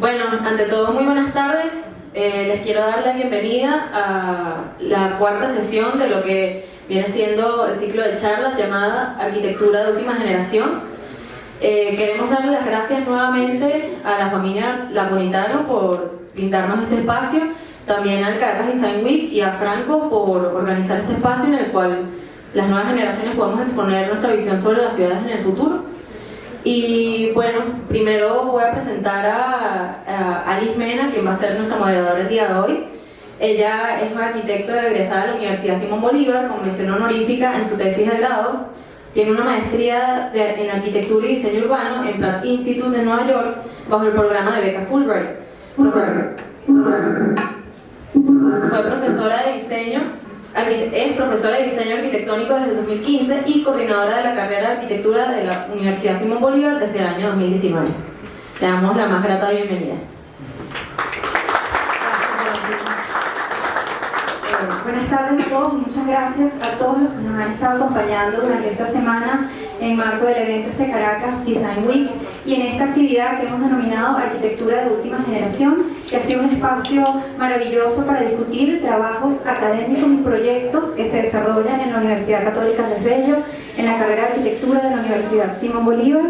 Bueno, ante todo, muy buenas tardes. Les quiero dar la bienvenida a la cuarta sesión de lo que viene siendo el ciclo de charlas llamada Arquitectura de Última Generación. Queremos darle las gracias nuevamente a la familia Lapolitano por brindarnos este espacio, también al Caracas Design Week y a Franco por organizar este espacio en el cual las nuevas generaciones podemos exponer nuestra visión sobre las ciudades en el futuro. Y bueno, primero voy a presentar a Alice Mena, quien va a ser nuestra moderadora el día de hoy. Ella es una arquitecta egresada de la Universidad Simón Bolívar con mención honorífica en su tesis de grado. Tiene una maestría en arquitectura y diseño urbano en Pratt Institute de Nueva York bajo el programa de beca Fulbright. Fue profesora de diseño, es profesora de diseño arquitectónico desde el 2015 y coordinadora de la carrera de arquitectura de la Universidad Simón Bolívar desde el año 2019. Le damos la más grata bienvenida. Buenas tardes a todos y muchas gracias a todos los que nos han estado acompañando durante esta semana en marco del evento de Caracas Design Week y en esta actividad que hemos denominado Arquitectura de Última Generación, que ha sido un espacio maravilloso para discutir trabajos académicos y proyectos que se desarrollan en la Universidad Católica de Bello, en la carrera de Arquitectura de la Universidad Simón Bolívar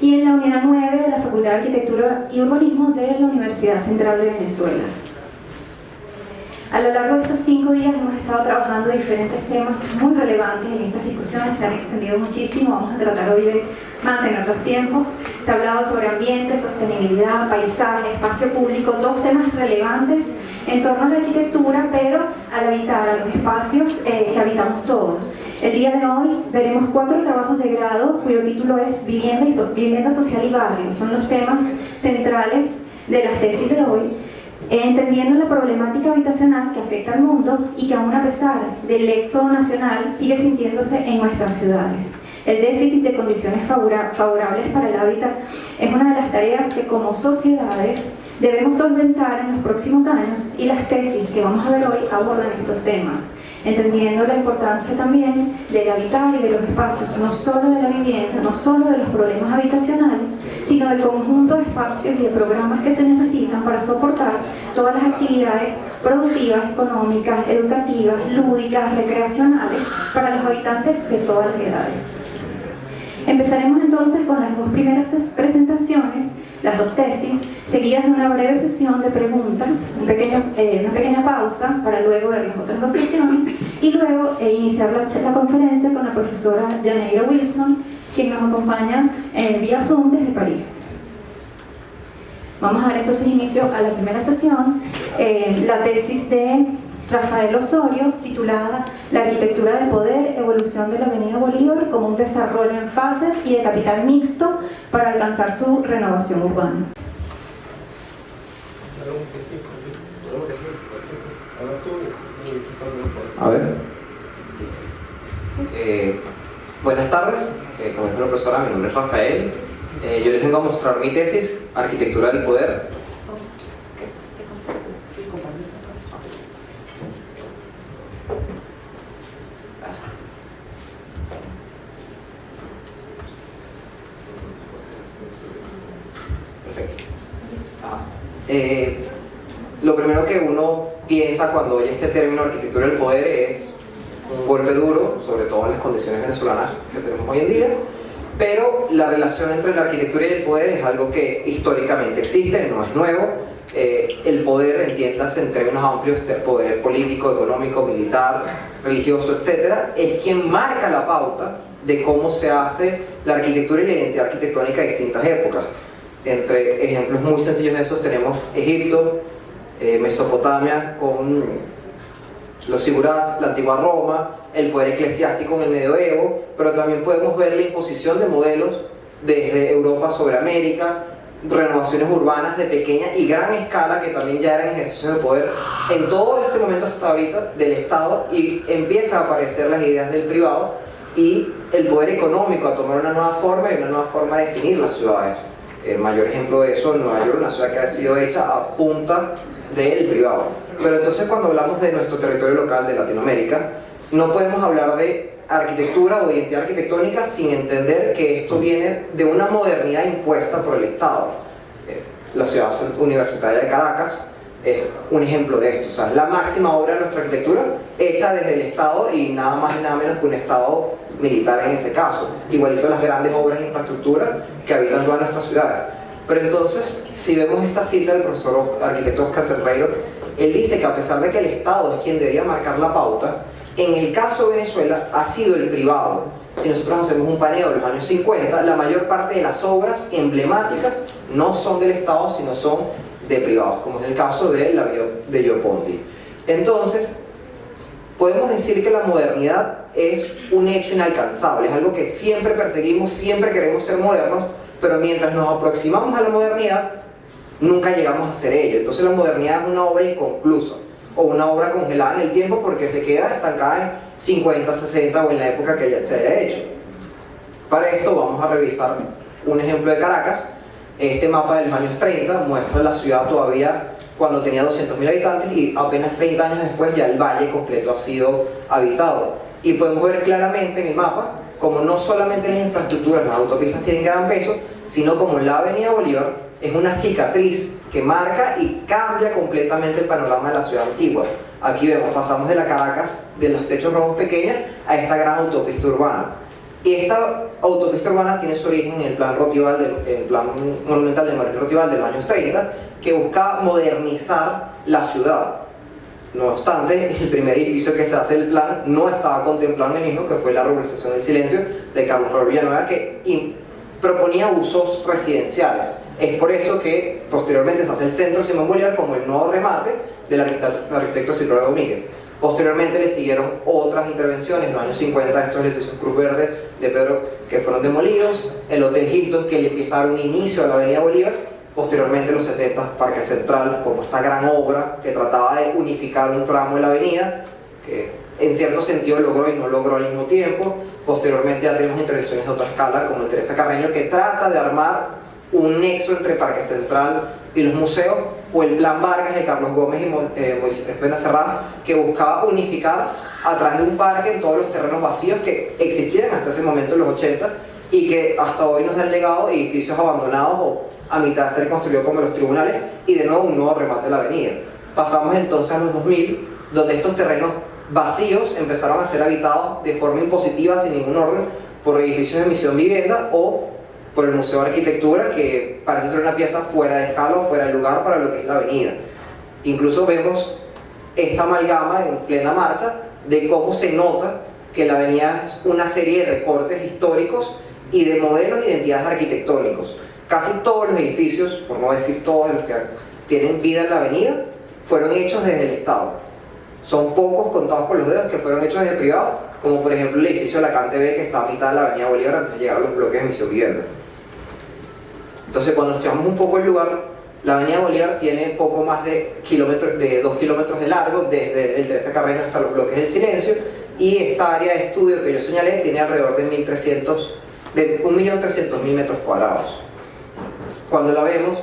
y en la Unidad 9 de la Facultad de Arquitectura y Urbanismo de la Universidad Central de Venezuela. A lo largo de estos 5 días hemos estado trabajando diferentes temas muy relevantes en estas discusiones, se han extendido muchísimo, vamos a tratar hoy de mantener los tiempos. Se ha hablado sobre ambiente, sostenibilidad, paisaje, espacio público, 2 temas relevantes en torno a la arquitectura, pero al habitar, a los espacios que habitamos todos. El día de hoy veremos 4 trabajos de grado cuyo título es Vivienda Social y Barrio. Son los temas centrales de las tesis de hoy. Entendiendo la problemática habitacional que afecta al mundo y que aún a pesar del éxodo nacional sigue sintiéndose en nuestras ciudades. El déficit de condiciones favorables para el hábitat es una de las tareas que como sociedades debemos solventar en los próximos años y las tesis que vamos a ver hoy abordan estos temas, entendiendo la importancia también del habitar y de los espacios, no solo de la vivienda, no solo de los problemas habitacionales, sino del conjunto de espacios y de programas que se necesitan para soportar todas las actividades productivas, económicas, educativas, lúdicas, recreacionales para los habitantes de todas las edades. Empezaremos entonces con las 2 primeras presentaciones, las 2 tesis, seguidas de una breve sesión de preguntas, una pequeña pausa para luego ver las otras 2 sesiones y luego iniciar la conferencia con la profesora Janeira Wilson, quien nos acompaña vía Zoom desde París. Vamos a dar entonces inicio a la primera sesión, la tesis de Rafael Osorio, titulada La arquitectura del poder, evolución de la Avenida Bolívar como un desarrollo en fases y de capital mixto para alcanzar su renovación urbana. A ver. Buenas tardes, como dijo la profesora, mi nombre es Rafael. Yo les vengo a mostrar mi tesis, Arquitectura del Poder. Perfecto. Lo primero que uno piensa cuando oye este término Arquitectura del Poder es un golpe duro, sobre todo en las condiciones venezolanas que tenemos hoy en día, pero la relación entre la arquitectura y el poder es algo que históricamente existe, no es nuevo. El poder, entiéndase en términos amplios, poder político, económico, militar, religioso, etc., es quien marca la pauta de cómo se hace la arquitectura y la identidad arquitectónica en distintas épocas. Entre ejemplos muy sencillos de esos tenemos Egipto, Mesopotamia con los sigurats, la antigua Roma, el poder eclesiástico en el medioevo, pero también podemos ver la imposición de modelos desde Europa sobre América, renovaciones urbanas de pequeña y gran escala que también ya eran ejercicios de poder en todo este momento hasta ahorita del Estado, y empiezan a aparecer las ideas del privado y el poder económico a tomar una nueva forma y una nueva forma de definir las ciudades. El mayor ejemplo de eso es Nueva York, una ciudad que ha sido hecha a punta del privado. Pero entonces cuando hablamos de nuestro territorio local de Latinoamérica, no podemos hablar de arquitectura o identidad arquitectónica sin entender que esto viene de una modernidad impuesta por el Estado. la ciudad universitaria de Caracas es un ejemplo de esto. O sea, la máxima obra de nuestra arquitectura hecha desde el Estado y nada más y nada menos que un Estado militar en ese caso. Igualito las grandes obras de infraestructura que habitan todas nuestras ciudades. Pero entonces, si vemos esta cita del profesor arquitecto Oscar Terreiro, él dice que a pesar de que el Estado es quien debería marcar la pauta, en el caso de Venezuela ha sido el privado. Si nosotros hacemos un paneo de los años 50, la mayor parte de las obras emblemáticas no son del Estado, sino son de privados, como es el caso de la vía de Giopondi. Entonces, podemos decir que la modernidad es un hecho inalcanzable, es algo que siempre perseguimos, siempre queremos ser modernos, pero mientras nos aproximamos a la modernidad, nunca llegamos a ser ello. Entonces la modernidad es una obra inconclusa, o una obra congelada en el tiempo porque se queda estancada en 50, 60 o en la época que ya se haya hecho. Para esto vamos a revisar un ejemplo de Caracas. Este mapa de los años 30 muestra la ciudad todavía cuando tenía 200.000 habitantes y apenas 30 años después ya el valle completo ha sido habitado. Y podemos ver claramente en el mapa como no solamente las infraestructuras, las autopistas tienen gran peso, sino como la avenida Bolívar es una cicatriz que marca y cambia completamente el panorama de la ciudad antigua. Aquí vemos, pasamos de la Caracas, de los techos rojos pequeñas, a esta gran autopista urbana. Y esta autopista urbana tiene su origen en el plan monumental de Manuel Rotival de los años 30, que buscaba modernizar la ciudad. No obstante, el primer edificio que se hace del plan no estaba contemplado en el mismo, que fue la Regularización del Silencio de Carlos Raúl Villanueva, que proponía usos residenciales. Es por eso que posteriormente se hace el Centro Simón Bolívar como el nuevo remate del arquitecto Silvio Domínguez. Posteriormente le siguieron otras intervenciones. En los años 50 estos edificios Cruz Verde de Pedro que fueron demolidos, el Hotel Hilton que le empieza a dar un inicio a la avenida Bolívar, posteriormente en los 70 Parque Central como esta gran obra que trataba de unificar un tramo de la avenida que en cierto sentido logró y no logró al mismo tiempo. Posteriormente ya tenemos intervenciones de otra escala como el Teresa Carreño que trata de armar un nexo entre Parque Central y los museos, o el Plan Vargas de Carlos Gómez y Moisés Benacerraf, que buscaba unificar a través de un parque en todos los terrenos vacíos que existían hasta ese momento en los 80 y que hasta hoy nos han legado edificios abandonados o a mitad de ser construidos como los tribunales y de nuevo un nuevo remate de la avenida. Pasamos entonces a los 2000, donde estos terrenos vacíos empezaron a ser habitados de forma impositiva, sin ningún orden, por edificios de Misión Vivienda o por el Museo de Arquitectura, que parece ser una pieza fuera de escala o fuera de lugar para lo que es la avenida. Incluso vemos esta amalgama en plena marcha de cómo se nota que la avenida es una serie de recortes históricos y de modelos de identidades arquitectónicos. Casi todos los edificios, por no decir todos los que tienen vida en la avenida, fueron hechos desde el Estado. Son pocos contados con los dedos que fueron hechos desde privado, como por ejemplo el edificio de la Cante B que está a mitad de la avenida Bolívar antes de llegar a los bloques de Misión Vivienda. Entonces cuando estudiamos un poco el lugar, la avenida Bolívar tiene poco más de 2 kilómetros de largo desde el Teresa Carreño hasta los bloques del Silencio, y esta área de estudio que yo señalé tiene alrededor de 1.300.000 metros cuadrados. Cuando la vemos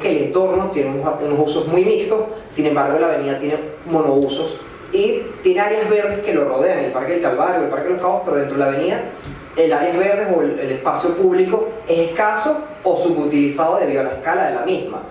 que el entorno tiene unos usos muy mixtos, sin embargo la avenida tiene monousos y tiene áreas verdes que lo rodean, el Parque del Calvario, el Parque de los Cabos, pero dentro de la avenida el áreas verdes o el espacio público es escaso o subutilizado debido a la escala de la misma.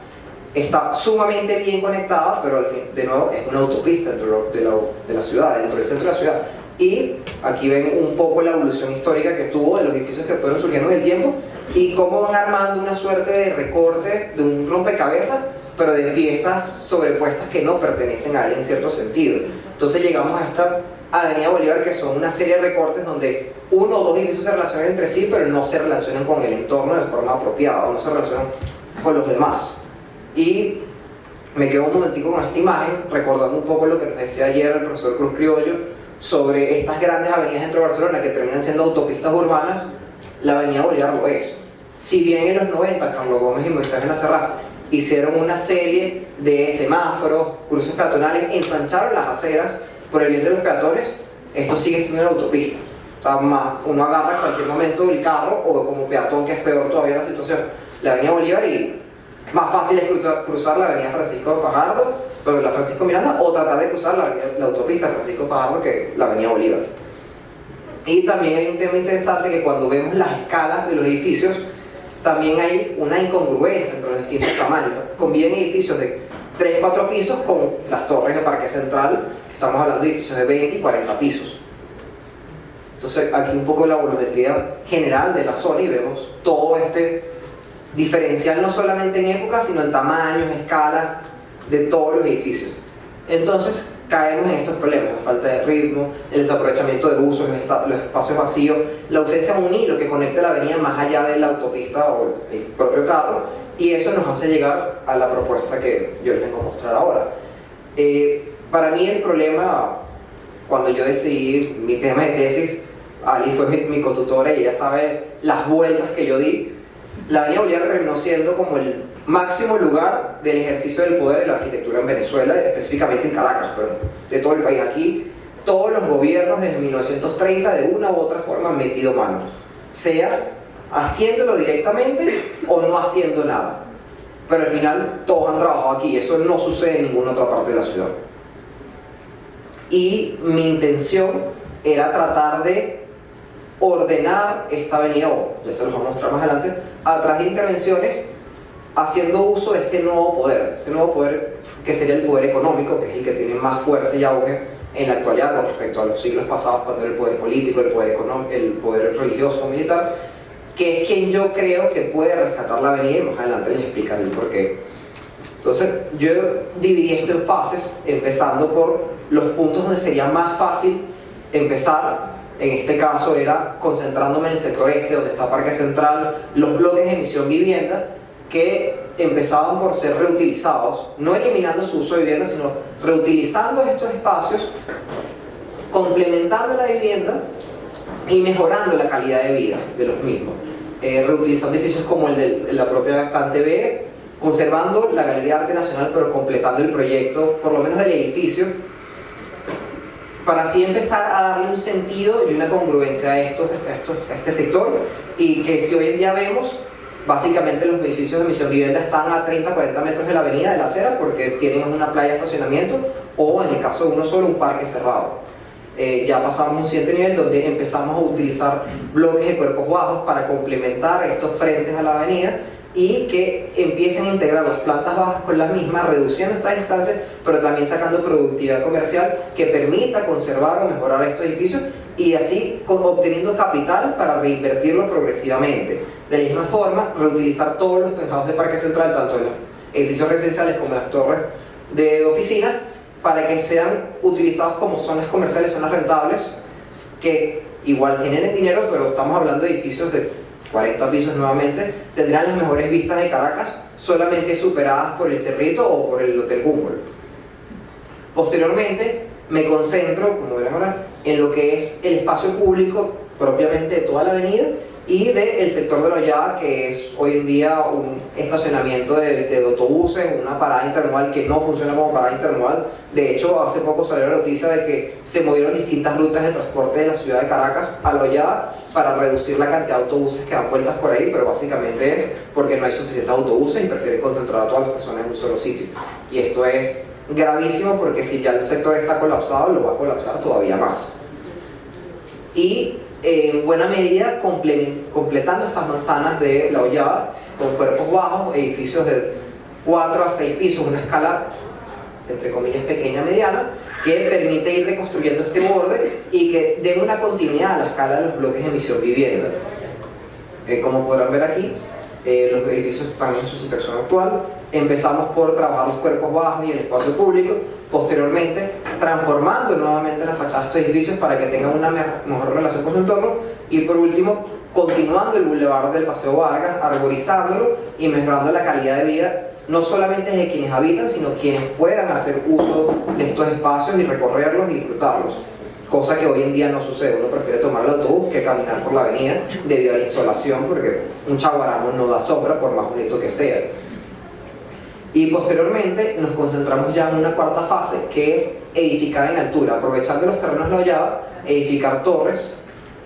Está sumamente bien conectada, pero al fin, de nuevo, es una autopista dentro de la ciudad, dentro del centro de la ciudad. Y aquí ven un poco la evolución histórica que tuvo de los edificios que fueron surgiendo en el tiempo y cómo van armando una suerte de recorte, de un rompecabezas, pero de piezas sobrepuestas que no pertenecen a él en cierto sentido. Entonces llegamos a esta avenida Bolívar, que son una serie de recortes donde uno o dos edificios se relacionan entre sí, pero no se relacionan con el entorno de forma apropiada, o no se relacionan con los demás. Y me quedo un momentico con esta imagen, recordando un poco lo que nos decía ayer el profesor Cruz Criollo sobre estas grandes avenidas dentro de Barcelona que terminan siendo autopistas urbanas. La avenida Bolívar lo es. Si bien en los 90 Carlos Gómez y Moisés Benacerraf hicieron una serie de semáforos, cruces peatonales, ensancharon las aceras por el bien de los peatones, esto sigue siendo una autopista. O sea, uno agarra en cualquier momento el carro, o como peatón, que es peor todavía la situación, la avenida Bolívar, y más fácil es cruzar la avenida Francisco Fajardo, pero la Francisco Miranda, o tratar de cruzar la autopista Francisco Fajardo que la avenida Bolívar. Y también hay un tema interesante, que cuando vemos las escalas de los edificios, también hay una incongruencia entre los distintos tamaños. Conviven edificios de 3, 4 pisos con las torres de Parque Central, que estamos hablando de edificios de 20 y 40 pisos. Entonces aquí un poco la volumetría general de la zona y vemos todo este diferencial no solamente en época, sino en tamaños, escalas de todos los edificios. Entonces caemos en estos problemas: la falta de ritmo, el desaprovechamiento de usos, los espacios vacíos, la ausencia de un hilo que conecte la avenida más allá de la autopista o el propio carro, y eso nos hace llegar a la propuesta que yo les vengo a mostrar ahora. Para mí el problema, cuando yo decidí mi tema de tesis, Ali fue mi cotutora y ella sabe las vueltas que yo di. La Avenida Bolívar terminó siendo como el máximo lugar del ejercicio del poder en la arquitectura en Venezuela, específicamente en Caracas, pero de todo el país. Aquí todos los gobiernos desde 1930 de una u otra forma han metido mano, sea haciéndolo directamente o no haciendo nada, pero al final todos han trabajado aquí. Eso no sucede en ninguna otra parte de la ciudad, y mi intención era tratar de ordenar esta avenida, o ya se los voy a mostrar más adelante, a través de intervenciones, haciendo uso de este nuevo poder que sería el poder económico, que es el que tiene más fuerza y auge en la actualidad con respecto a los siglos pasados, cuando era el poder político, el poder económico, el poder religioso o militar, que es quien yo creo que puede rescatar la avenida, y más adelante les explicaré el porqué. Entonces yo dividí esto en fases, empezando por los puntos donde sería más fácil empezar. En este caso era concentrándome en el sector este, donde está Parque Central, los bloques de emisión vivienda, que empezaban por ser reutilizados, no eliminando su uso de vivienda, sino reutilizando estos espacios, complementando la vivienda y mejorando la calidad de vida de los mismos. Reutilizando edificios como el de la propia CanTV, conservando la Galería de Arte Nacional, pero completando el proyecto, por lo menos del edificio, para así empezar a darle un sentido y una congruencia a este sector. Y que si hoy en día vemos, básicamente los edificios de emisión vivienda están a 30-40 metros de la avenida, de la acera, porque tienen una playa de estacionamiento, o en el caso de uno solo, un parque cerrado. Ya pasamos un siguiente nivel donde empezamos a utilizar bloques de cuerpos bajos para complementar estos frentes a la avenida, y que empiecen a integrar las plantas bajas con las mismas, reduciendo estas distancias, pero también sacando productividad comercial que permita conservar o mejorar estos edificios, y así obteniendo capital para reinvertirlo progresivamente. De la misma forma, reutilizar todos los penjados de Parque Central, tanto en los edificios residenciales como en las torres de oficinas, para que sean utilizados como zonas comerciales, zonas rentables, que igual generen dinero, pero estamos hablando de edificios de 40 pisos nuevamente, tendrán las mejores vistas de Caracas, solamente superadas por el Cerrito o por el Hotel Humboldt. Posteriormente me concentro, como verán ahora, en lo que es el espacio público propiamente de toda la avenida y del sector de la Hollada, que es hoy en día un estacionamiento de autobuses, una parada intermodal que no funciona como parada intermodal. De hecho, hace poco salió la noticia de que se movieron distintas rutas de transporte de la ciudad de Caracas a la Hollada para reducir la cantidad de autobuses que dan vueltas por ahí, pero básicamente es porque no hay suficientes autobuses y prefieren concentrar a todas las personas en un solo sitio. Y esto es gravísimo, porque si ya el sector está colapsado, lo va a colapsar todavía más. Y en buena medida completando estas manzanas de la Hollada con cuerpos bajos, edificios de 4 a 6 pisos, una escala entre comillas pequeña mediana, que permite ir reconstruyendo este borde y que den una continuidad a la escala de los bloques de emisión vivienda. Como podrán ver aquí, los edificios están en su situación actual. Empezamos por trabajar los cuerpos bajos y el espacio público, posteriormente transformando nuevamente las fachadas de estos edificios para que tengan una mejor relación con su entorno, y por último continuando el bulevar del Paseo Vargas, arborizándolo y mejorando la calidad de vida, no solamente de quienes habitan, sino quienes puedan hacer uso de estos espacios y recorrerlos y disfrutarlos, cosa que hoy en día no sucede. Uno prefiere tomar el autobús que caminar por la avenida debido a la insolación, porque un chaguaramo no da sombra por más bonito que sea. Y posteriormente nos concentramos ya en una cuarta fase, que es edificar en altura, aprovechando los terrenos de la Hollada, edificar torres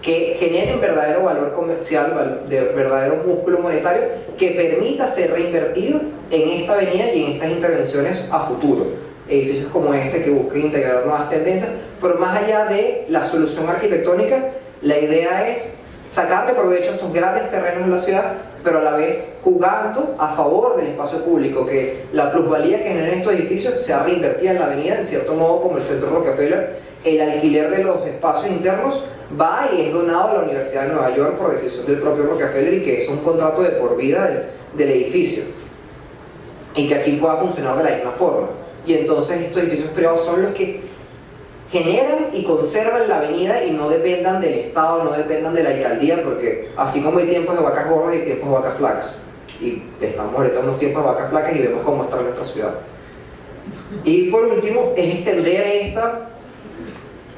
que generen verdadero valor comercial, de verdadero músculo monetario, que permita ser reinvertido en esta avenida y en estas intervenciones a futuro. Edificios como este que busquen integrar nuevas tendencias, pero más allá de la solución arquitectónica, la idea es sacarle provecho a estos grandes terrenos de la ciudad pero a la vez jugando a favor del espacio público, que la plusvalía que generan estos edificios sea reinvertida en la avenida, en cierto modo como el centro Rockefeller. El alquiler de los espacios internos va y es donado a la Universidad de Nueva York por decisión del propio Rockefeller, y que es un contrato de por vida del edificio, y que aquí pueda funcionar de la misma forma. Y entonces estos edificios privados son los que generan y conservan la avenida y no dependan del Estado, no dependan de la alcaldía, porque así como hay tiempos de vacas gordas, hay tiempos de vacas flacas, y estamos ahorita en unos tiempos de vacas flacas y vemos cómo está nuestra ciudad. Y por último es extender esta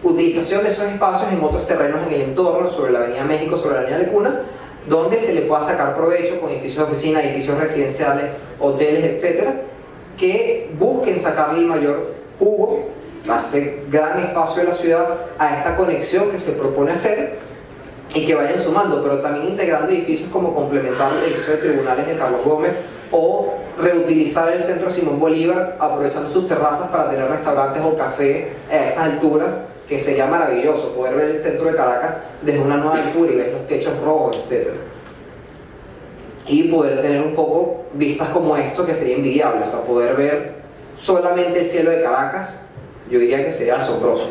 utilización de esos espacios en otros terrenos en el entorno, sobre la avenida México, sobre la avenida Lecuna, donde se le pueda sacar provecho con edificios de oficina, edificios residenciales, hoteles, etcétera, que busquen sacarle el mayor jugo a este gran espacio de la ciudad, a esta conexión que se propone hacer, y que vayan sumando, pero también integrando edificios como complementar el edificio de tribunales de Carlos Gómez, o reutilizar el centro Simón Bolívar aprovechando sus terrazas para tener restaurantes o café a esa altura, que sería maravilloso poder ver el centro de Caracas desde una nueva altura y ver los techos rojos, etc. Y poder tener un poco vistas como esto, que sería envidiable, o sea, poder ver solamente el cielo de Caracas, yo diría que sería asombroso.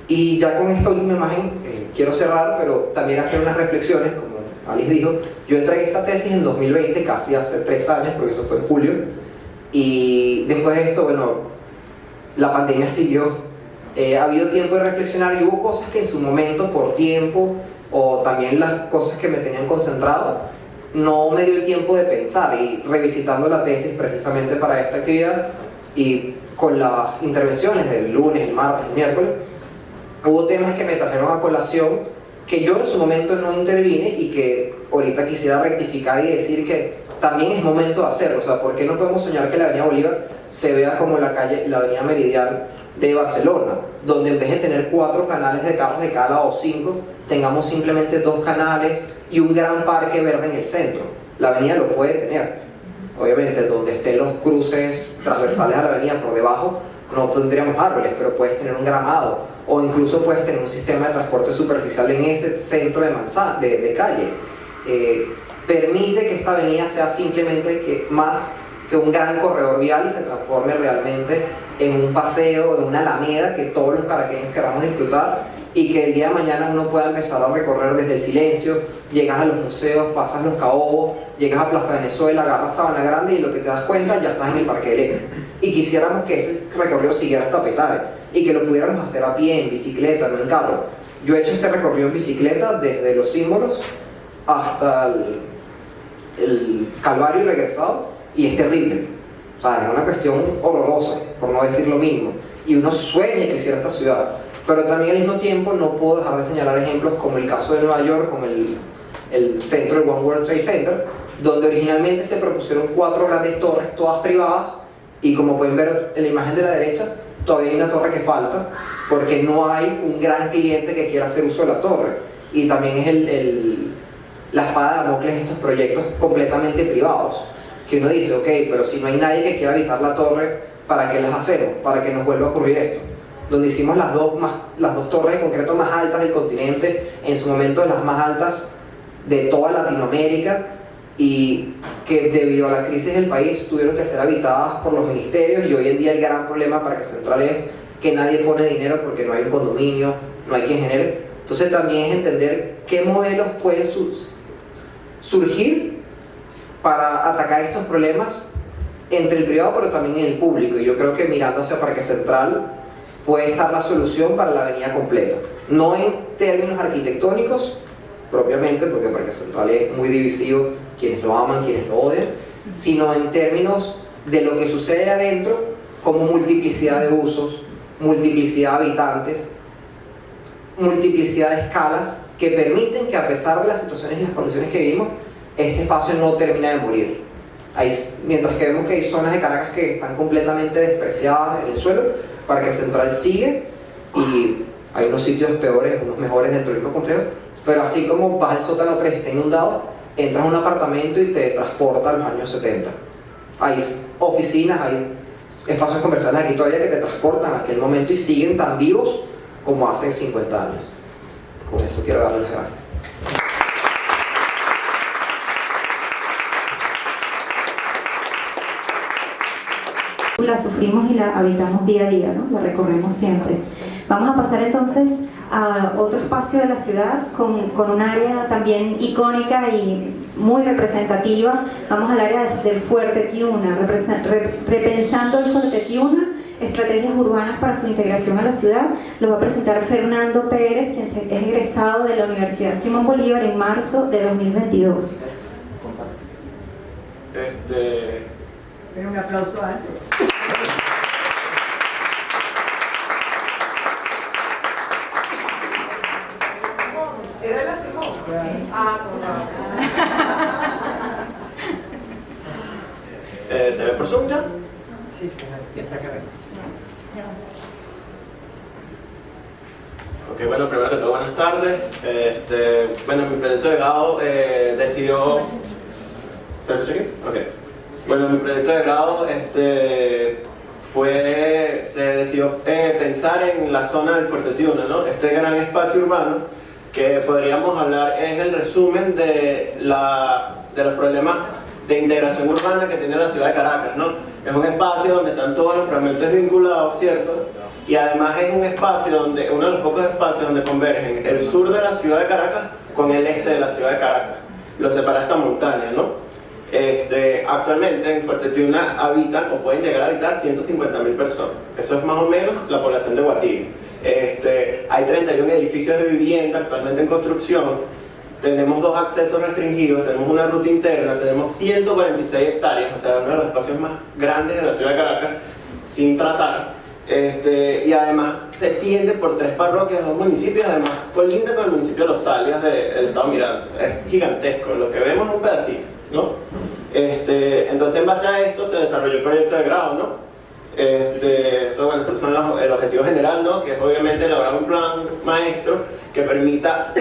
Y ya con esta última imagen quiero cerrar, pero también hacer unas reflexiones, como Alice dijo. Yo entregué esta tesis en 2020, casi hace 3 años, porque eso fue en julio, y después de esto, bueno, la pandemia siguió. Ha habido tiempo de reflexionar, y hubo cosas que en su momento, por tiempo, o también las cosas que me tenían concentrado, no me dio el tiempo de pensar. Y revisitando la tesis precisamente para esta actividad, y con las intervenciones del lunes, el martes, el miércoles, hubo temas que me trajeron a colación, que yo en su momento no intervine, y que ahorita quisiera rectificar y decir que también es momento de hacerlo. O sea, ¿por qué no podemos soñar que la avenida Bolívar se vea como la avenida Meridian de Barcelona, donde en vez de tener 4 canales de carros de cada lado, o 5, tengamos simplemente 2 canales y un gran parque verde en el centro? La avenida lo puede tener. Obviamente, donde estén los cruces transversales a la avenida, por debajo no tendríamos árboles, pero puedes tener un gramado, o incluso puedes tener un sistema de transporte superficial en ese centro de calle. Permite que esta avenida sea simplemente más que un gran corredor vial, y se transforme realmente en un paseo, en una alameda que todos los caraqueños queramos disfrutar, y que el día de mañana uno pueda empezar a recorrer desde el Silencio, llegas a los museos, pasas los Caobos, llegas a Plaza Venezuela, agarras Sabana Grande, y lo que te das cuenta, ya estás en el Parque Eléctrico. Y quisiéramos que ese recorrido siguiera hasta Petare, y que lo pudiéramos hacer a pie, en bicicleta, no en carro. Yo he hecho este recorrido en bicicleta desde Los Símbolos hasta el Calvario y regresado, y es terrible. O sea, es una cuestión horrorosa, por no decir lo mínimo, y uno sueña que hiciera esta ciudad. Pero también al mismo tiempo no puedo dejar de señalar ejemplos como el caso de Nueva York, como el centro del One World Trade Center, donde originalmente se propusieron 4 grandes torres, todas privadas, y como pueden ver en la imagen de la derecha, todavía hay una torre que falta, porque no hay un gran cliente que quiera hacer uso de la torre. Y también es la espada de Damocles de estos proyectos completamente privados, que uno dice, ok, pero si no hay nadie que quiera habitar la torre, ¿para qué las hacemos? ¿Para que nos vuelva a ocurrir esto? Donde hicimos las dos torres de concreto más altas del continente, en su momento las más altas de toda Latinoamérica, y que debido a la crisis del país tuvieron que ser habitadas por los ministerios. Y hoy en día el gran problema para que Central es que nadie pone dinero, porque no hay un condominio, no hay quien genere. Entonces también es entender qué modelos pueden surgir para atacar estos problemas entre el privado, pero también en el público. Y yo creo que mirando hacia Parque Central puede estar la solución para la avenida completa, no en términos arquitectónicos propiamente, porque Parque Central es muy divisivo, quienes lo aman, quienes lo odian, sino en términos de lo que sucede adentro, como multiplicidad de usos, multiplicidad de habitantes, multiplicidad de escalas, que permiten que, a pesar de las situaciones y las condiciones que vivimos, este espacio no termina de morir. Mientras que vemos que hay zonas de Caracas que están completamente despreciadas en el suelo, Parque Central sigue, y hay unos sitios peores, unos mejores dentro del mismo complejo, pero así como vas al sótano 3 y está inundado, entras a un apartamento y te transporta a los años 70. Hay oficinas, hay espacios comerciales aquí todavía que te transportan a aquel momento y siguen tan vivos como hace 50 años. Con eso quiero darles las gracias. La sufrimos y la habitamos día a día, ¿no? La recorremos siempre. Vamos a pasar entonces a otro espacio de la ciudad con un área también icónica y muy representativa. Vamos al área del Fuerte Tiuna, repensando el Fuerte Tiuna, estrategias urbanas para su integración a la ciudad. Lo va a presentar Fernando Pérez, quien es egresado de la Universidad Simón Bolívar en marzo de 2022. Un aplauso antes. ¿Era la Simón? Sí. Ah, ¿Se ve por Zoom ya? Sí, está cargado. Ok, bueno, primero que todo, buenas tardes. Bueno, mi proyecto de grado decidió... ¿Se escucha aquí? Ok. Bueno, mi proyecto de grado se decidió pensar en la zona del Fuerte Tiuna, ¿no? Este gran espacio urbano que podríamos hablar es el resumen de los problemas de integración urbana que tiene la ciudad de Caracas, ¿no? Es un espacio donde están todos los fragmentos vinculados, ¿cierto? Y además es un espacio uno de los pocos espacios donde convergen el sur de la ciudad de Caracas con el este de la ciudad de Caracas. Lo separa esta montaña, ¿no? Actualmente en Fuerte Tiuna habitan o pueden llegar a habitar 150.000 personas. Eso es más o menos la población de Guatire. Hay 31 edificios de vivienda actualmente en construcción. Tenemos 2 accesos restringidos, tenemos una ruta interna, tenemos 146 hectáreas, o sea, uno de los espacios más grandes de la ciudad de Caracas, sin tratar. Y además se extiende por 3 parroquias, 2 municipios, además colinda con el municipio de Los Salias del estado Miranda. O sea, es gigantesco, lo que vemos es un pedacito, ¿no? Entonces en base a esto se desarrolló el proyecto de grado, ¿no? Estos son el objetivo general, ¿no? Que es obviamente elaborar un plan maestro que permita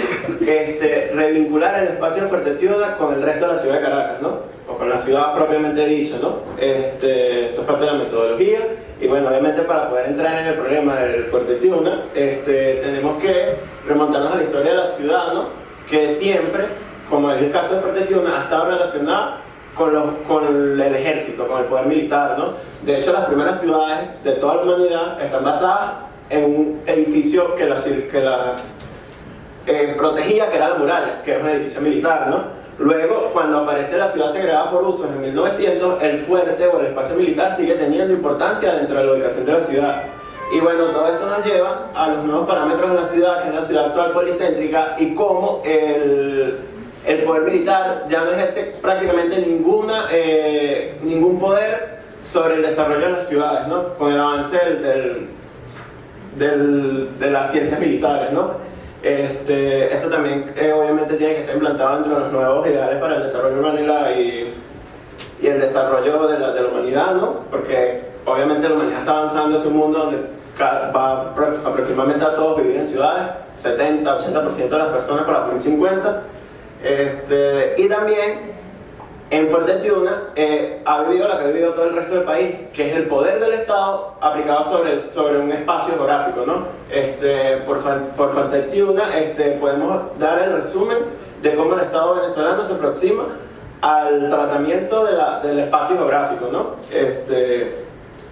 revincular el espacio de Fuerte Tiuna con el resto de la ciudad de Caracas, ¿no? O con la ciudad propiamente dicha, ¿no? Esto es parte de la metodología. Y bueno, obviamente para poder entrar en el problema del Fuerte Tiuna, tenemos que remontarnos a la historia de la ciudad, ¿no? Que siempre, como es el caso de Fuerte Tiuna, ha estado relacionada con el ejército, con el poder militar, ¿no? De hecho, las primeras ciudades de toda la humanidad están basadas en un edificio que las protegía, que era la muralla, que era un edificio militar, ¿no? Luego, cuando aparece la ciudad segregada por usos en 1900, el fuerte o el espacio militar sigue teniendo importancia dentro de la ubicación de la ciudad. Y bueno, todo eso nos lleva a los nuevos parámetros de la ciudad, que es la ciudad actual policéntrica, y cómo el poder militar ya no ejerce prácticamente ningún poder sobre el desarrollo de las ciudades, ¿no? Con el avance de las ciencias militares, ¿no? Esto también obviamente tiene que estar implantado dentro de los nuevos ideales para el desarrollo urbano y el desarrollo de la humanidad, ¿no? Porque obviamente la humanidad está avanzando hacia un mundo donde va aproximadamente a todos vivir en ciudades, 70-80% de las personas para 2050. Y también en Fuerte Tiuna ha vivido lo que ha vivido todo el resto del país, que es el poder del Estado aplicado sobre un espacio geográfico, ¿no? Por Fuerte Tiuna podemos dar el resumen de cómo el Estado venezolano se aproxima al tratamiento del espacio geográfico, ¿no?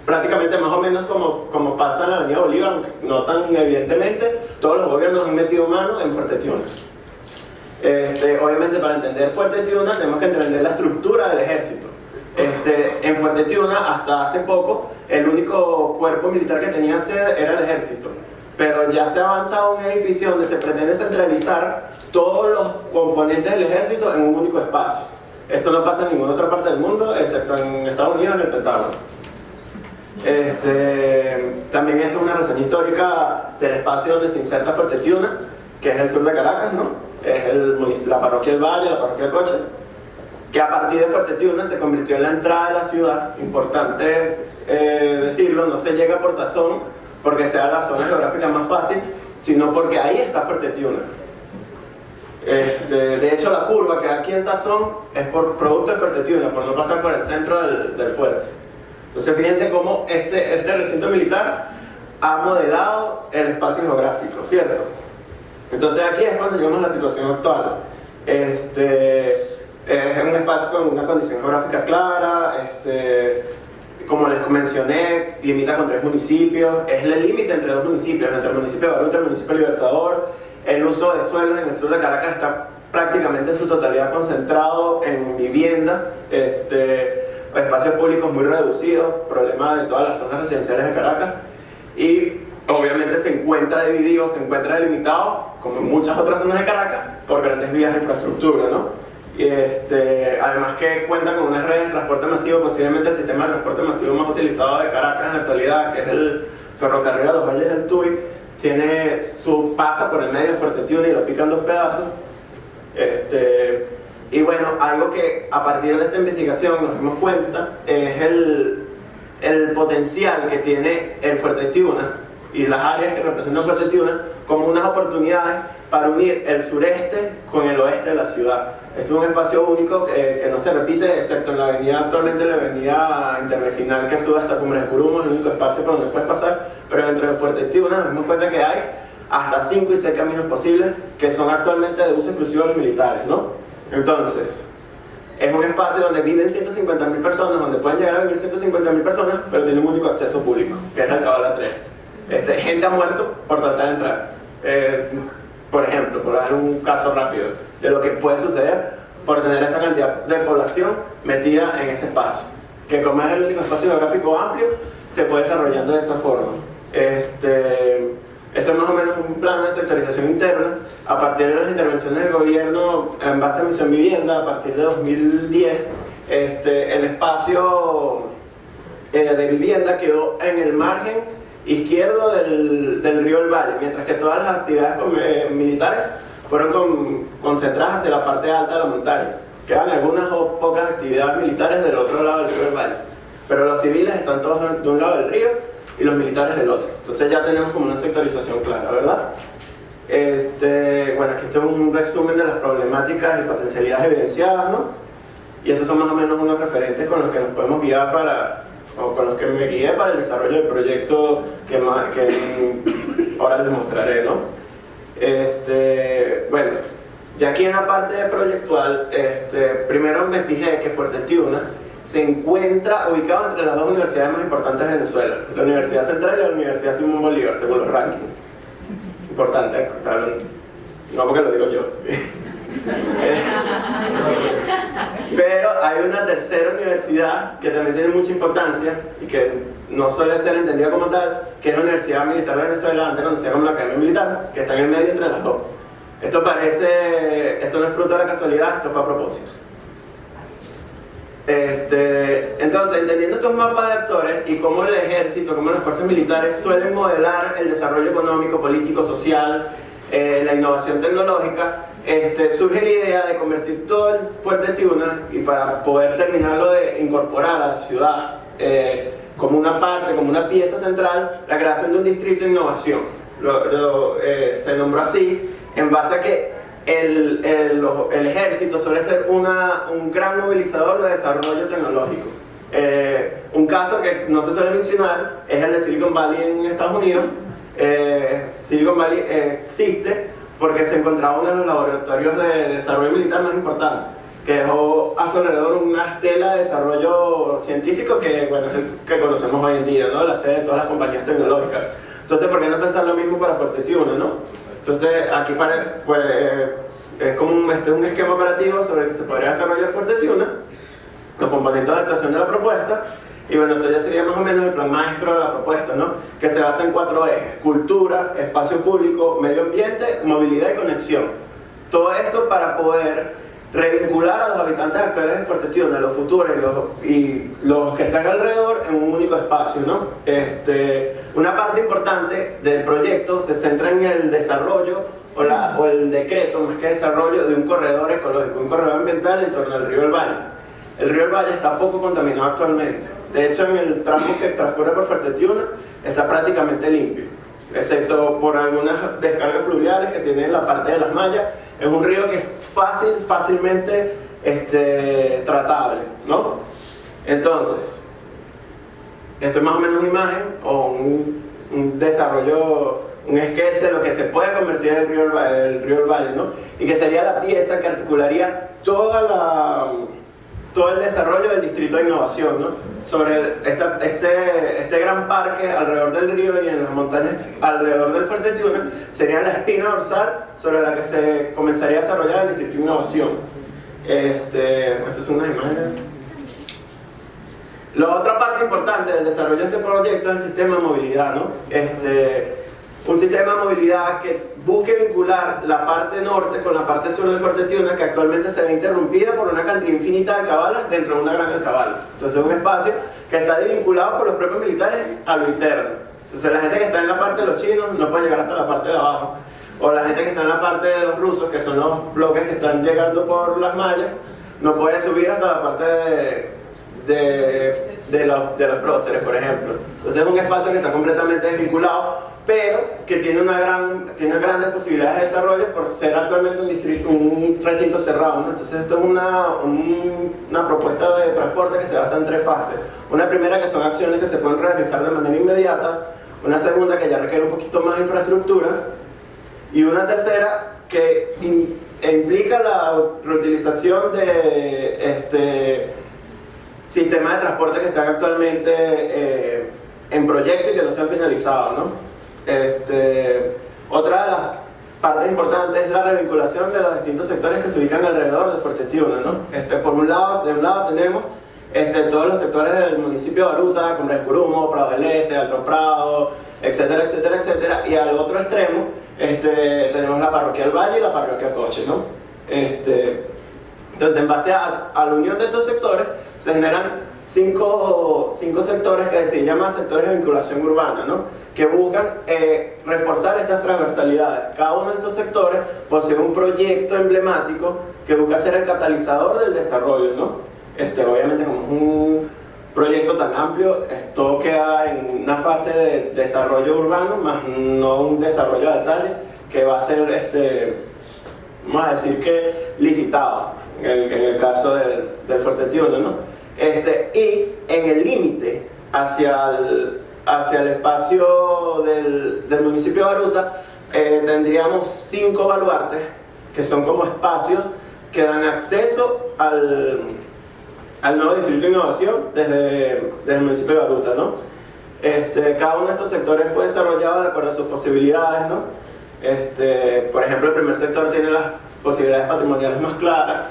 Prácticamente más o menos como pasa en la Avenida Bolívar, aunque no tan evidentemente, todos los gobiernos han metido mano en Fuerte Tiuna. Obviamente para entender Fuerte Tiuna tenemos que entender la estructura del ejército. En Fuerte Tiuna hasta hace poco el único cuerpo militar que tenía sede era el ejército, pero ya se ha avanzado a un edificio donde se pretende centralizar todos los componentes del ejército en un único espacio. Esto no pasa en ninguna otra parte del mundo excepto en Estados Unidos, en el Pentágono. También esto es una reseña histórica del espacio donde se inserta Fuerte Tiuna, que es el sur de Caracas, ¿no? Es la parroquia del Valle, la parroquia de Coche, que a partir de Fuerte Tiuna se convirtió en la entrada de la ciudad. Importante decirlo, no se llega por Tazón porque sea la zona geográfica más fácil, sino porque ahí está Fuerte Tiuna. De hecho, la curva que hay aquí en Tazón es por producto de Fuerte Tiuna, por no pasar por el centro del fuerte. Entonces fíjense cómo este recinto militar ha modelado el espacio geográfico, ¿cierto? Entonces aquí es cuando llegamos a la situación actual. Es un espacio con una condición geográfica clara, como les mencioné, limita con 3 municipios, es el límite entre 2 municipios, entre el municipio de Baruta y el municipio de Libertador. El uso de suelos en el sur de Caracas está prácticamente en su totalidad concentrado en vivienda, espacios públicos muy reducidos, problema de todas las zonas residenciales de Caracas, y obviamente se encuentra dividido, se encuentra delimitado, como en muchas otras zonas de Caracas, por grandes vías de infraestructura, ¿no? Y además que cuenta con una red de transporte masivo, posiblemente el sistema de transporte masivo más utilizado de Caracas en la actualidad, que es el ferrocarril a los Valles del Tuy, pasa por el medio de Fuerte Tiuna y lo pican 2 pedazos. Y bueno, algo que a partir de esta investigación nos dimos cuenta es el potencial que tiene el Fuerte Tiuna y las áreas que representan Fuerte Tiuna como unas oportunidades para unir el sureste con el oeste de la ciudad. Este es un espacio único que no se repite, excepto en la avenida, actualmente la avenida intervecinal que sube hasta Cumbres de Curumo, es el único espacio por donde puedes pasar, pero dentro de Fuerte Tiuna nos dimos cuenta que hay hasta 5 y 6 caminos posibles que son actualmente de uso exclusivo de los militares, ¿no? Entonces, es un espacio donde viven 150.000 personas, donde pueden llegar a vivir 150.000 personas, pero tiene un único acceso público, que es la Alcabala 3. Gente ha muerto por tratar de entrar. Por ejemplo, por dar un caso rápido de lo que puede suceder por tener esa cantidad de población metida en ese espacio, que como es el único espacio geográfico amplio, se puede desarrollando de esa forma. Esto es más o menos un plan de sectorización interna a partir de las intervenciones del gobierno en base a Misión Vivienda. A partir de 2010 el espacio de vivienda quedó en el margen izquierdo del río El Valle, mientras que todas las actividades militares fueron concentradas hacia la parte alta de la montaña. Quedan algunas o pocas actividades militares del otro lado del río El Valle, pero los civiles están todos de un lado del río y los militares del otro. Entonces ya tenemos como una sectorización clara, ¿verdad? Bueno, aquí está un resumen de las problemáticas y potencialidades evidenciadas, ¿no? Y estos son más o menos unos referentes con los que nos podemos guiar o con los que me guié para el desarrollo del proyecto que ahora les mostraré, ¿no? Bueno, ya aquí en la parte proyectual, primero me fijé que Fuerte Tiuna se encuentra ubicado entre las 2 universidades más importantes de Venezuela, la Universidad Central y la Universidad Simón Bolívar, según los rankings. Importante, claro, no porque lo digo yo. Pero hay una tercera universidad que también tiene mucha importancia y que no suele ser entendida como tal, que es la Universidad Militar de Venezuela, antes conocida como la Academia Militar, que está en el medio entre las 2. Esto no es fruto de la casualidad, esto fue a propósito. Entonces, entendiendo estos mapas de actores y cómo el ejército, cómo las fuerzas militares suelen modelar el desarrollo económico, político, social, la innovación tecnológica, surge la idea de convertir todo el Fuerte Tiuna, y para poder terminarlo de incorporar a la ciudad como una parte, como una pieza central, la creación de un distrito de innovación. Se nombró así en base a que el ejército suele ser un gran movilizador de desarrollo tecnológico. Un caso que no se suele mencionar es el de Silicon Valley en Estados Unidos. Silicon Valley existe porque se encontraba uno de los laboratorios de desarrollo militar más importantes, que dejó a su alrededor una estela de desarrollo científico que, bueno, es el que conocemos hoy en día, ¿no? La sede de todas las compañías tecnológicas. Entonces, ¿por qué no pensar lo mismo para Fuerte Tiuna, no? Entonces, aquí es como un esquema operativo sobre el que se podría desarrollar Fuerte Tiuna, los componentes de actuación de la propuesta, y bueno, esto ya sería más o menos el plan maestro de la propuesta, ¿no? Que se basa en 4 ejes: cultura, espacio público, medio ambiente, movilidad y conexión. Todo esto para poder revincular a los habitantes actuales de Fuerte Tiuna, los futuros y los que están alrededor en un único espacio, ¿no? Una parte importante del proyecto se centra en el desarrollo o el decreto, más que desarrollo, de un corredor ecológico, un corredor ambiental en torno al río El Valle. El río El Valle está poco contaminado actualmente. De hecho, en el tramo que transcurre por Fuerte Tiuna está prácticamente limpio, excepto por algunas descargas fluviales que tiene en la parte de las mallas. Es un río que es fácilmente tratable, ¿no? Entonces, esto es más o menos una imagen o un desarrollo, un sketch de lo que se puede convertir en el río El Valle, ¿no? Y que sería la pieza que articularía toda todo el desarrollo del distrito de innovación, ¿no? Sobre este gran parque alrededor del río y en las montañas alrededor del Fuerte Tiuna, sería la espina dorsal sobre la que se comenzaría a desarrollar el distrito de innovación. Estas son unas imágenes. La otra parte importante del desarrollo de este proyecto es el sistema de movilidad, ¿no? Un sistema de movilidad que busque vincular la parte norte con la parte sur del Fuerte Tiuna, que actualmente se ve interrumpida por una cantidad infinita de alcabalas dentro de una gran alcabala. Entonces es un espacio que está desvinculado por los propios militares a lo interno. Entonces la gente que está en la parte de los chinos no puede llegar hasta la parte de abajo, o la gente que está en la parte de los rusos, que son los bloques que están llegando por las mallas, no puede subir hasta la parte de los próceres, por ejemplo. Entonces es un espacio que está completamente desvinculado, pero que tiene grandes posibilidades de desarrollo por ser actualmente un recinto cerrado, ¿no? Entonces esto es una propuesta de transporte que se basa en 3 fases. Una primera, que son acciones que se pueden realizar de manera inmediata; una segunda, que ya requiere un poquito más de infraestructura; y una tercera, que implica la reutilización de sistemas de transporte que están actualmente en proyecto y que no se han finalizado, ¿no? Otra de las partes importantes es la revinculación de los distintos sectores que se ubican alrededor de Fuerte Tiuna, ¿no? De un lado tenemos todos los sectores del municipio de Baruta, Cumbres Curumo, Prado del Este, Alto Prado, etcétera, etcétera, etcétera. Y al otro extremo tenemos la parroquia del Valle y la parroquia Coche, ¿no? Entonces, en base a la unión de estos sectores, se generan cinco sectores que se llaman sectores de vinculación urbana, ¿no? Que buscan reforzar estas transversalidades. Cada uno de estos sectores posee un proyecto emblemático que busca ser el catalizador del desarrollo, ¿no? Obviamente, como es un proyecto tan amplio, todo queda en una fase de desarrollo urbano, más no un desarrollo de detalle, que va a ser, vamos a decir que licitado, en el caso del Fuerte Tiuna, ¿no? Y en el límite hacia el espacio del municipio de Baruta, tendríamos 5 baluartes, que son como espacios que dan acceso al nuevo distrito de innovación desde el municipio de Baruta, ¿no? Cada uno de estos sectores fue desarrollado de acuerdo a sus posibilidades, ¿no? Por ejemplo, el primer sector tiene las posibilidades patrimoniales más claras.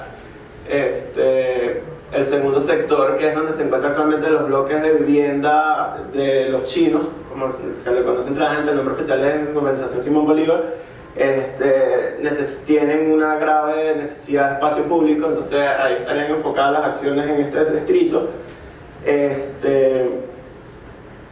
El segundo sector, que es donde se encuentran actualmente los bloques de vivienda de los chinos, como se le conoce entre la gente, el nombre oficial es Urbanización Simón Bolívar, tienen una grave necesidad de espacio público, entonces ahí estarían enfocadas las acciones en este distrito.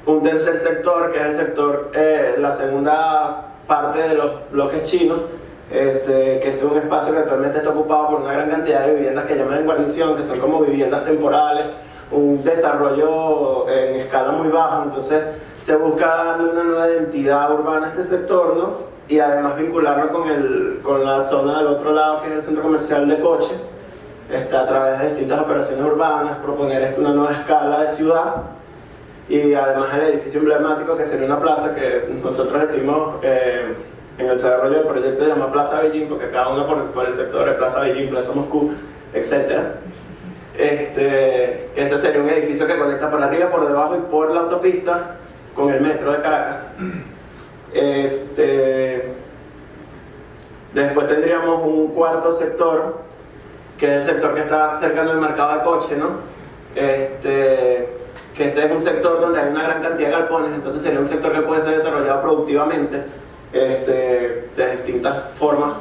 Un tercer sector, que es el sector, la segunda parte de los bloques chinos, que este es un espacio que actualmente está ocupado por una gran cantidad de viviendas que llaman en guarnición, que son como viviendas temporales, un desarrollo en escala muy baja. Entonces se busca darle una nueva identidad urbana a este sector, ¿no? Y además vincularlo con la zona del otro lado, que es el centro comercial de Coche, a través de distintas operaciones urbanas, proponer una nueva escala de ciudad. Y además el edificio emblemático, que sería una plaza que nosotros decimos en el desarrollo del proyecto, se llama Plaza Beijing, porque cada uno por el sector es Plaza Beijing, Plaza Moscú, etc. Este sería un edificio que conecta por arriba, por debajo y por la autopista con el metro de Caracas. Después tendríamos un cuarto sector, que es el sector que está cercano al mercado de Coche, ¿no? Que es un sector donde hay una gran cantidad de galpones, entonces sería un sector que puede ser desarrollado productivamente de distintas formas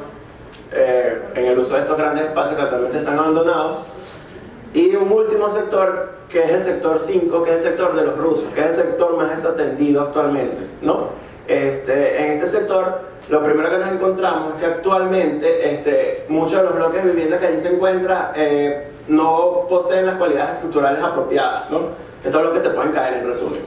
en el uso de estos grandes espacios que actualmente están abandonados. Y un último sector, que es el sector 5, que es el sector de los rusos, que es el sector más desatendido actualmente, ¿no? En este sector, lo primero que nos encontramos es que actualmente muchos de los bloques de vivienda que allí se encuentran no poseen las cualidades estructurales apropiadas, ¿no? Esto es lo que se pueden caer en resumen.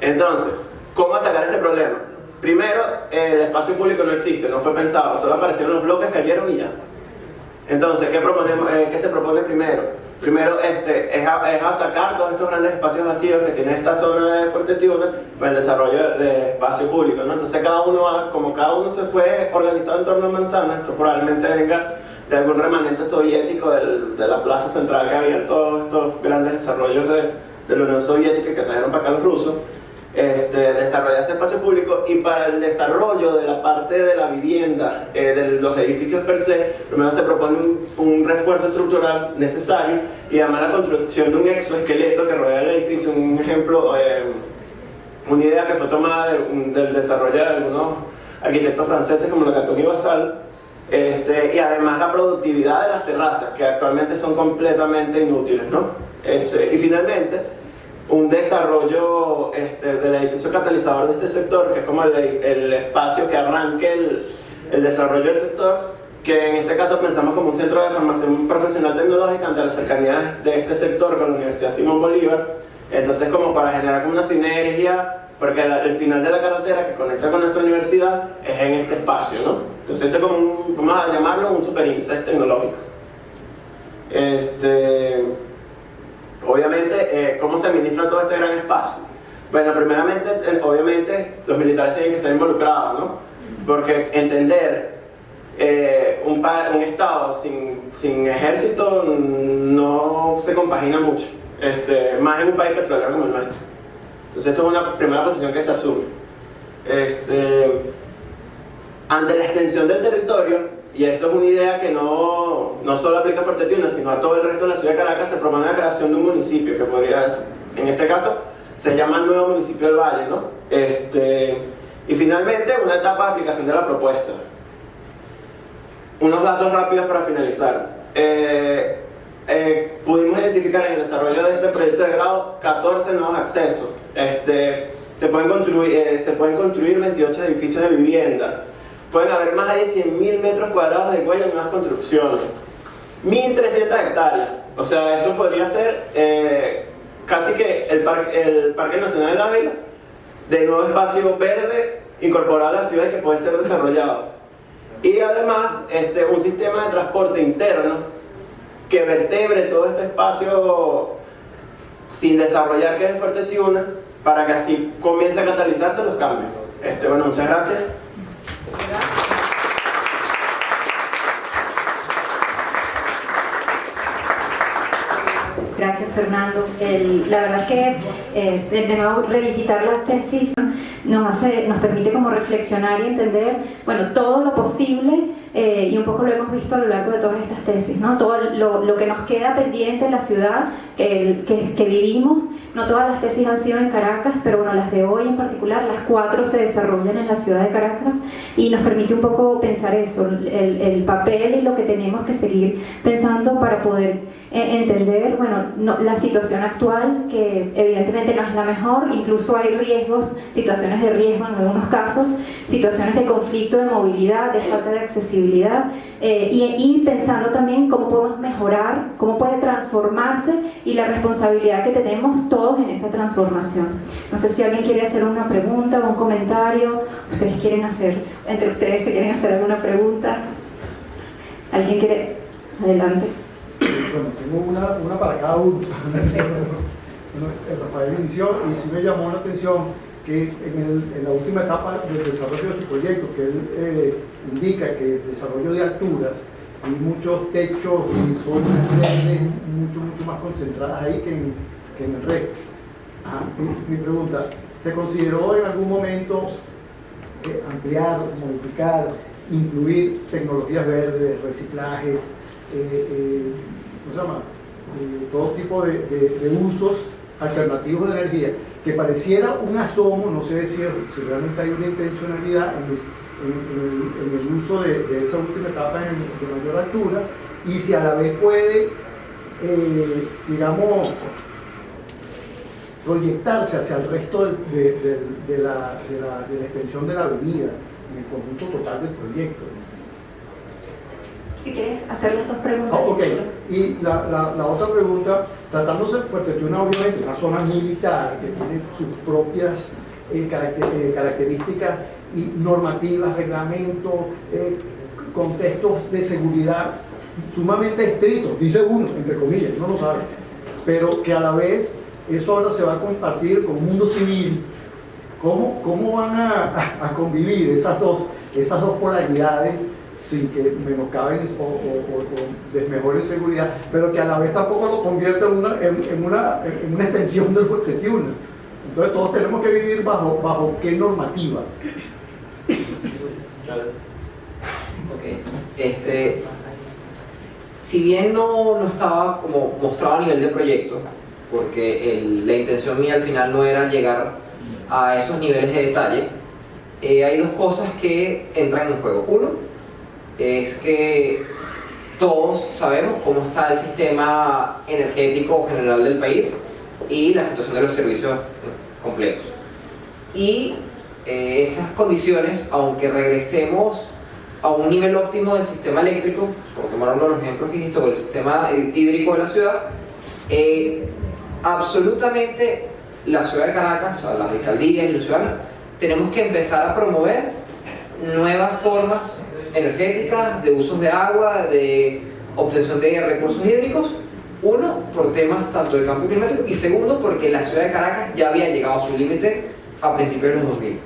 Entonces, ¿cómo atacar este problema? Primero, el espacio público no existe, no fue pensado, solo aparecieron los bloques, cayeron y ya. Entonces, ¿qué se propone primero? Primero es atacar todos estos grandes espacios vacíos que tiene esta zona de Fuerte Tiuna para el desarrollo de espacio público, ¿no? Entonces como cada uno se fue organizado en torno a manzanas, esto probablemente venga de algún remanente soviético de la plaza central que había todos estos grandes desarrollos de la Unión Soviética que trajeron para acá los rusos. Desarrollar ese espacio público, y para el desarrollo de la parte de la vivienda, de los edificios per se, primero se propone un refuerzo estructural necesario y además la construcción de un exoesqueleto que rodea el edificio. Un ejemplo, una idea que fue tomada del desarrollo de algunos arquitectos franceses como Lacaton y Basal, y además la productividad de las terrazas, que actualmente son completamente inútiles, ¿no? Y finalmente un desarrollo del edificio catalizador de este sector, que es como el espacio que arranque el desarrollo del sector, que en este caso pensamos como un centro de formación profesional tecnológica ante la cercanía de este sector con la Universidad Simón Bolívar. Entonces, como para generar como una sinergia, porque el final de la carretera que conecta con nuestra universidad es en este espacio, ¿no? Entonces esto es como vamos a llamarlo un super INSEE tecnológico. Obviamente, ¿cómo se administra todo este gran espacio? Bueno, primeramente, obviamente, los militares tienen que estar involucrados, ¿no? Porque entender un Estado sin ejército no se compagina mucho, más en un país petrolero como el nuestro. Entonces, esto es una primera posición que se asume. Ante la extensión del territorio, y esto es una idea que no solo aplica a Fuerte Tiuna, sino a todo el resto de la ciudad de Caracas, se propone la creación de un municipio, que podría, en este caso, se llama el nuevo municipio del Valle, ¿no? Y finalmente, una etapa de aplicación de la propuesta. Unos datos rápidos para finalizar. Pudimos identificar en el desarrollo de este proyecto de grado 14 nuevos accesos. Se pueden construir 28 edificios de vivienda. Pueden haber más de 100.000 metros cuadrados de huella en nuevas construcciones. 1.300 hectáreas. O sea, esto podría ser casi que el Parque Nacional de Ávila, de nuevo espacio verde incorporado a la ciudad y que puede ser desarrollado. Y además, un sistema de transporte interno que vertebre todo este espacio sin desarrollar, que es el Fuerte Tiuna, para que así comience a catalizarse los cambios. Bueno, muchas gracias. Gracias, Fernando. La verdad es que de nuevo revisitar las tesis nos permite como reflexionar y entender, bueno, todo lo posible, y un poco lo hemos visto a lo largo de todas estas tesis, ¿no? Todo lo que nos queda pendiente en la ciudad que vivimos. No todas las tesis han sido en Caracas, pero bueno, las de hoy en particular, las 4 se desarrollan en la ciudad de Caracas, y nos permite un poco pensar eso, el papel y lo que tenemos que seguir pensando para poder entender, bueno, la situación actual, que evidentemente no es la mejor. Incluso hay riesgos, situaciones de riesgo en algunos casos, situaciones de conflicto de movilidad, de falta de accesibilidad, y pensando también cómo podemos mejorar, cómo puede transformarse, y la responsabilidad que tenemos todos en esa transformación. No sé si alguien quiere hacer una pregunta o un comentario. ¿Ustedes quieren hacer, entre ustedes se quieren hacer alguna pregunta? ¿Alguien quiere? Adelante. Bueno, tengo una para cada uno. Rafael inició, y sí me llamó la atención que en la última etapa del desarrollo de su proyecto, que él indica que el desarrollo de altura, hay muchos techos y zonas verdes mucho más concentradas ahí que en el resto. Mi pregunta, ¿se consideró en algún momento ampliar, modificar, incluir tecnologías verdes, reciclajes, ¿cómo se llama? Todo tipo de usos alternativos de energía, que pareciera un asomo? No sé si realmente hay una intencionalidad en el uso de esa última etapa de mayor altura, y si a la vez puede, digamos, proyectarse hacia el resto de la extensión de la avenida, en el conjunto total del proyecto. Si quieres hacer las dos preguntas. Ok, y la otra pregunta, tratándose de Fuerte Tiuna, obviamente una zona militar que tiene sus propias características y normativas, reglamentos, contextos de seguridad sumamente estrictos, dice uno, entre comillas, no lo sabe, pero que a la vez eso ahora se va a compartir con un mundo civil. ¿Cómo van a convivir esas dos polaridades sin que menoscaben o desmejoren seguridad, pero que a la vez tampoco lo convierta en una extensión del Fuerte Tiuna. Entonces todos tenemos que vivir bajo qué normativa. Si bien no estaba como mostrado a nivel de proyecto, porque la intención mía al final no era llegar a esos niveles de detalle, hay dos cosas que entran en juego. Uno, es que todos sabemos cómo está el sistema energético general del país y la situación de los servicios completos. Y esas condiciones, aunque regresemos a un nivel óptimo del sistema eléctrico, por tomar uno de los ejemplos que dijiste, o el sistema hídrico de la ciudad, absolutamente la ciudad de Caracas, o sea, las alcaldías y los ciudadanos, tenemos que empezar a promover nuevas formas energéticas, de usos de agua, de obtención de recursos hídricos. Uno, por temas tanto de cambio climático, y segundo, porque la ciudad de Caracas ya había llegado a su límite a principios de los 2000.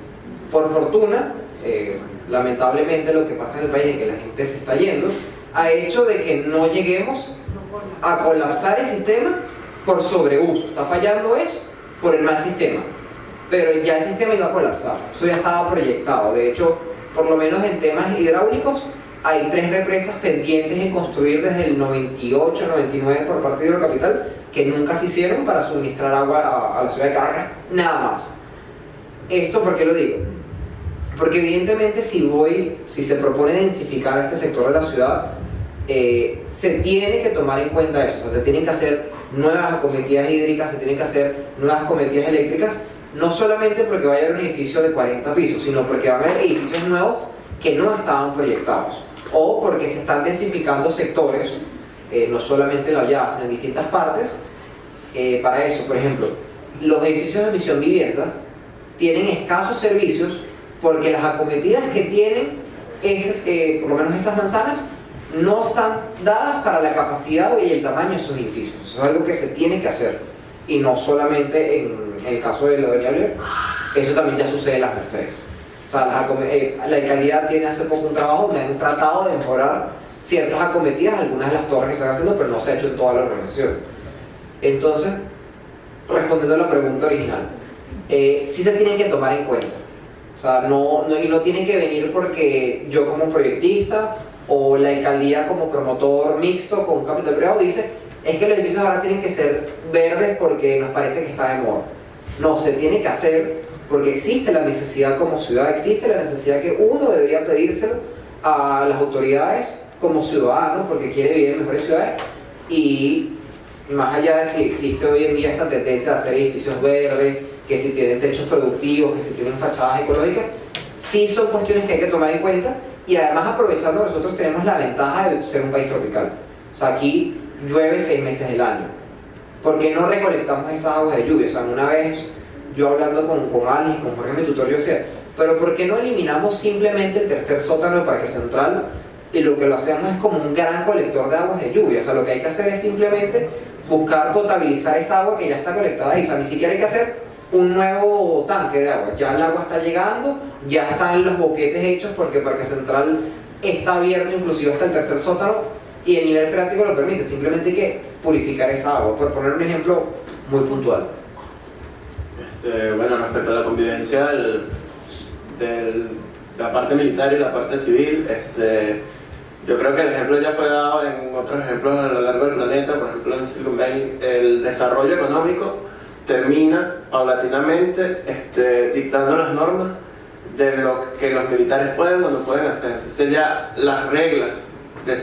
Por fortuna, lamentablemente lo que pasa en el país es que la gente se está yendo, ha hecho de que no lleguemos a colapsar el sistema por sobreuso. Está fallando eso por el mal sistema, pero ya el sistema iba a colapsar, eso ya estaba proyectado. De hecho, por lo menos en temas hidráulicos, hay 3 represas pendientes en construir desde el 98, 99 por parte de Hidrocapital, que nunca se hicieron para suministrar agua a la ciudad de Caracas, nada más. ¿Esto por qué lo digo? Porque evidentemente si se propone densificar este sector de la ciudad, se tiene que tomar en cuenta eso. O sea, se tienen que hacer nuevas acometidas hídricas, se tienen que hacer nuevas acometidas eléctricas, no solamente porque vaya a haber un edificio de 40 pisos, sino porque van a haber edificios nuevos que no estaban proyectados, o porque se están densificando sectores, no solamente en La Hollada, sino en distintas partes. Para eso, por ejemplo, los edificios de misión vivienda tienen escasos servicios porque las acometidas que tienen por lo menos esas manzanas no están dadas para la capacidad y el tamaño de esos edificios. Eso es algo que se tiene que hacer, y no solamente en el caso de la Doña Oliver, eso también ya sucede en las Mercedes. O sea, la alcaldía tiene hace poco un trabajo donde han tratado de mejorar ciertas acometidas, algunas de las torres que están haciendo, pero no se ha hecho en toda la organización. Entonces, respondiendo a la pregunta original, sí se tienen que tomar en cuenta. O sea, y no tienen que venir porque yo como proyectista o la alcaldía como promotor mixto con un capital privado dice: es que los edificios ahora tienen que ser verdes porque nos parece que está de moda. No, se tiene que hacer porque existe la necesidad como ciudad, existe la necesidad que uno debería pedírselo a las autoridades como ciudadano, porque quiere vivir en mejores ciudades. Y más allá de si existe hoy en día esta tendencia a hacer edificios verdes, que si tienen techos productivos, que si tienen fachadas ecológicas, sí son cuestiones que hay que tomar en cuenta. Y además, aprovechando que nosotros tenemos la ventaja de ser un país tropical. O sea, aquí llueve 6 meses del año. ¿Por qué no recolectamos esas aguas de lluvia? O sea, una vez yo hablando con Alice y con Jorge, mi tutor, yo decía: pero ¿por qué no eliminamos simplemente el tercer sótano del Parque Central y lo que lo hacemos es como un gran colector de aguas de lluvia? O sea, lo que hay que hacer es simplemente buscar potabilizar esa agua que ya está colectada ahí. O sea, ni siquiera hay que hacer un nuevo tanque de agua, ya el agua está llegando, ya están los boquetes hechos porque el Parque Central está abierto inclusive hasta el tercer sótano y el nivel freático lo permite. Simplemente hay que purificar esa agua, por poner un ejemplo muy puntual. Bueno, respecto a la convivencia de la parte militar y la parte civil, yo creo que el ejemplo ya fue dado en otros ejemplos a lo largo del planeta. Por ejemplo, en Silicon Valley, el desarrollo económico termina paulatinamente dictando las normas de lo que los militares pueden o no pueden hacer. Entonces ya las reglas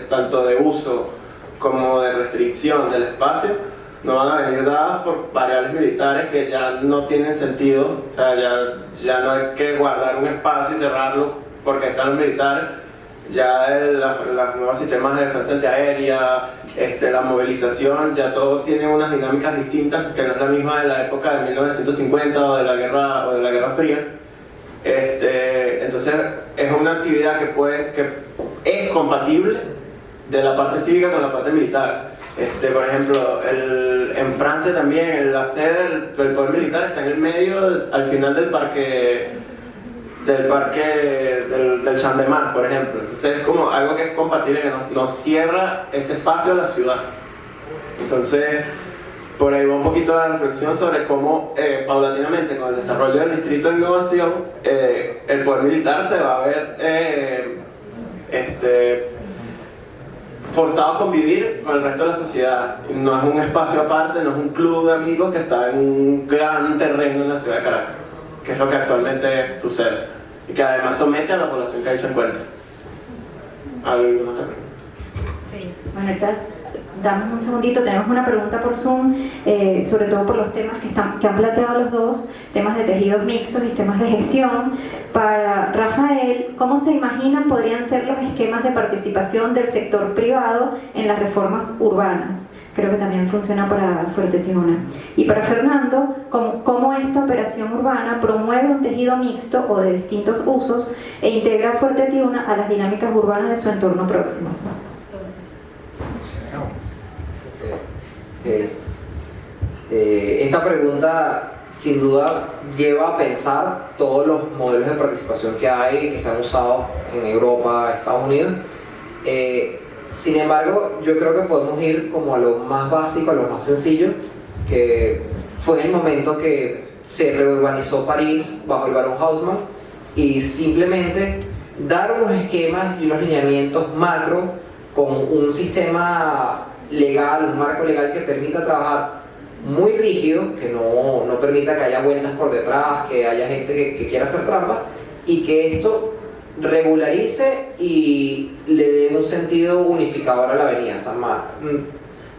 tanto de uso como de restricción del espacio no van a venir dadas por variables militares que ya no tienen sentido. O sea, ya no hay que guardar un espacio y cerrarlo porque están los militares. Ya los nuevos sistemas de defensa antiaérea, la movilización, ya todo tiene unas dinámicas distintas que no es la misma de la época de 1950 o de la Guerra Fría. Entonces es una actividad que es compatible de la parte cívica con la parte militar. Por ejemplo, en Francia también la sede del poder militar está en el medio, al final del parque del parque del Champ de Mars, por ejemplo. Entonces es como algo que es compatible, que no cierra ese espacio a la ciudad. Entonces, por ahí va un poquito la reflexión sobre cómo paulatinamente con el desarrollo del distrito de innovación el poder militar se va a ver forzado a convivir con el resto de la sociedad. No es un espacio aparte, no es un club de amigos que está en un gran terreno en la ciudad de Caracas, que es lo que actualmente sucede y que además somete a la población que ahí se encuentra. ¿Alguna otra pregunta? Sí, bueno, ahorita damos un segundito, tenemos una pregunta por Zoom, sobre todo por los temas que han planteado los dos, temas de tejidos mixtos y temas de gestión. Para Rafael, ¿cómo se imaginan podrían ser los esquemas de participación del sector privado en las reformas urbanas? Creo que también funciona para Fuerte Tiuna. Y para Fernando, ¿cómo esta operación urbana promueve un tejido mixto o de distintos usos e integra Fuerte Tiuna a las dinámicas urbanas de su entorno próximo? Esta pregunta sin duda lleva a pensar todos los modelos de participación que hay, que se han usado en Europa, Estados Unidos. Sin embargo, yo creo que podemos ir como a lo más básico, a lo más sencillo, que fue en el momento que se reurbanizó París bajo el Barón Haussmann y simplemente dar unos esquemas y unos lineamientos macro con un sistema legal, un marco legal que permita trabajar muy rígido, que no permita que haya vueltas por detrás, que haya gente que quiera hacer trampa, y que esto regularice y le dé un sentido unificador a la avenida San Marcos,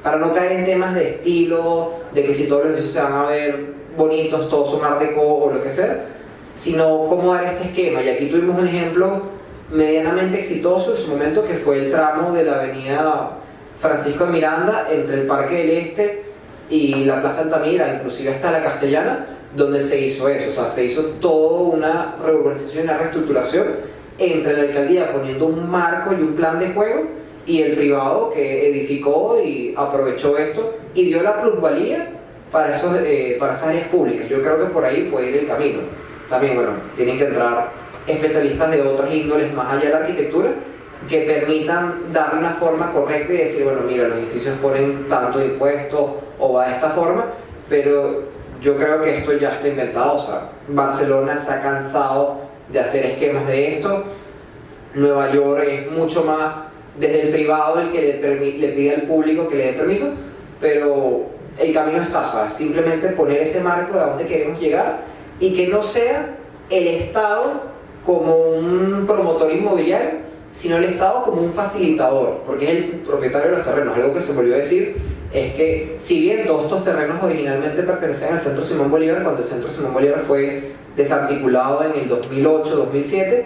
para no caer en temas de estilo, de que si todos los edificios se van a ver bonitos, todos son art deco o lo que sea, sino cómo dar este esquema. Y aquí tuvimos un ejemplo medianamente exitoso en su momento, que fue el tramo de la avenida Francisco de Miranda entre el Parque del Este y la Plaza Altamira, inclusive hasta la Castellana, donde se hizo eso. O sea, se hizo toda una reurbanización y una reestructuración entre la alcaldía poniendo un marco y un plan de juego y el privado que edificó y aprovechó esto y dio la plusvalía para esas áreas públicas. Yo creo que por ahí puede ir el camino. También, bueno, tienen que entrar especialistas de otras índoles más allá de la arquitectura que permitan darle una forma correcta y decir, bueno, mira, los edificios ponen tanto impuestos o va de esta forma, pero yo creo que esto ya está inventado. O sea, Barcelona se ha cansado de hacer esquemas de esto, Nueva York es mucho más desde el privado el que le pide al público que le dé permiso, pero el camino está, o sea, simplemente poner ese marco de a dónde queremos llegar y que no sea el Estado como un promotor inmobiliario, sino el Estado como un facilitador, porque es el propietario de los terrenos. Algo que se volvió a decir es que si bien todos estos terrenos originalmente pertenecían al Centro Simón Bolívar, cuando el Centro Simón Bolívar fue desarticulado en el 2008-2007,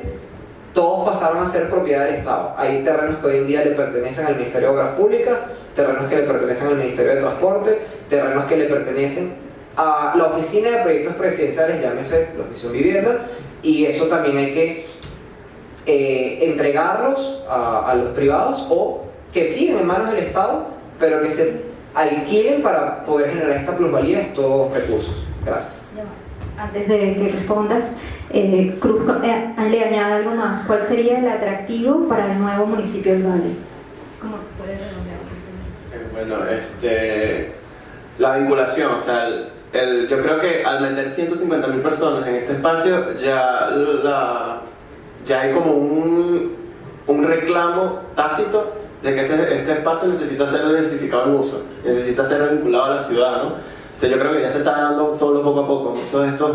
todos pasaron a ser propiedad del Estado. Hay terrenos que hoy en día le pertenecen al Ministerio de Obras Públicas, terrenos que le pertenecen al Ministerio de Transporte, terrenos que le pertenecen a la Oficina de Proyectos Presidenciales, llámese la Misión Vivienda, y eso también hay que entregarlos a los privados o que siguen en manos del Estado, pero que se alquilen para poder generar esta plusvalía, estos recursos. Gracias. Antes de que respondas, Cruz le añade algo más. ¿Cuál sería el atractivo para el nuevo municipio del Valle? ¿Cómo puedes redondear? Bueno, la vinculación, o sea, yo creo que al meter 150.000 personas en este espacio ya hay como un reclamo tácito de que este espacio necesita ser diversificado en uso, necesita ser vinculado a la ciudad, ¿no? Yo creo que ya se está dando solo poco a poco. Muchos de estos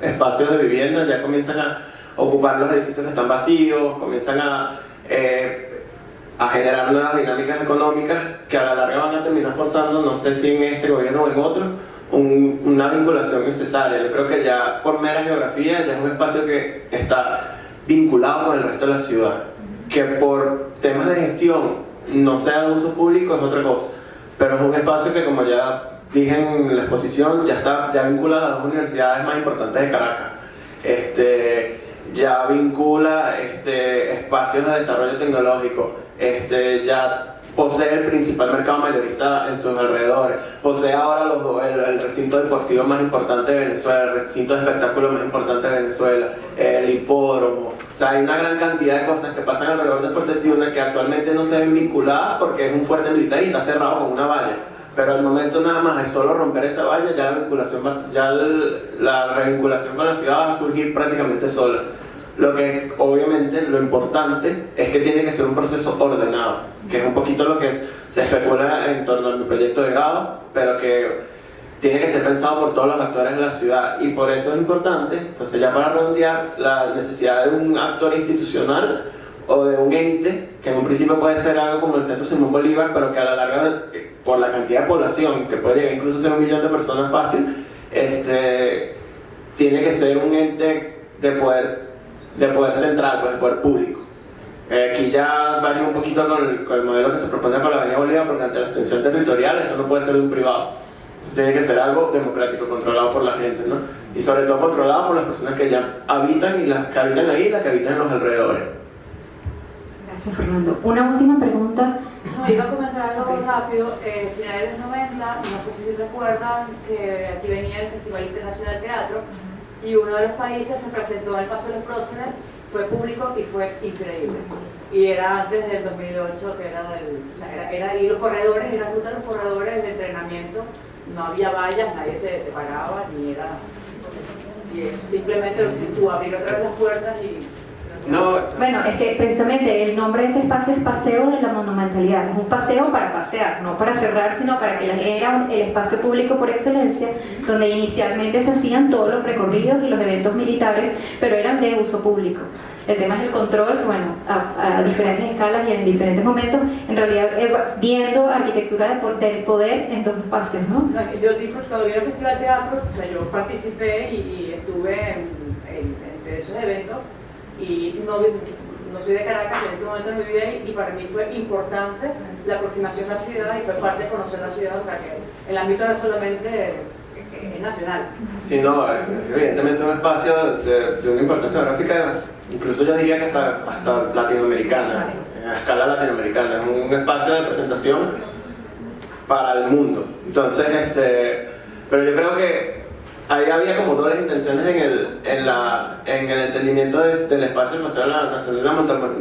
espacios de vivienda ya comienzan a ocupar los edificios que están vacíos, comienzan a generar nuevas dinámicas económicas que a la larga van a terminar forzando, no sé si en este gobierno o en otro, una vinculación necesaria. Yo creo que ya por mera geografía ya es un espacio que está vinculado con el resto de la ciudad. Que por temas de gestión no sea de uso público es otra cosa, pero es un espacio que, como ya dije en la exposición, ya vincula a las dos universidades más importantes de Caracas. Ya vincula espacios de desarrollo tecnológico, ya posee el principal mercado mayorista en sus alrededores, posee ahora el recinto deportivo más importante de Venezuela, el recinto de espectáculo más importante de Venezuela, el hipódromo. O sea, hay una gran cantidad de cosas que pasan alrededor de Fuerte Tiuna que actualmente no se ven vinculadas porque es un fuerte militar y está cerrado con una valla. Pero al momento nada más de solo romper esa valla, ya la revinculación con la ciudad va a surgir prácticamente sola. Lo que obviamente lo importante es que tiene que ser un proceso ordenado, que es un poquito lo que se especula en torno a mi proyecto de grado, pero que tiene que ser pensado por todos los actores de la ciudad, y por eso es importante, entonces ya para redondear, la necesidad de un actor institucional o de un ente, que en un principio puede ser algo como el Centro Simón Bolívar, pero que a la larga, por la cantidad de población, que puede llegar incluso a ser 1 millón de personas fácil, tiene que ser un ente de poder central, pues de poder público. Aquí ya varía un poquito con el modelo que se propone para la Avenida Bolívar, porque ante la extensión territorial esto no puede ser de un privado. Entonces tiene que ser algo democrático, controlado por la gente, ¿no? Y sobre todo controlado por las personas que ya habitan, y las que habitan ahí y las que habitan en los alrededores. Gracias, Fernando. Una última pregunta. No, iba a comentar algo rápido. Finales de los 90, no sé si recuerdan que aquí venía el Festival Internacional de Teatro, y uno de los países se presentó en el Paso de los Próceres, fue público y fue increíble. Y era antes del 2008, que era y los corredores, era ruta de los corredores de entrenamiento, no había vallas, nadie te paraba, ni era... Y simplemente lo que tú abrir otra vez las puertas y... No. Bueno, es que precisamente el nombre de ese espacio es Paseo de la Monumentalidad. Es un paseo para pasear, no para cerrar, sino para que era el espacio público por excelencia, donde inicialmente se hacían todos los recorridos y los eventos militares, pero eran de uso público. El tema es el control, que bueno, a diferentes escalas y en diferentes momentos, en realidad viendo arquitectura del poder en dos espacios, ¿no? Yo disfruto, cuando vino el Festival de Teatro, o sea, yo participé y estuve en esos eventos, y no soy de Caracas, en ese momento no vivía ahí, y para mí fue importante la aproximación a la ciudad y fue parte de conocer la ciudad, o sea que el ámbito no es solamente nacional. Sí, no, evidentemente un espacio de una importancia geográfica, incluso yo diría que hasta latinoamericana, a escala latinoamericana, es un espacio de presentación para el mundo. Entonces, pero yo creo que ahí había como todas las intenciones en el entendimiento del espacio del Paseo de la Nación de la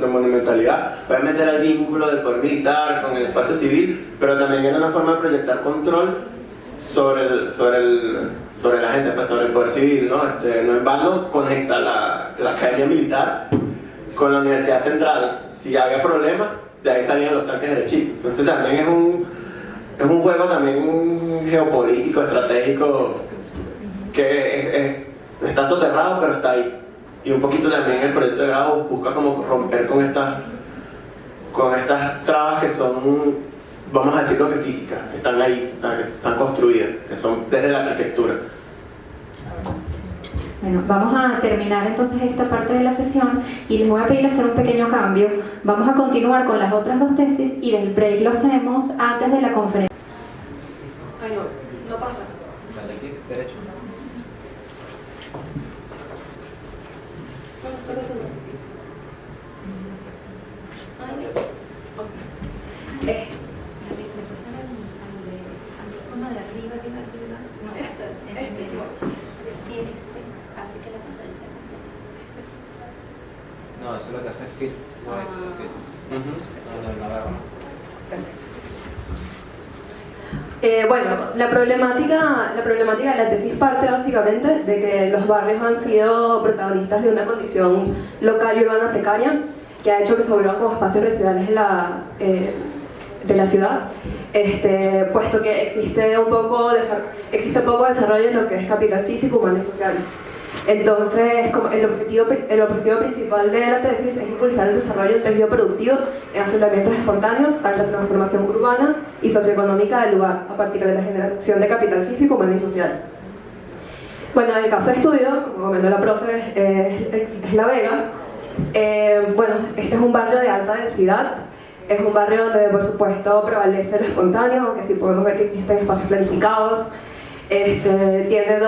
Monumentalidad. Obviamente era el vínculo del poder militar con el espacio civil, pero también era una forma de proyectar control sobre la gente, pues sobre el poder civil, ¿no? No en vano conecta la Academia Militar con la Universidad Central. Si había problemas, de ahí salían los tanques derechitos. Entonces también es un juego también geopolítico, estratégico, que está soterrado, pero está ahí. Y un poquito también el proyecto de grado busca como romper con estas trabas que son, vamos a decirlo, que físicas, que están ahí, o sea, que están construidas, que son desde la arquitectura. Bueno, vamos a terminar entonces esta parte de la sesión y les voy a pedir hacer un pequeño cambio. Vamos a continuar con las otras dos tesis y del break lo hacemos antes de la conferencia. Ay, no pasa. Vale, aquí, derecho. No, eso es lo que hace fit. Bueno, la problemática de la tesis parte básicamente de que los barrios han sido protagonistas de una condición local y urbana precaria que ha hecho que se vuelvan como espacios residuales de la ciudad, puesto que existe poco desarrollo en lo que es capital físico, humano y social. Entonces, como el objetivo principal de la tesis es impulsar el desarrollo del tejido productivo en asentamientos espontáneos para la transformación urbana y socioeconómica del lugar, a partir de la generación de capital físico, humano y social. Bueno, en el caso de estudio, como comentó la profe, es La Vega. Bueno, este es un barrio de alta densidad. Es un barrio donde, por supuesto, prevalece lo espontáneo, aunque sí podemos ver que existen espacios planificados. Tiene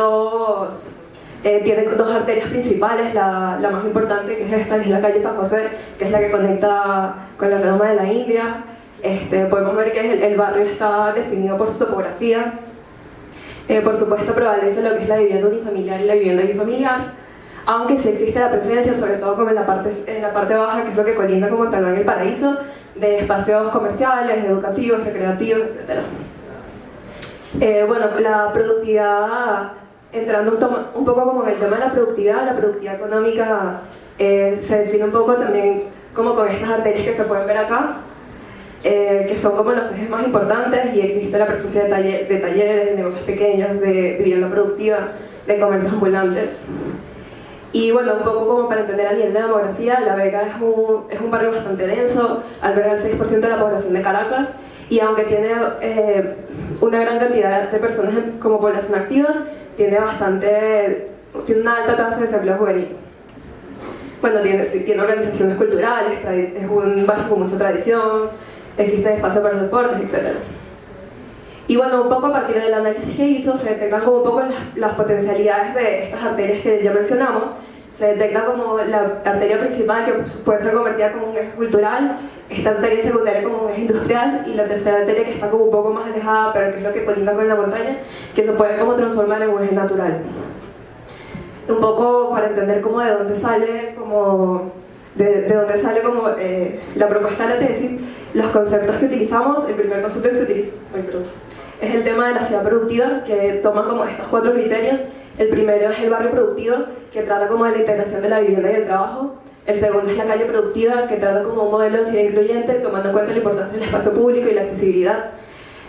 dos arterias principales, la más importante, que es esta, que es la calle San José, que es la que conecta con la redoma de la India. podemos ver que el barrio está definido por su topografía. Por supuesto prevalece lo que es la vivienda unifamiliar y la vivienda bifamiliar, aunque sí existe la presencia, sobre todo como en la parte baja, que es lo que colinda con Montalbán y El Paraíso, de espacios comerciales, educativos, recreativos, etc. Bueno, la productividad, entrando un poco como en el tema de la productividad económica se define un poco también como con estas arterias que se pueden ver acá, que son como los ejes más importantes, y existe la presencia de talleres, de negocios pequeños, de vivienda productiva, de comercios ambulantes. Y bueno, un poco como para entender a nivel de demografía, La Vega es un barrio bastante denso, alberga el 6% de la población de Caracas, y aunque tiene una gran cantidad de personas como población activa, tiene una alta tasa de desempleo juvenil. Bueno, tiene organizaciones culturales, es un barrio con mucha tradición, existen espacios para los deportes, etc. Y bueno, un poco a partir del análisis que hizo, se detectan como un poco las potencialidades de estas arterias que ya mencionamos. Se detecta como la arteria principal, que puede ser convertida como un eje cultural, esta arteria secundaria como un eje industrial, y la tercera arteria, que está como un poco más alejada, pero que es lo que colinda con la montaña, que se puede como transformar en un eje natural. Un poco para entender como de dónde sale la propuesta de la tesis, los conceptos que utilizamos. El primer concepto que se utiliza es el tema de la ciudad productiva, que toma como estos 4 criterios. El primero es el barrio productivo, que trata como de la integración de la vivienda y el trabajo. El segundo es la calle productiva, que trata como un modelo de ciudad incluyente, tomando en cuenta la importancia del espacio público y la accesibilidad.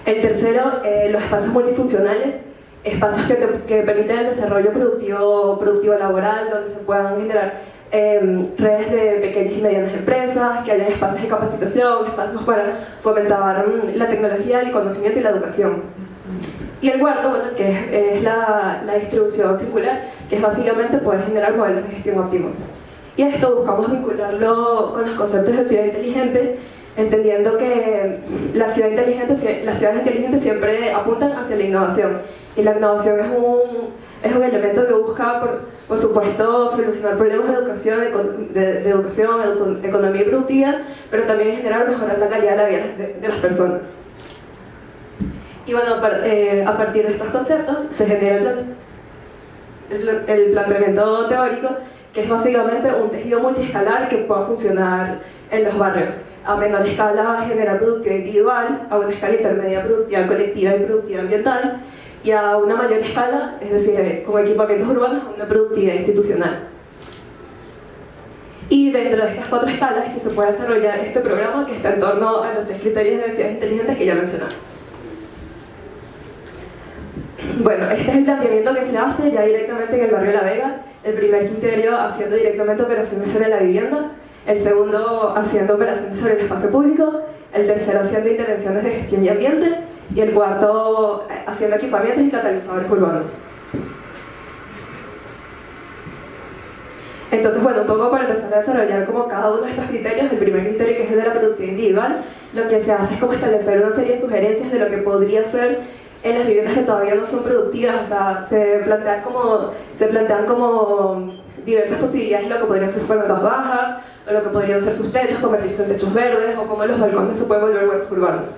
El tercero, los espacios multifuncionales, espacios que permiten el desarrollo productivo laboral, donde se puedan generar redes de pequeñas y medianas empresas, que haya espacios de capacitación, espacios para fomentar la tecnología, el conocimiento y la educación. Y el cuarto, bueno, que es la distribución circular, que es básicamente poder generar modelos de gestión óptimos. Y a esto buscamos vincularlo con los conceptos de ciudad inteligente, entendiendo que las ciudades inteligentes siempre apuntan hacia la innovación. Y la innovación es un elemento que busca, por supuesto, solucionar problemas de educación, economía y productividad, pero también mejorar la calidad de la vida de las personas. Y bueno, a partir de estos conceptos se genera el planteamiento teórico, que es básicamente un tejido multiescalar que pueda funcionar en los barrios. A menor escala generar productividad individual, a una escala intermedia productividad colectiva y productividad ambiental, y a una mayor escala, es decir, como equipamientos urbanos, una productividad institucional. Y dentro de estas 4 escalas es que se puede desarrollar este programa, que está en torno a los 6 criterios de ciudades inteligentes que ya mencionamos. Bueno, este es el planteamiento que se hace ya directamente en el barrio La Vega. El primer criterio haciendo directamente operaciones sobre la vivienda, el segundo haciendo operaciones sobre el espacio público, el tercero haciendo intervenciones de gestión y ambiente, y el cuarto haciendo equipamientos y catalizadores urbanos. Entonces, bueno, un poco para empezar a desarrollar como cada uno de estos criterios, el primer criterio, que es el de la productividad individual, lo que se hace es como establecer una serie de sugerencias de lo que podría ser en las viviendas que todavía no son productivas. O sea, se plantean como diversas posibilidades de lo que podrían ser plantas bajas, o lo que podrían ser sus techos, convertirse en techos verdes, o cómo los balcones se pueden volver huertos urbanos.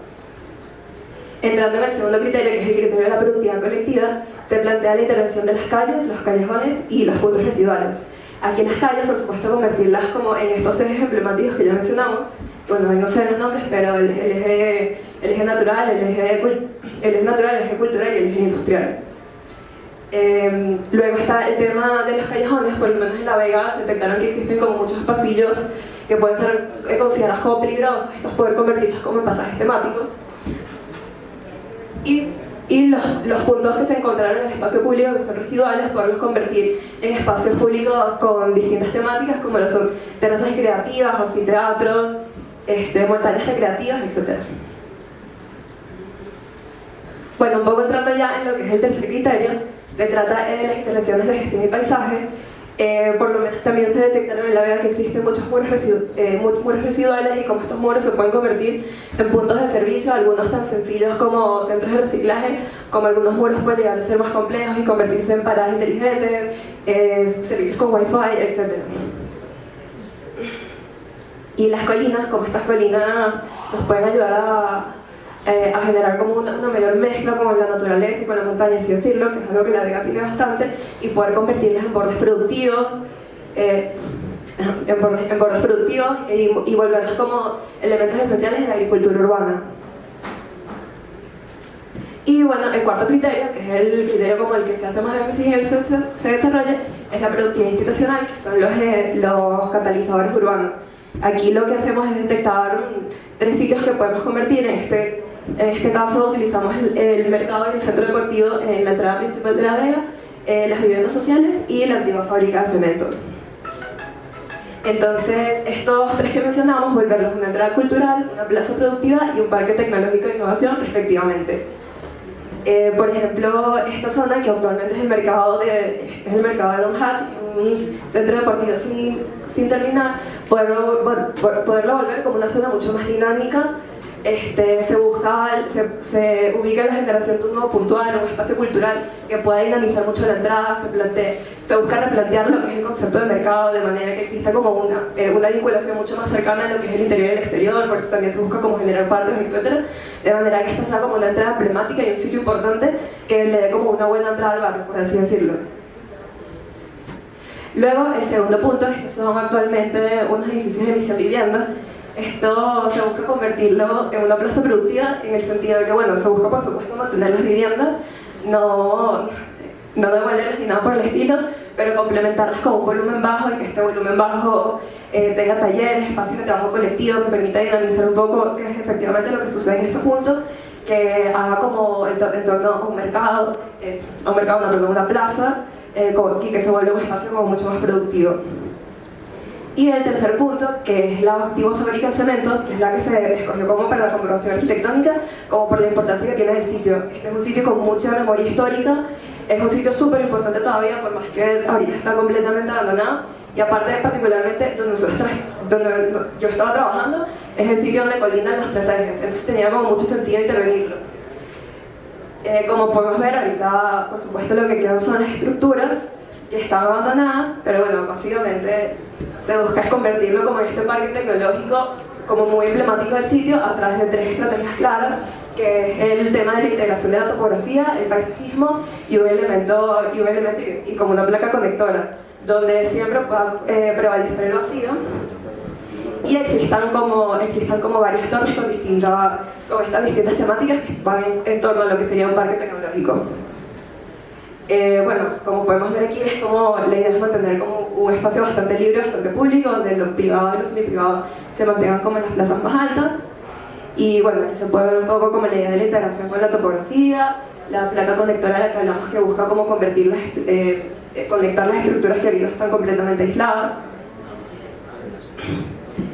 Entrando en el segundo criterio, que es el criterio de la productividad colectiva, se plantea la intervención de las calles, los callejones y los puntos residuales. Aquí en las calles, por supuesto, convertirlas como en estos ejes emblemáticos que ya mencionamos. Bueno, no sé los nombres, pero el eje natural, el eje cultural y el eje industrial. Luego está el tema de los callejones. Por lo menos en La Vega se detectaron que existen como muchos pasillos que pueden ser considerados como peligrosos, estos poder convertirlos como en pasajes temáticos. Y los puntos que se encontraron en el espacio público, que son residuales, poderlos convertir en espacios públicos con distintas temáticas, como lo son terrazas recreativas, anfiteatros, montañas recreativas, etc. Bueno, un poco entrando ya en lo que es el tercer criterio, se trata de las instalaciones de gestión y paisaje. Por lo menos también se detectaron en La Vega que existen muchos muros residuales, y como estos muros se pueden convertir en puntos de servicio, algunos tan sencillos como centros de reciclaje, como algunos muros pueden llegar a ser más complejos y convertirse en paradas inteligentes, servicios con wifi, etc. Y las colinas, como estas colinas nos pueden ayudar a generar como una mayor mezcla con la naturaleza y con la montaña, así decirlo, que es algo que la vega tiene bastante, y poder convertirlas en bordes productivos, y volverlos como elementos esenciales de la agricultura urbana. Y bueno, el cuarto criterio, que es el criterio como el que se hace más énfasis y se desarrolla, es la productividad institucional, que son los catalizadores urbanos. Aquí lo que hacemos es detectar 3 sitios que podemos convertir. En este caso utilizamos el mercado y el centro deportivo en la entrada principal de la vega, las viviendas sociales y la antigua fábrica de cementos. Entonces, estos 3 que mencionamos, volverlos una entrada cultural, una plaza productiva y un parque tecnológico de innovación, respectivamente. Por ejemplo, esta zona, que actualmente es el mercado de Don Hatch, un centro deportivo sin terminar, poderlo volver como una zona mucho más dinámica. Se ubica la generación de un nuevo puntual, un espacio cultural que pueda dinamizar mucho la entrada. Se busca replantear lo que es el concepto de mercado, de manera que exista como una vinculación mucho más cercana en lo que es el interior y el exterior. Por eso también se busca como generar patios, etc. De manera que esta sea como una entrada emblemática y un sitio importante que le dé como una buena entrada al barrio, por así decirlo. Luego, el segundo punto, estos son actualmente unos edificios de misión vivienda. Esto se busca convertirlo en una plaza productiva, en el sentido de que, bueno, se busca por supuesto mantener las viviendas, no devolverlas ni nada por el estilo, pero complementarlas con un volumen bajo, y que este volumen bajo tenga talleres, espacios de trabajo colectivo que permita dinamizar un poco, que es efectivamente lo que sucede en este punto, que haga como en torno a un mercado, una plaza, y que se vuelva un espacio como mucho más productivo. Y el tercer punto, que es la antigua fábrica de cementos, que es la que se escogió como para la comprobación arquitectónica, como por la importancia que tiene el sitio. Este es un sitio con mucha memoria histórica, es un sitio súper importante todavía, por más que ahorita está completamente abandonado. Y aparte, particularmente, donde yo estaba trabajando, es el sitio donde colindan los 3 ejes, entonces tenía como mucho sentido intervenirlo. Como podemos ver, ahorita, por supuesto, lo que quedan son las estructuras que están abandonadas, pero bueno, básicamente se busca es convertirlo como este parque tecnológico como muy emblemático del sitio a través de 3 estrategias claras, que es el tema de la integración de la topografía, el paisajismo y un elemento y como una placa conectora, donde siempre pueda prevalecer el vacío y existan como varias torres con estas distintas temáticas que van en torno a lo que sería un parque tecnológico. Bueno, como podemos ver aquí, es como la idea es mantener como un espacio bastante libre, bastante público, donde lo privado y lo semiprivado se mantengan como en las plazas más altas. Y bueno, aquí se puede ver un poco como la idea de la integración con la topografía, la placa conectora de la que hablamos, que busca como conectar las estructuras que ahorita están completamente aisladas.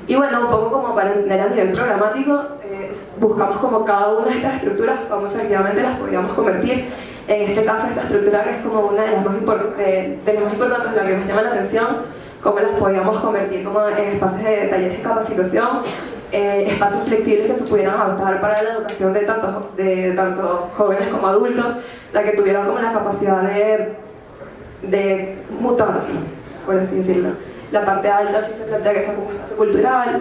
Y bueno, un poco como para entender a nivel programático, buscamos como cada una de estas estructuras, cómo efectivamente las podíamos convertir. En este caso, esta estructura, que es como una de las más importantes, la que más llama la atención, cómo las podíamos convertir como en espacios de talleres de capacitación, espacios flexibles que se pudieran adaptar para la educación de tanto jóvenes como adultos, o sea, que tuvieran como la capacidad de mutar, por así decirlo. La parte alta sí se plantea que sea como un espacio cultural,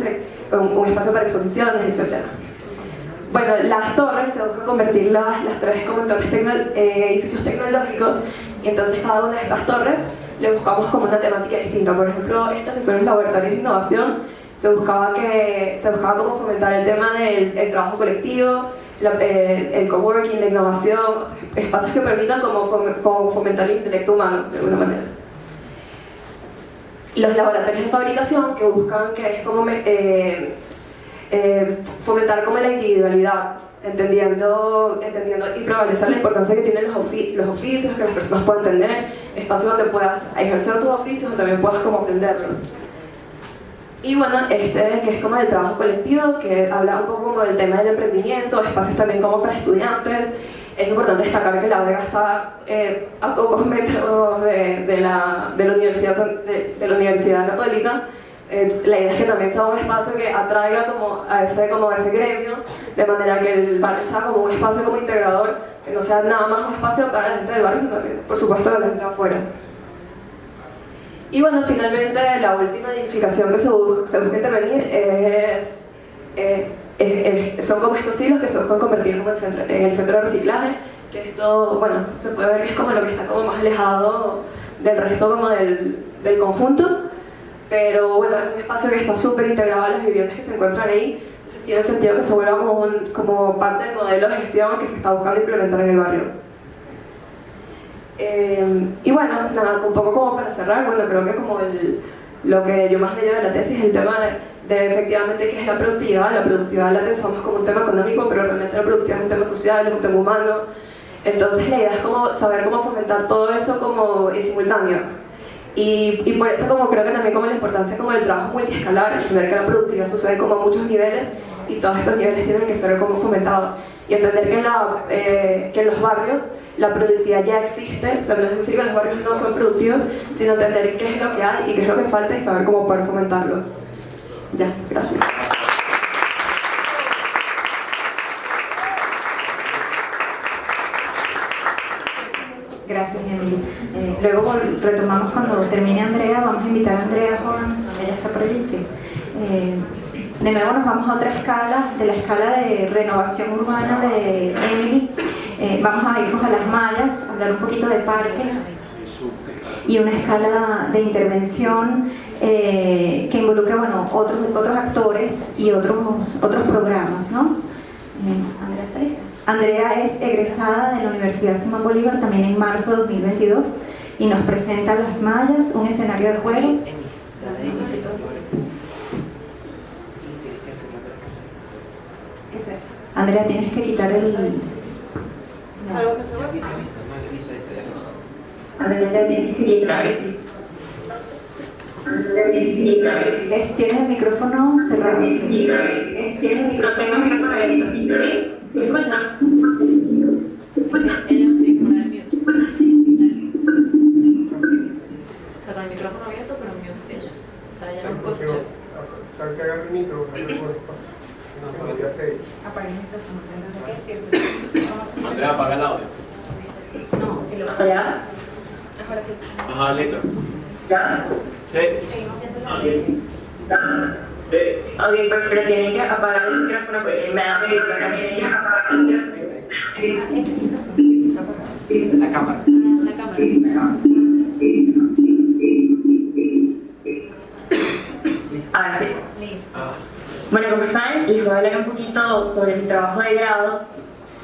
un espacio para exposiciones, etc. Bueno, las torres se busca convertirlas las 3 como en edificios tecnológicos, y entonces cada una de estas torres le buscamos como una temática distinta. Por ejemplo, estas que son los laboratorios de innovación, se buscaba como fomentar el tema del trabajo colectivo, el coworking, la innovación, o sea, espacios que permitan como fomentar el intelecto humano de alguna manera. Los laboratorios de fabricación, que buscan que es como fomentar como la individualidad, entendiendo y prevalecer la importancia que tienen los oficios, que las personas puedan tener, espacios donde puedas ejercer tus oficios o también puedas como aprenderlos. Y bueno, que es como el trabajo colectivo, que habla un poco como del tema del emprendimiento, espacios también como para estudiantes. Es importante destacar que la Vega está a pocos metros de la Universidad Católica. La idea es que también sea un espacio que atraiga como a ese gremio, de manera que el barrio sea como un espacio como integrador, que no sea nada más un espacio para la gente del barrio, sino también, por supuesto, para la gente de afuera. Y bueno, finalmente la última edificación que se busca intervenir son como estos hilos que se buscan convertir en el centro de reciclaje, que esto, bueno, se puede ver que es como lo que está como más alejado del resto como del conjunto, pero bueno, es un espacio que está súper integrado a las viviendas que se encuentran ahí, entonces tiene sentido que se vuelva como parte del modelo de gestión que se está buscando implementar en el barrio. Y bueno, nada, un poco como para cerrar, bueno, creo que como lo que yo más me llevo de la tesis es el tema de efectivamente qué es la productividad. La productividad la pensamos como un tema económico, pero realmente la productividad es un tema social, es un tema humano. Entonces la idea es como saber cómo fomentar todo eso como en simultáneo. Y por eso como creo que también como la importancia como del trabajo multiescalar, entender que la productividad sucede como a muchos niveles y todos estos niveles tienen que ser como fomentados. Y entender que en los barrios la productividad ya existe, o sea, no es decir que los barrios no son productivos, sino entender qué es lo que hay y qué es lo que falta y saber cómo poder fomentarlo. Ya, gracias. Gracias, Emily. Luego retomamos cuando termine Andrea. Vamos a invitar a Andrea Horn, ella está por allí, sí. De nuevo nos vamos a otra escala, de la escala de renovación urbana de Emily. Vamos a irnos a las mallas, hablar un poquito de parques y una escala de intervención que involucra, bueno, otros actores y otros programas, ¿no? Andrea, ¿está lista? Andrea es egresada de la Universidad Simón Bolívar también en marzo de 2022 y nos presenta Las Mallas, un escenario de juegos. ¿Qué es eso? Andrea, tienes que quitar el... No. ¿Algo que se va a quitar? Andrea, tienes que quitar. Tienes el micrófono cerrado. Tienes el micrófono abierto. ¿Me escuchan? Ella tiene que poner el mute. Cerrar el micrófono abierto, pero mute ella. O sea, ella no puede escuchar eso. ¿Sabes que haga el micro? No me pone espacio. No, ¿qué hace? Apaga el micrófono, no sé qué decirse. Andrea, apaga el audio. No, que lo... ¿Ya? Ahora sí. Ajá, listo. ¿Ya? Sí. Ok, pero tienen que apagar el micrófono porque me hace que tienen que apagar el micrófono. La cámara. Ahora sí. Bueno, como saben, les voy a hablar un poquito sobre mi trabajo de grado.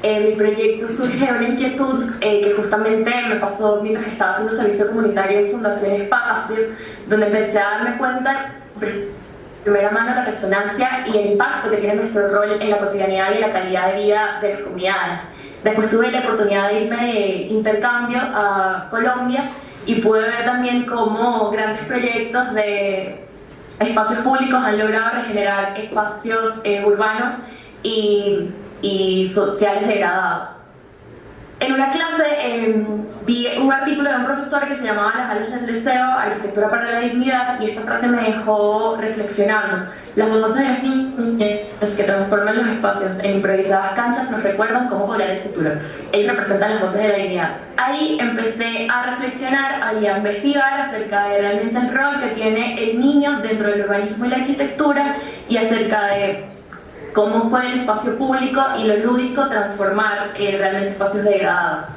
Mi proyecto surge de una inquietud que justamente me pasó mientras estaba haciendo servicio comunitario en Fundación Espacio, donde empecé a darme cuenta de primera mano la resonancia y el impacto que tiene nuestro rol en la cotidianidad y en la calidad de vida de las comunidades. Después tuve la oportunidad de irme de intercambio a Colombia y pude ver también cómo grandes proyectos de espacios públicos han logrado regenerar espacios urbanos y sociales degradados. En una clase vi un artículo de un profesor que se llamaba Las alas del deseo, arquitectura para la dignidad, y esta frase me dejó reflexionando. Las voces de los niños que transforman los espacios en improvisadas canchas nos recuerdan cómo poblar el futuro. Ellos representan las voces de la dignidad. Ahí empecé a reflexionar y a investigar acerca de realmente el rol que tiene el niño dentro del urbanismo y la arquitectura, y acerca de cómo puede el espacio público y lo lúdico transformar realmente espacios degradados.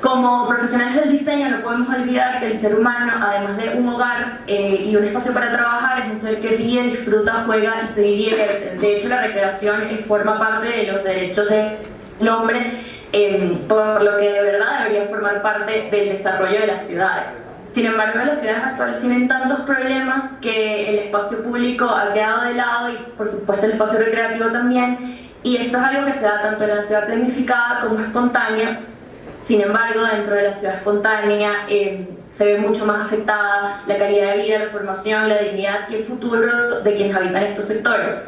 Como profesionales del diseño no podemos olvidar que el ser humano, además de un hogar y un espacio para trabajar, es un ser que ríe, disfruta, juega y se divierte. De hecho, la recreación forma parte de los derechos del hombre, por lo que de verdad debería formar parte del desarrollo de las ciudades. Sin embargo, las ciudades actuales tienen tantos problemas que el espacio público ha quedado de lado y, por supuesto, el espacio recreativo también. Y esto es algo que se da tanto en la ciudad planificada como espontánea. Sin embargo, dentro de la ciudad espontánea se ve mucho más afectada la calidad de vida, la formación, la dignidad y el futuro de quienes habitan estos sectores.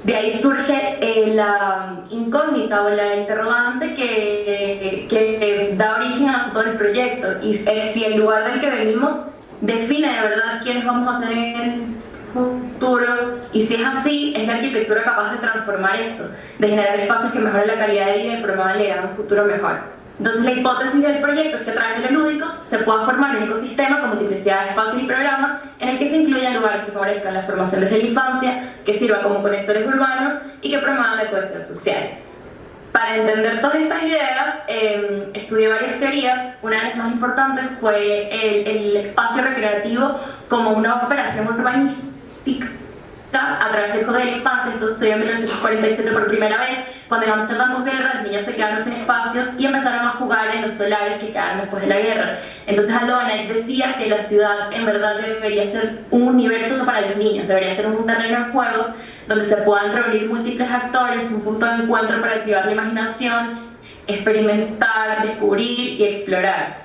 De ahí surge la incógnita o la interrogante que da origen a todo el proyecto, y es si el lugar del que venimos define de verdad quiénes vamos a ser en el futuro, y si es así, es la arquitectura capaz de transformar esto, de generar espacios que mejoren la calidad de vida y promuevan un futuro mejor. Entonces la hipótesis del proyecto es que a través de lo lúdico se pueda formar un ecosistema con multiplicidad de espacios y programas en el que se incluyan lugares que favorezcan la formación desde la infancia, que sirva como conectores urbanos y que promuevan la cohesión social. Para entender todas estas ideas, estudié varias teorías. Una de las más importantes fue el espacio recreativo como una operación urbanística a través del Código de la Infancia. Esto sucedió en 1947 por primera vez, cuando en Amsterdam posguerra los niños se quedaron sin espacios y empezaron a jugar en los solares que quedaron después de la guerra. Entonces Aldo Van Eyck decía que la ciudad en verdad debería ser un universo para los niños, debería ser un terreno de juegos donde se puedan reunir múltiples actores, un punto de encuentro para activar la imaginación, experimentar, descubrir y explorar.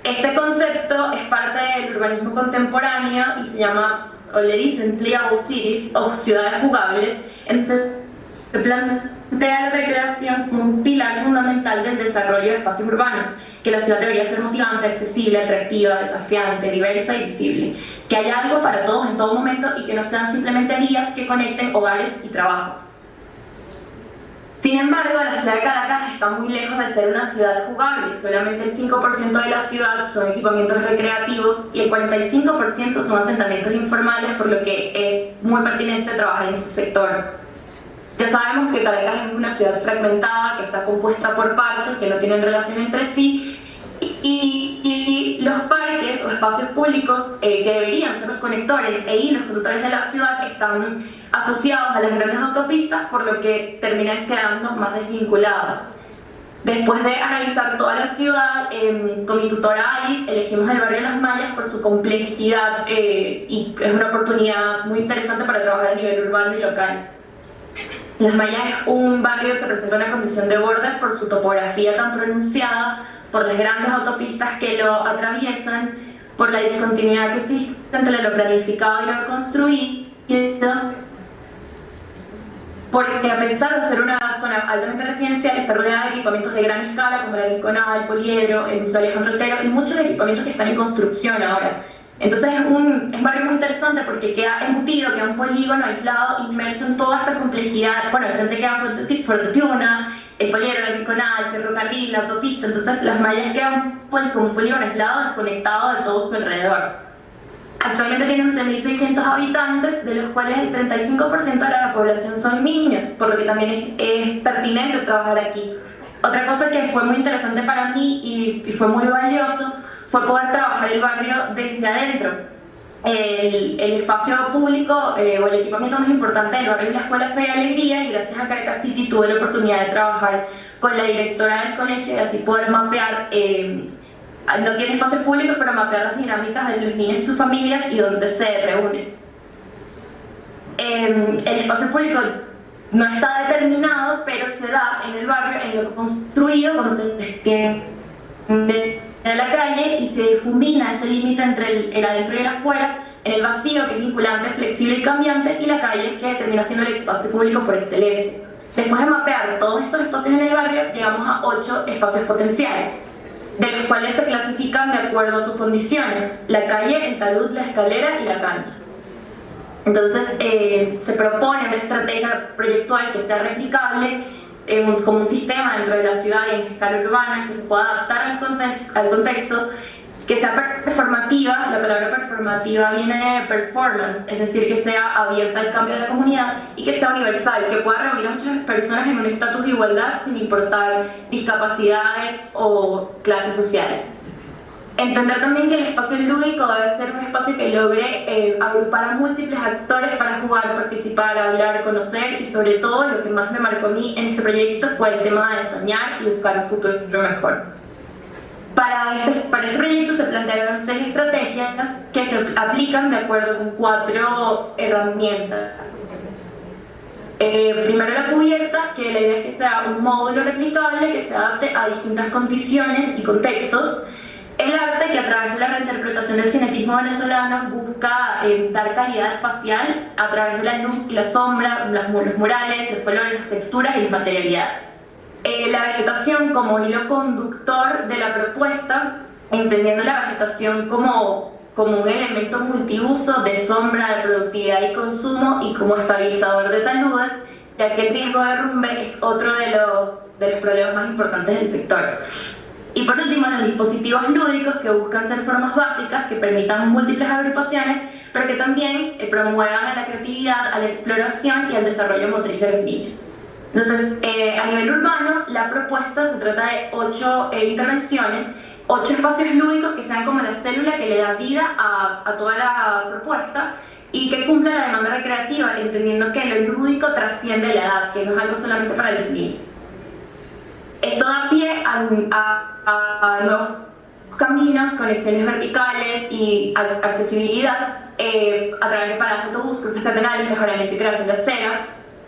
Este concepto es parte del urbanismo contemporáneo y se llama, o le dicen, playable cities, o ciudades jugables. Entonces se plantea la recreación como un pilar fundamental del desarrollo de espacios urbanos, que la ciudad debería ser motivante, accesible, atractiva, desafiante, diversa y visible, que haya algo para todos en todo momento y que no sean simplemente vías que conecten hogares y trabajos. Sin embargo, la ciudad de Caracas está muy lejos de ser una ciudad jugable. Solamente el 5% de la ciudad son equipamientos recreativos y el 45% son asentamientos informales, por lo que es muy pertinente trabajar en este sector. Ya sabemos que Caracas es una ciudad fragmentada, que está compuesta por parches que no tienen relación entre sí, y los parques o espacios públicos que deberían ser los conectores e hilos conductores de la ciudad están asociados a las grandes autopistas, por lo que terminan quedando más desvinculados. Después de analizar toda la ciudad, con mi tutora Alice, elegimos el barrio Las Mallas por su complejidad y es una oportunidad muy interesante para trabajar a nivel urbano y local. Las Mallas es un barrio que presenta una condición de borde por su topografía tan pronunciada, por las grandes autopistas que lo atraviesan, por la discontinuidad que existe entre lo planificado y lo construido, porque a pesar de ser una zona altamente residencial, está rodeada de equipamientos de gran escala como la Rinconada, el Poliedro, el Museo Alejandro Otero y muchos equipamientos que están en construcción ahora. Entonces es un barrio muy interesante porque queda embutido, queda un polígono aislado, inmerso en toda esta complejidad. Bueno, al frente queda Fuerte Tiuna, el Poliedro, la Rinconada, el ferrocarril, la autopista. Entonces Las Mallas quedan como un polígono aislado, desconectado de todo su alrededor. Actualmente tiene 11.600 habitantes, de los cuales el 35% de la población son niños, por lo que también es pertinente trabajar aquí. Otra cosa que fue muy interesante para mí y fue muy valioso fue poder trabajar el barrio desde adentro. El espacio público o el equipamiento más importante del barrio es la Escuela Fe y Alegría, y gracias a Caracas City tuve la oportunidad de trabajar con la directora del colegio y así poder mapear, no tiene espacios públicos, pero mapear las dinámicas de los niños y sus familias y dónde se reúnen. El espacio público no está determinado, pero se da en el barrio, en lo construido, cuando se tiene en la calle y se difumina ese límite entre el adentro y el afuera, en el vacío, que es vinculante, flexible y cambiante, y la calle, que termina siendo el espacio público por excelencia. Después de mapear todos estos espacios en el barrio, llegamos a 8 espacios potenciales, de los cuales se clasifican de acuerdo a sus condiciones: la calle, el talud, la escalera y la cancha. Entonces se propone una estrategia proyectual que sea replicable como un sistema dentro de la ciudad y en escala urbana, que se pueda adaptar al contexto, que sea performativa. La palabra performativa viene de performance, es decir, que sea abierta al cambio de la comunidad y que sea universal, que pueda reunir a muchas personas en un estatus de igualdad sin importar discapacidades o clases sociales. Entender también que el espacio lúdico debe ser un espacio que logre agrupar a múltiples actores para jugar, participar, hablar, conocer, y sobre todo lo que más me marcó a mí en este proyecto fue el tema de soñar y buscar un futuro mejor. Para este proyecto se plantearon 6 estrategias que se aplican de acuerdo con 4 herramientas. Primero, la cubierta, que la idea es que sea un módulo replicable que se adapte a distintas condiciones y contextos. El arte, que a través de la reinterpretación del cinetismo venezolano busca dar calidad espacial a través de la luz y la sombra, los murales, los colores, las texturas y las materialidades. La vegetación como hilo conductor de la propuesta, entendiendo la vegetación como un elemento multiuso de sombra, de productividad y consumo, y como estabilizador de taludes, ya que el riesgo de derrumbe es otro de los problemas más importantes del sector. Y por último, los dispositivos lúdicos, que buscan ser formas básicas que permitan múltiples agrupaciones, pero que también promuevan a la creatividad, a la exploración y al desarrollo motriz de los niños. Entonces, a nivel urbano, la propuesta se trata de 8 intervenciones, 8 espacios lúdicos que sean como la célula que le da vida a toda la propuesta y que cumpla la demanda recreativa, entendiendo que lo lúdico trasciende la edad, que no es algo solamente para los niños. Esto da pie a nuevos caminos, conexiones verticales y accesibilidad a través de paradas de autobús, cruces peatonales, mejoramiento y creación de aceras.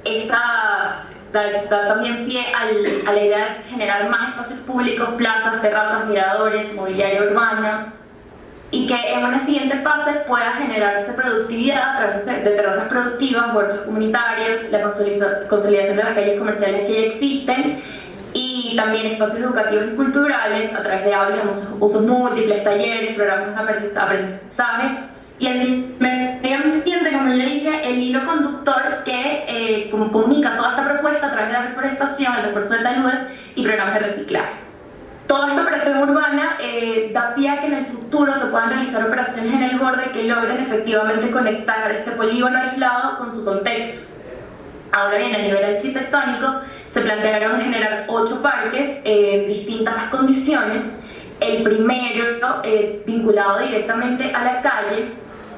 Esta da también pie a la idea de generar más espacios públicos, plazas, terrazas, miradores, mobiliario urbano, y que en una siguiente fase pueda generarse productividad a través de terrazas productivas, huertos comunitarios, la consolidación de las calles comerciales que ya existen, y también espacios educativos y culturales a través de aulas de usos múltiples, talleres, programas de aprendizaje, y el medio ambiente, como ya dije, el hilo conductor que comunica toda esta propuesta a través de la reforestación, el refuerzo de taludes y programas de reciclaje. Toda esta operación urbana da pie a que en el futuro se puedan realizar operaciones en el borde que logren efectivamente conectar este polígono aislado con su contexto. Ahora bien, a nivel arquitectónico, se plantearon generar 8 parques en distintas condiciones. El primero, vinculado directamente a la calle,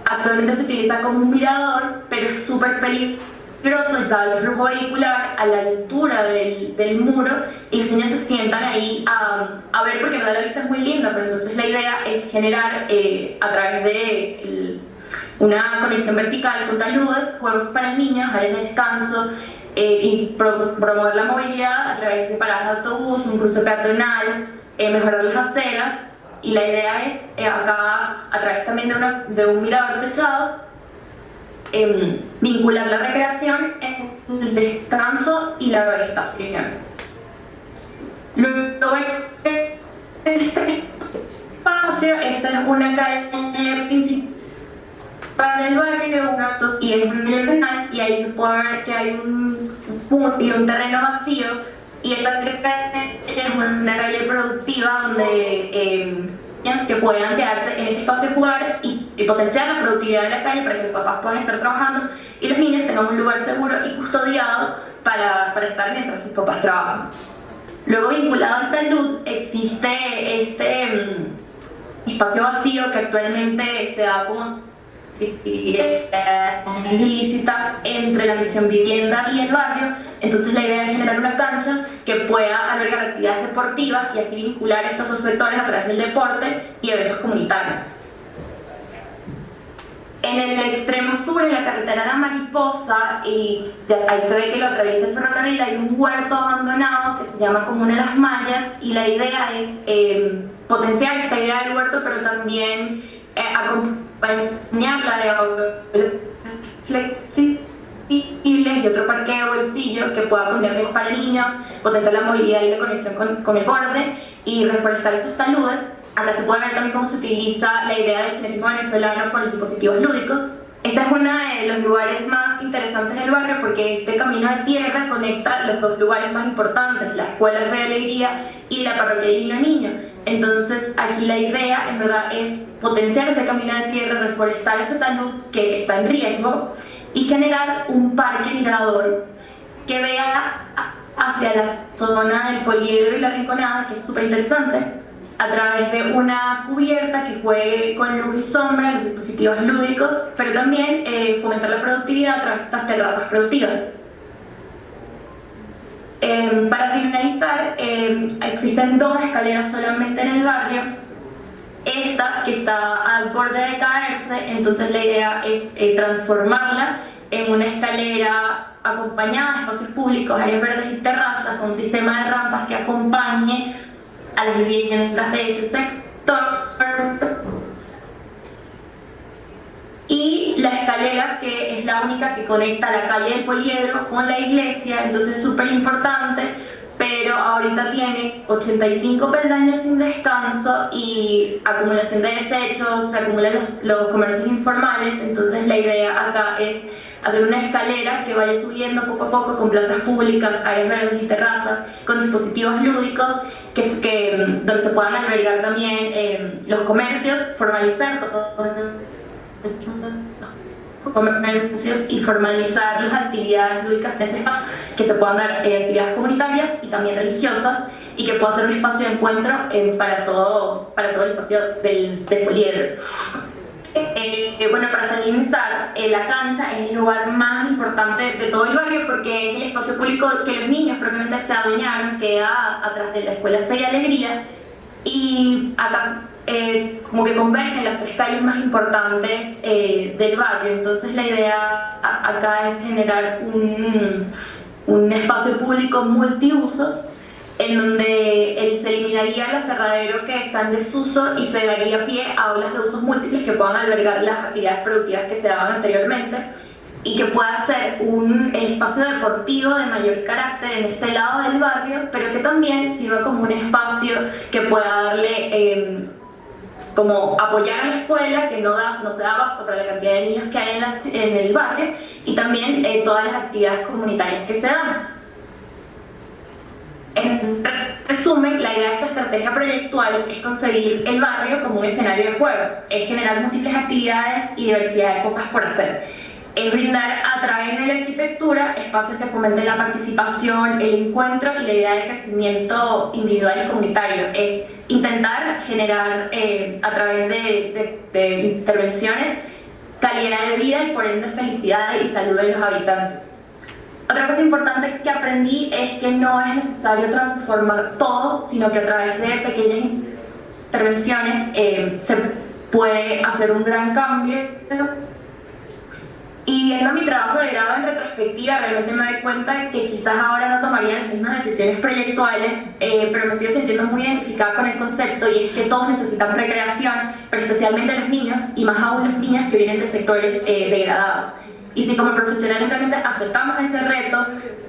actualmente se utiliza como un mirador, pero es súper peligroso, dado el flujo vehicular a la altura del muro, y los niños se sientan ahí a ver, porque en realidad la vista es muy linda, pero entonces la idea es generar a través de una conexión vertical con taludes, juegos para niños, áreas de descanso, y promover la movilidad a través de paradas de autobús, un cruce peatonal, mejorar las aceras, y la idea es acá, a través también de un mirador techado, vincular la recreación, el descanso y la vegetación. Luego, este espacio, esta es una calle principal del barrio, y es un diagonal, y ahí se puede ver que hay un terreno vacío, y esa calle es una calle productiva donde niños que puedan quedarse en este espacio jugar y potenciar la productividad de la calle para que los papás puedan estar trabajando y los niños tengan un lugar seguro y custodiado para estar mientras sus papás trabajan. Luego, vinculado al talud, existe este espacio vacío que actualmente se da como ilícitas entre la misión vivienda y el barrio. Entonces la idea es generar una cancha que pueda albergar actividades deportivas y así vincular estos dos sectores a través del deporte y eventos comunitarios. En el extremo sur, en la carretera La Mariposa, y ahí se ve que lo atraviesa el ferrocarril, hay un huerto abandonado que se llama Comuna Las Mallas, y la idea es potenciar esta idea del huerto, pero también acompañarla de aulas flexibles y otro parque de bolsillo que pueda contener para niños, potenciar la movilidad y la conexión con el borde y reforestar esos taludes. Acá se puede ver también cómo se utiliza la idea del cinerismo venezolano con los dispositivos lúdicos. Este es uno de los lugares más interesantes del barrio porque este camino de tierra conecta los dos lugares más importantes, la Escuela Fe de Alegría y la Parroquia Divino Niño. Entonces aquí la idea en verdad es potenciar ese camino de tierra, reforestar ese talud que está en riesgo y generar un parque mirador que vea hacia la zona del Poliedro y la Rinconada, que es súper interesante, a través de una cubierta que juegue con luz y sombra, los dispositivos lúdicos, pero también fomentar la productividad a través de estas terrazas productivas. Para finalizar, existen 2 escaleras solamente en el barrio. Esta, que está al borde de caerse, entonces la idea es transformarla en una escalera acompañada de espacios públicos, áreas verdes y terrazas, con un sistema de rampas que acompañe a las viviendas de ese sector. Y la escalera, que es la única que conecta la calle del Poliedro con la iglesia, entonces es súper importante, pero ahorita tiene 85 peldaños sin descanso y acumulación de desechos, se acumulan los comercios informales. Entonces la idea acá es hacer una escalera que vaya subiendo poco a poco con plazas públicas, áreas verdes y terrazas, con dispositivos lúdicos donde se puedan albergar también los comercios, formalizar todos estos comercios y formalizar las actividades lúdicas en ese espacio, que se puedan dar actividades comunitarias y también religiosas, y que pueda ser un espacio de encuentro para todo el espacio del poliedro. Bueno, para finalizar, la cancha es el lugar más importante de todo el barrio porque es el espacio público que los niños propiamente se adueñaron, queda atrás de la Escuela Fe y Alegría, y acá como que convergen las 3 calles más importantes del barrio. Entonces la idea acá es generar un espacio público multiusos en donde se eliminaría el aserradero que está en desuso y se daría pie a aulas de usos múltiples que puedan albergar las actividades productivas que se daban anteriormente, y que pueda ser un espacio deportivo de mayor carácter en este lado del barrio, pero que también sirva como un espacio que pueda darle como apoyar a la escuela, que no se da abasto para la cantidad de niños que hay en el barrio, y también todas las actividades comunitarias que se dan. En resumen, la idea de esta estrategia proyectual es concebir el barrio como un escenario de juegos, es generar múltiples actividades y diversidad de cosas por hacer. Es brindar a través de la arquitectura espacios que fomenten la participación, el encuentro y la idea de crecimiento individual y comunitario. Es intentar generar a través de intervenciones calidad de vida y por ende felicidad y salud de los habitantes. Otra cosa importante que aprendí es que no es necesario transformar todo, sino que a través de pequeñas intervenciones se puede hacer un gran cambio. Y viendo mi trabajo de grado en retrospectiva, realmente me doy cuenta que quizás ahora no tomaría las mismas decisiones proyectuales, pero me sigo sintiendo muy identificada con el concepto, y es que todos necesitamos recreación, pero especialmente los niños, y más aún las niñas que vienen de sectores degradados. Y si como profesionales realmente aceptamos ese reto,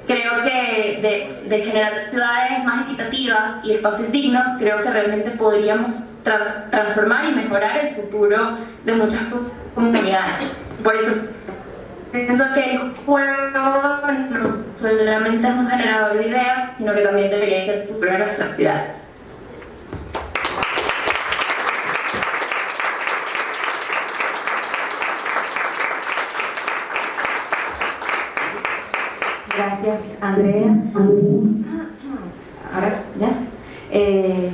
creo que de generar ciudades más equitativas y espacios dignos, creo que realmente podríamos transformar y mejorar el futuro de muchas comunidades. Por eso pienso que el juego no solamente es un generador de ideas, sino que también debería ser el futuro de nuestras ciudades. Gracias, Andrea. Ahora, ¿ya?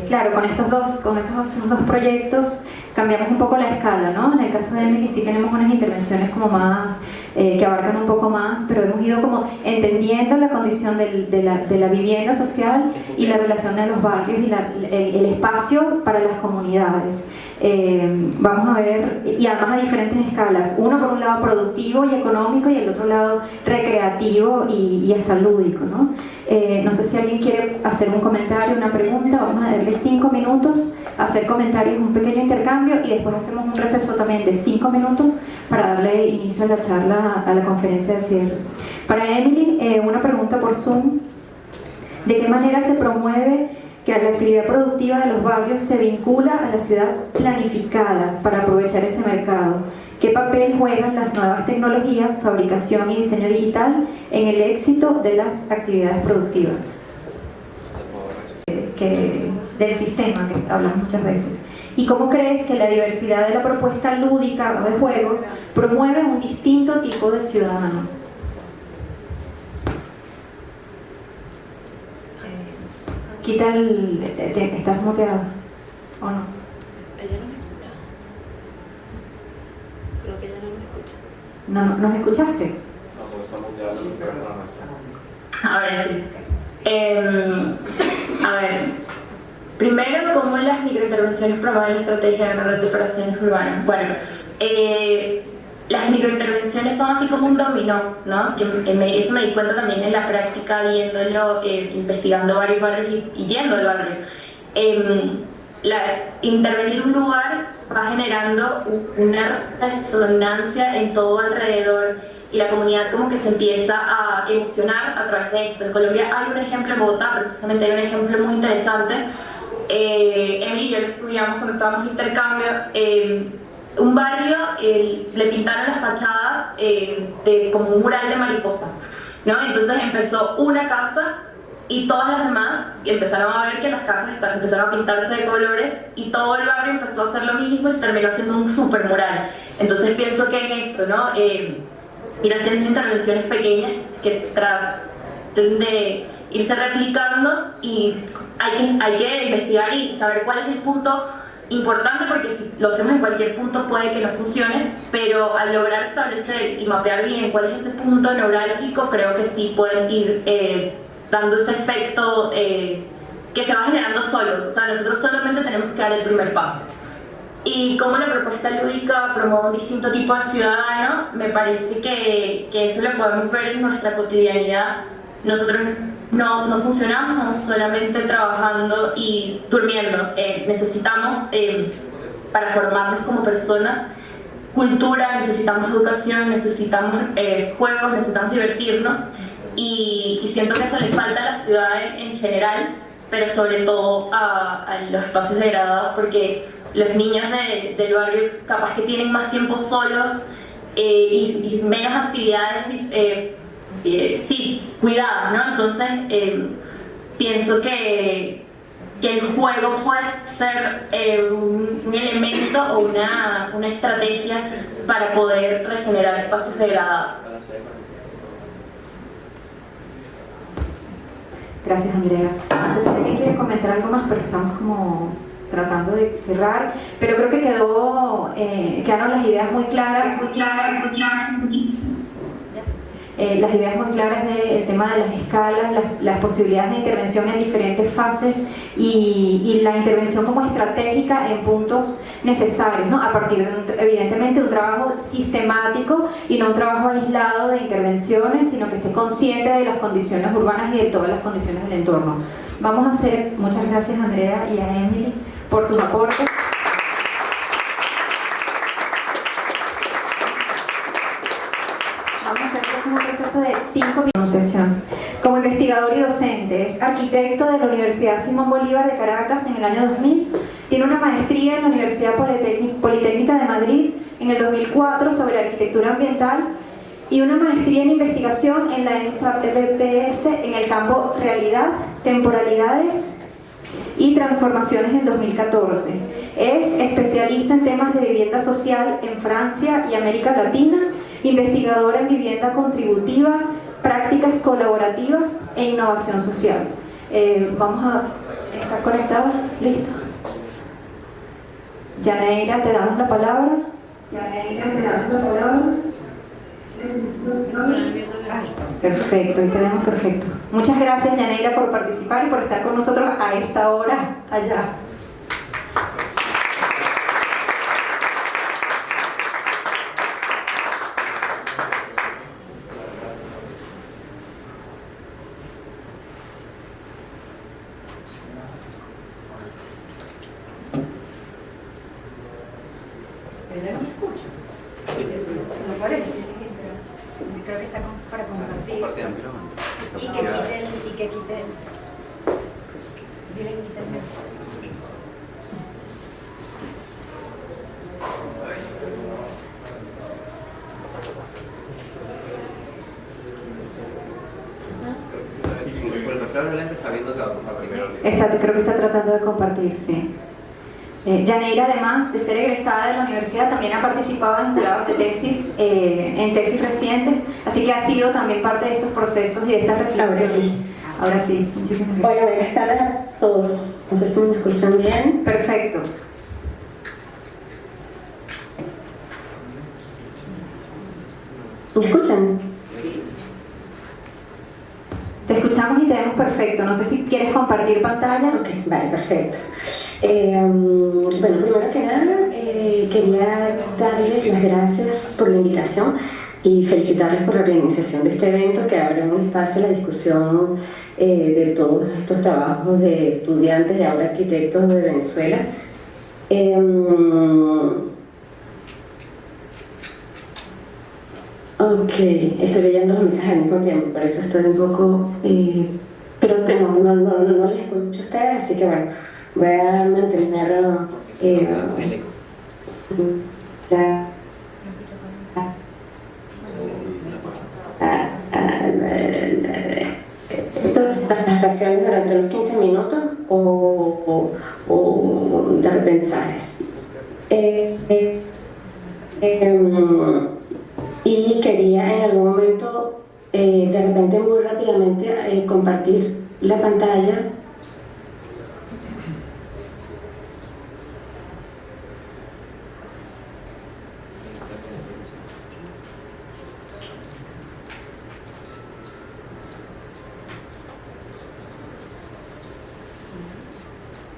Claro, con estos dos proyectos cambiamos un poco la escala, ¿no? En el caso de Emily sí tenemos unas intervenciones como más, que abarcan un poco más, pero hemos ido como entendiendo la condición de la vivienda social y la relación de los barrios y el espacio para las comunidades. Vamos a ver, y además a diferentes escalas, uno por un lado productivo y económico y el otro lado recreativo y hasta lúdico, ¿no? No sé si alguien quiere hacer un comentario, una pregunta. Vamos a darle 5 minutos a hacer comentarios, un pequeño intercambio, y después hacemos un receso también de 5 minutos para darle inicio a la charla, a la conferencia de cierre. Para Emily, una pregunta por Zoom: ¿de qué manera se promueve que la actividad productiva de los barrios se vincula a la ciudad planificada para aprovechar ese mercado? ¿Qué papel juegan las nuevas tecnologías, fabricación y diseño digital en el éxito de las actividades productivas? Del sistema que hablamos muchas veces. ¿Y cómo crees que la diversidad de la propuesta lúdica o de juegos promueve un distinto tipo de ciudadano? Quita ¿estás muteada o no? Ella no me escucha. Creo que ella no me escucha. ¿No nos escuchaste? No, porque estamos muteando el micrófono nuestro. Ahora sí. A ver, primero, ¿cómo las microintervenciones promueven la estrategia de la red de operaciones urbanas? Bueno, las microintervenciones son así como un dominó, ¿no? Eso me di cuenta también en la práctica, viéndolo, investigando varios barrios y yendo al barrio. Intervenir un lugar va generando una resonancia en todo alrededor, y la comunidad como que se empieza a emocionar a través de esto. En Colombia hay un ejemplo, en Bogotá precisamente hay un ejemplo muy interesante. Emily y yo lo estudiamos cuando estábamos en intercambio. un barrio le pintaron las fachadas como un mural de mariposa, ¿no? Entonces empezó una casa y todas las demás empezaron a ver que las casas empezaron a pintarse de colores y todo el barrio empezó a hacer lo mismo y se terminó haciendo un super mural. Entonces pienso que es esto, ¿no? Ir haciendo intervenciones pequeñas que traten de irse replicando, y hay que investigar y saber cuál es el punto importante, porque si lo hacemos en cualquier punto puede que no funcione, pero al lograr establecer y mapear bien cuál es ese punto neurálgico, creo que sí pueden ir dando ese efecto que se va generando solo. O sea, nosotros solamente tenemos que dar el primer paso. Y como la propuesta lúdica promueve un distinto tipo de ciudadano, me parece que eso lo podemos ver en nuestra cotidianidad. Nosotros no funcionamos solamente trabajando y durmiendo. Necesitamos, para formarnos como personas, cultura, necesitamos educación, necesitamos juegos, necesitamos divertirnos, y siento que eso le falta a las ciudades en general, pero sobre todo a los espacios degradados, porque los niños del barrio capaz que tienen más tiempo solos y menos actividades cuidadas, ¿no? Entonces pienso que el juego puede ser un elemento o una estrategia para poder regenerar espacios degradados. Gracias, Andrea. No sé si alguien quiere comentar algo más, pero estamos como tratando de cerrar. Pero creo que quedaron las ideas muy claras. Las ideas muy claras del tema de las escalas, las posibilidades de intervención en diferentes fases y la intervención como estratégica en puntos necesarios, ¿no? A partir de, evidentemente, un trabajo sistemático y no un trabajo aislado de intervenciones, sino que esté consciente de las condiciones urbanas y de todas las condiciones del entorno. Vamos a hacer, muchas gracias a Andrea y a Emily por sus aportes. Un proceso de 5 minutos. Como investigador y docente, es arquitecto de la Universidad Simón Bolívar de Caracas en el año 2000. Tiene una maestría en la Universidad Politécnica de Madrid en el 2004 sobre arquitectura ambiental y una maestría en investigación en la ENSA-BPS en el campo realidad, temporalidades y transformaciones en 2014. Es especialista en temas de vivienda social en Francia y América Latina, investigadora en vivienda contributiva, prácticas colaborativas e innovación social. Vamos a estar conectados. ¿Listo? Yaneira, te damos la palabra. Perfecto, y te vemos perfecto. Muchas gracias, Yaneira, por participar y por estar con nosotros a esta hora allá. ¿Me parece? Creo que está para compartir. Y que quite el... Dile que quite el mío. Creo que está tratando de compartir, sí. Yaneira, además de ser egresada de la universidad, también ha participado en jurados de tesis, en tesis recientes, así que ha sido también parte de estos procesos y de estas reflexiones. Ahora sí, muchísimas gracias. Hola, buenas tardes a todos. No sé si me escuchan bien. Perfecto. ¿Me escuchan? Sí. Te escuchamos y te vemos perfecto. No sé si quieres compartir pantalla. Ok, vale, perfecto. Bueno, primero que nada, quería darles las gracias por la invitación y felicitarles por la organización de este evento que abre un espacio a la discusión de todos estos trabajos de estudiantes y ahora arquitectos de Venezuela. Ok, estoy leyendo los mensajes al mismo tiempo, por eso estoy un poco... creo que no les escucho a ustedes, así que bueno, voy a mantener... presentaciones durante los 15 minutos o de repente, ¿sabes? Y quería en algún momento, de repente muy rápidamente, compartir la pantalla.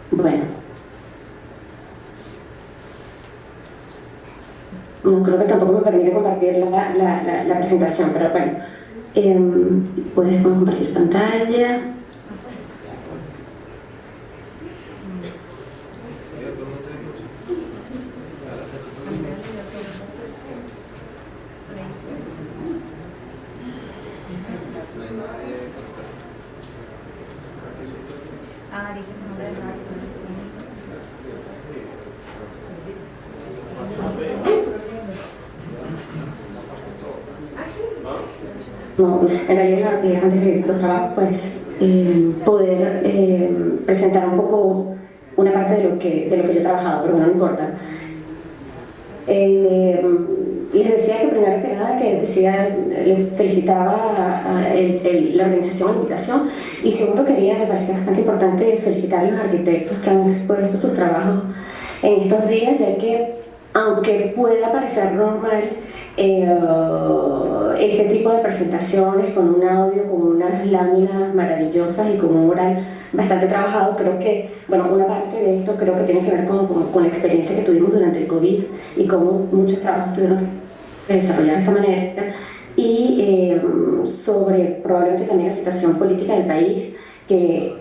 Bueno, no creo que tampoco me permite compartir la presentación, pero bueno, puedes compartir pantalla. Dice que no debe dar No, en realidad antes de los trabajos, pues poder presentar un poco una parte de lo que yo he trabajado, pero bueno, no importa. Les decía que primero que nada les felicitaba a la organización, la invitación, y segundo me parecía bastante importante felicitar a los arquitectos que han expuesto sus trabajos en estos días, ya que aunque pueda parecer normal este tipo de presentaciones con un audio, con unas láminas maravillosas y con un mural bastante trabajado, creo que, bueno, una parte de esto creo que tiene que ver con la experiencia que tuvimos durante el COVID y cómo muchos trabajos tuvieron que desarrollar de esta manera, y sobre probablemente también la situación política del país que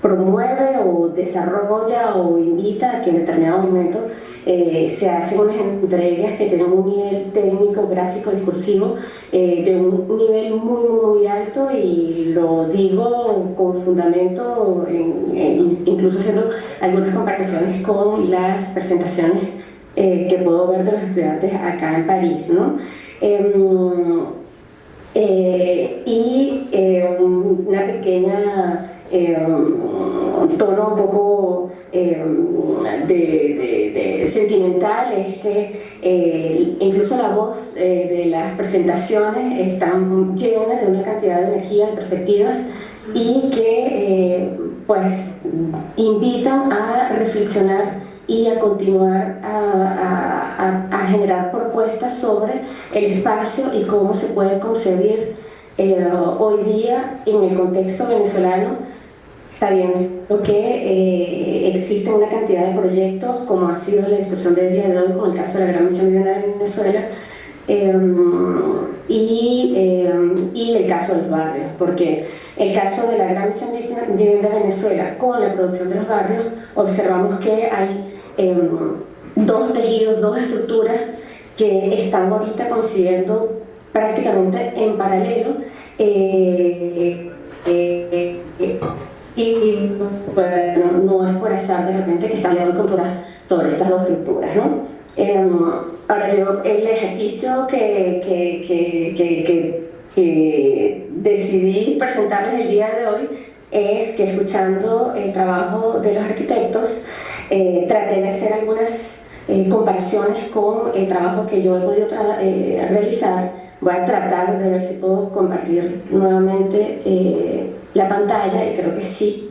promueve o desarrolla o invita a que en determinado momento se hacen unas entregas que tienen un nivel técnico, gráfico, discursivo de un nivel muy alto, y lo digo con fundamento, incluso haciendo algunas comparaciones con las presentaciones que puedo ver de los estudiantes acá en París, ¿no? Una pequeña tono un poco de sentimental es que incluso la voz de las presentaciones están llenas de una cantidad de energía, de perspectivas, y que pues invitan a reflexionar y a continuar a generar propuestas sobre el espacio y cómo se puede concebir hoy día en el contexto venezolano, sabiendo que existe una cantidad de proyectos, como ha sido la discusión del día de hoy con el caso de la Gran Misión Vivienda en Venezuela, y el caso de los barrios, porque el caso de la Gran Misión Vivienda en Venezuela con la producción de los barrios, observamos que hay dos tejidos, dos estructuras que están ahorita coincidiendo prácticamente en paralelo, y bueno, no es por azar de repente que están dando culturas sobre estas dos estructuras, ¿no? Ahora yo, el ejercicio que decidí presentarles el día de hoy es que, escuchando el trabajo de los arquitectos, traté de hacer algunas comparaciones con el trabajo que yo he podido realizar. Voy a tratar de ver si puedo compartir nuevamente la pantalla, y creo que sí.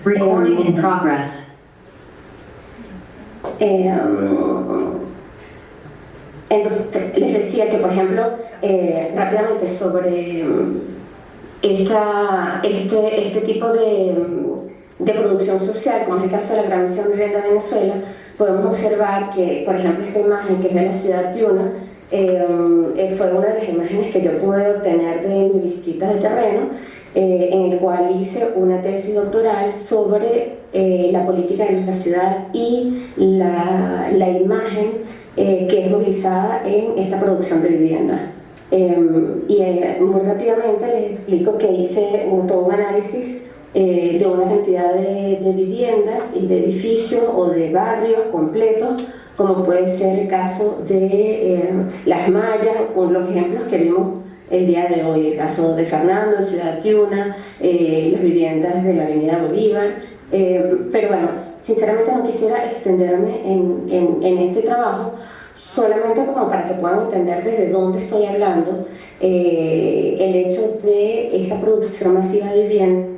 Recording in progress. Entonces les decía que, por ejemplo, rápidamente sobre este tipo de producción social, como es el caso de la Gran Misión Vivienda de Venezuela, podemos observar que, por ejemplo, esta imagen, que es de la ciudad de Yuna, fue una de las imágenes que yo pude obtener de mi visita de terreno, en el cual hice una tesis doctoral sobre la política de la ciudad y la imagen que es movilizada en esta producción de vivienda. Muy rápidamente les explico que hice todo un análisis de una cantidad de viviendas y de edificios o de barrios completos, como puede ser el caso de Las Mallas, o los ejemplos que vimos el día de hoy, el caso de Fernando, Ciudad Tiuna, las viviendas de la Avenida Bolívar. Pero bueno, sinceramente no quisiera extenderme en este trabajo, solamente como para que puedan entender desde dónde estoy hablando, el hecho de esta producción masiva de viviendas,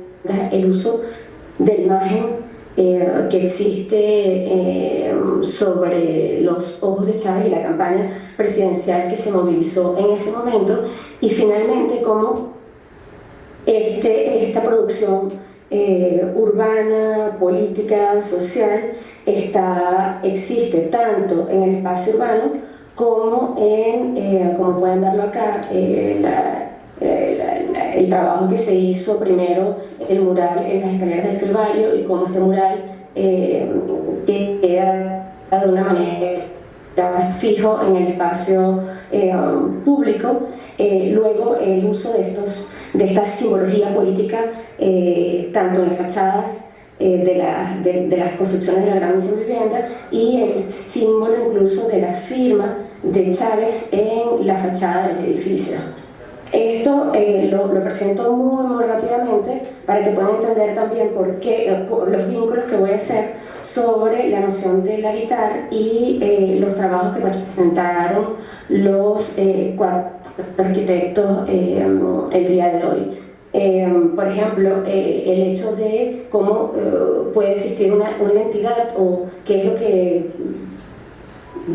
el uso de la imagen que existe sobre los ojos de Chávez y la campaña presidencial que se movilizó en ese momento, y finalmente cómo esta producción urbana, política, social, existe tanto en el espacio urbano como como pueden verlo acá, el trabajo que se hizo primero, el mural en las escaleras del Calvario, y cómo este mural queda de una manera fijo en el espacio público. Luego el uso de esta simbología política, tanto en las fachadas de las construcciones de la Gran Misión Vivienda, y el símbolo incluso de la firma de Chávez en la fachada de los edificios. Esto lo presento muy rápidamente para que puedan entender también por qué, los vínculos que voy a hacer sobre la noción del habitar y los trabajos que presentaron los 4 arquitectos el día de hoy. Por ejemplo, el hecho de cómo puede existir una identidad, o qué es lo que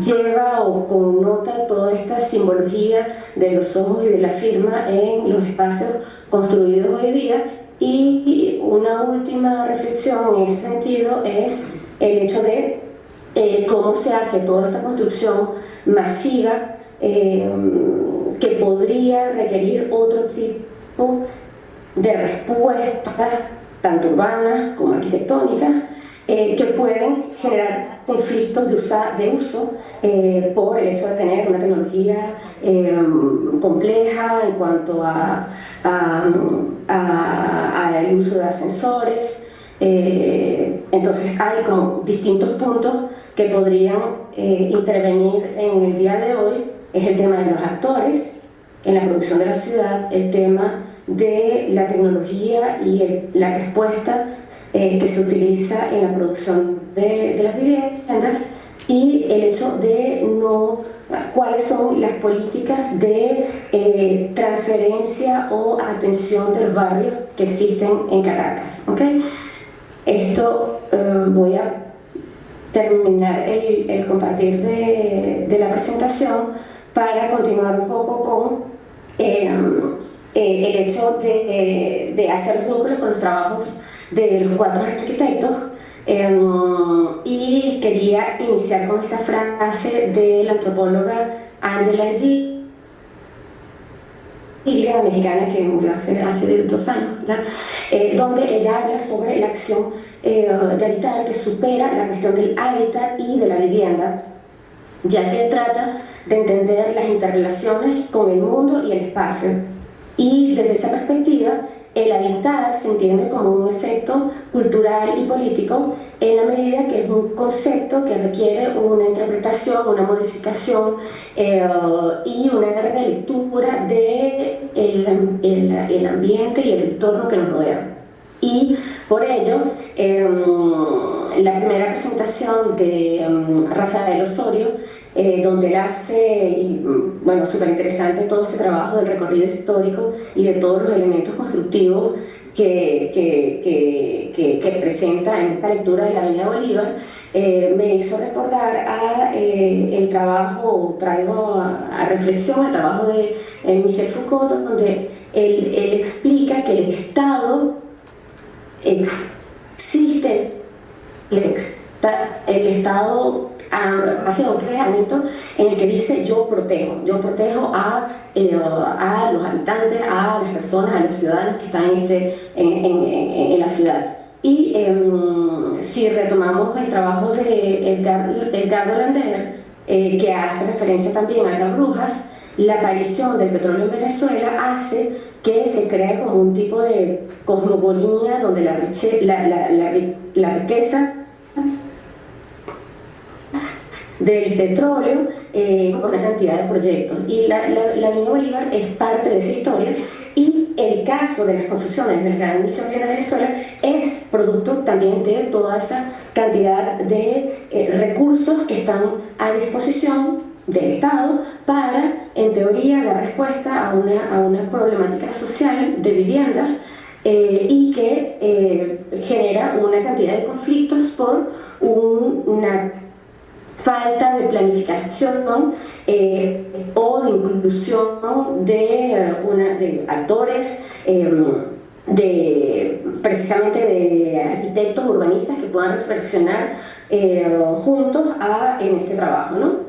lleva o connota toda esta simbología de los ojos y de la firma en los espacios construidos hoy día. Y una última reflexión en ese sentido es el hecho de cómo se hace toda esta construcción masiva que podría requerir otro tipo de respuestas, tanto urbanas como arquitectónicas, que pueden generar conflictos de uso por el hecho de tener una tecnología compleja en cuanto al uso de ascensores. Entonces hay como distintos puntos que podrían intervenir en el día de hoy. Es el tema de los actores en la producción de la ciudad, el tema de la tecnología y la respuesta que se utiliza en la producción de las viviendas, y el hecho de cuáles son las políticas de transferencia o atención de los barrios que existen en Caracas. ¿Okay? Esto voy a terminar el compartir de la presentación para continuar un poco con el hecho de hacer vínculos con los trabajos de los 4 arquitectos, y quería iniciar con esta frase de la antropóloga Angela Giglia, mexicana, que murió hace 2 años, donde ella habla sobre la acción de habitar que supera la cuestión del hábitat y de la vivienda, ya que trata de entender las interrelaciones con el mundo y el espacio. Y desde esa perspectiva, el habitar se entiende como un efecto cultural y político, en la medida que es un concepto que requiere una interpretación, una modificación y una relectura del ambiente y el entorno que nos rodea. Y por ello, la primera presentación de Rafael Osorio, donde él hace, bueno, súper interesante todo este trabajo del recorrido histórico y de todos los elementos constructivos que presenta en esta lectura de la Avenida Bolívar, me hizo recordar el trabajo, traigo a reflexión el trabajo de Michel Foucault, donde él explica que el Estado existe, el Estado hace otro reglamento en el que dice yo protejo a los habitantes, a las personas, a los ciudadanos que están en la ciudad. Y si retomamos el trabajo de Edgardo Lander, que hace referencia también a las brujas, la aparición del petróleo en Venezuela hace que se cree como un tipo de cosmogonía donde la riqueza del petróleo por una cantidad de proyectos. Y la Avenida Bolívar es parte de esa historia, y el caso de las construcciones de la Gran Misión de Venezuela es producto también de toda esa cantidad de recursos que están a disposición del Estado para, en teoría, dar respuesta a una problemática social de viviendas y que genera una cantidad de conflictos por una falta de planificación o de inclusión de actores, precisamente de arquitectos urbanistas que puedan reflexionar juntos en este trabajo, ¿no?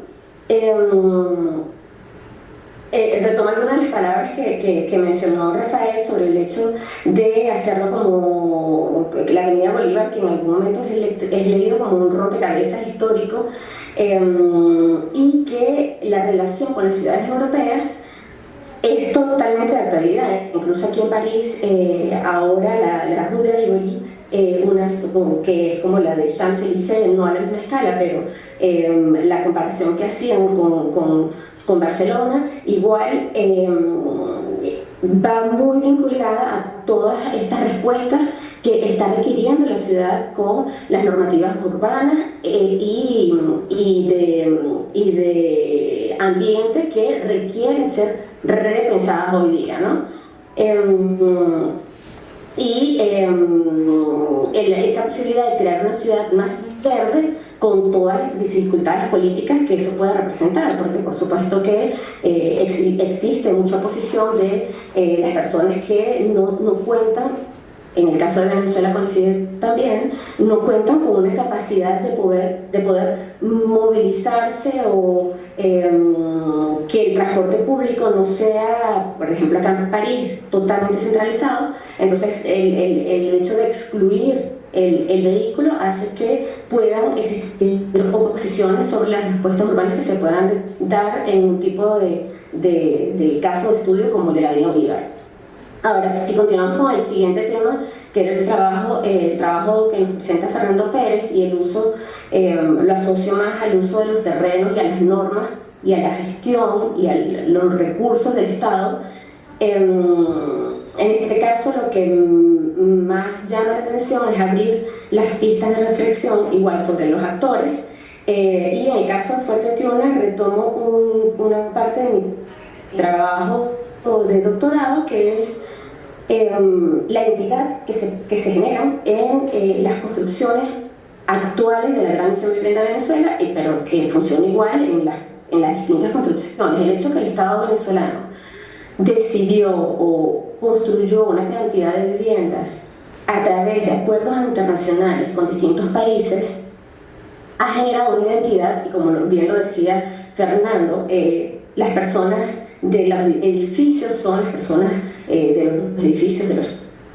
Retomo algunas de las palabras que mencionó Rafael sobre el hecho de hacerlo como la Avenida Bolívar, que en algún momento es leído como un rompecabezas histórico, y que la relación con las ciudades europeas es totalmente de actualidad. Incluso aquí en París, ahora la Rue de Rivoli, que es como la de Champs-Élysées, no a la misma escala, pero la comparación que hacían con Barcelona, igual va muy vinculada a todas estas respuestas que está requiriendo la ciudad con las normativas urbanas y de ambiente que requieren ser repensadas hoy día, ¿no? Esa posibilidad de crear una ciudad más verde con todas las dificultades políticas que eso puede representar, porque por supuesto que existe mucha oposición de las personas que no cuentan, en el caso de Venezuela coincide también, no cuentan con una capacidad de poder movilizarse o que el transporte público no sea, por ejemplo acá en París, totalmente centralizado. Entonces el hecho de excluir el vehículo hace que puedan existir oposiciones sobre las respuestas urbanas que se puedan dar en un tipo de caso de estudio como el de la Avenida Bolívar. Ahora, si continuamos con el siguiente tema, que es el trabajo que nos presenta Fernando Pérez, y el uso, lo asocio más al uso de los terrenos y a las normas y a la gestión y a los recursos del Estado. En este caso, lo que más llama la atención es abrir las pistas de reflexión igual sobre los actores, y en el caso de Fuerte Tiuna retomo una parte de mi trabajo de doctorado, que es la identidad que se genera en las construcciones actuales de la Gran Misión de Vivienda de Venezuela, pero que funciona igual en las distintas construcciones. El hecho que el Estado venezolano decidió o construyó una cantidad de viviendas a través de acuerdos internacionales con distintos países ha generado una identidad, y como bien lo decía Fernando, las personas de los edificios son las personas de los edificios de los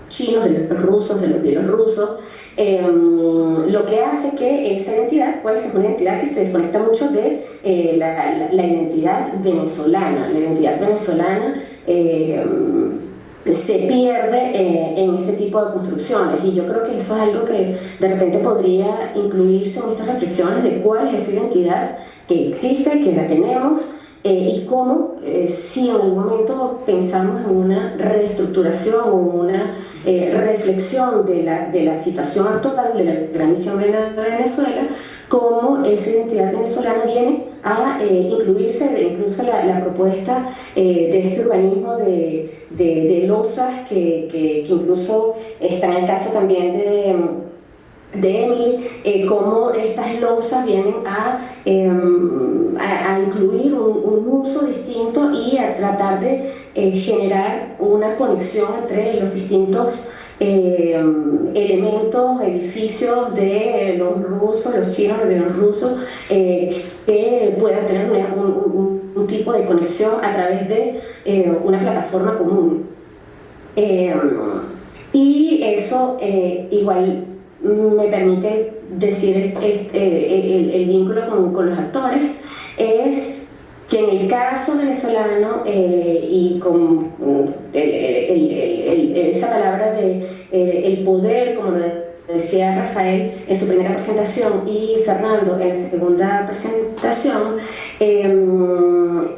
chinos, de los rusos, de los bielorrusos, lo que hace que esa identidad puede ser una identidad que se desconecta mucho de la identidad venezolana. La identidad venezolana se pierde en este tipo de construcciones, y yo creo que eso es algo que de repente podría incluirse en estas reflexiones de cuál es esa identidad que existe, que la tenemos, y cómo, si en algún momento pensamos en una reestructuración o una reflexión de la situación actual de la Gran Misión de Venezuela, cómo esa identidad venezolana viene a incluirse, incluso la propuesta de este urbanismo de losas que incluso está en el caso también de Emily, cómo estas losas vienen a incluir un uso distinto y a tratar de generar una conexión entre los distintos elementos, edificios de los rusos, los chinos, los bielorrusos, que puedan tener un tipo de conexión a través de una plataforma común. Y eso igual me permite decir el vínculo con los actores, es que en el caso venezolano, y con esa palabra de el poder, como lo decía Rafael en su primera presentación y Fernando en la segunda presentación, el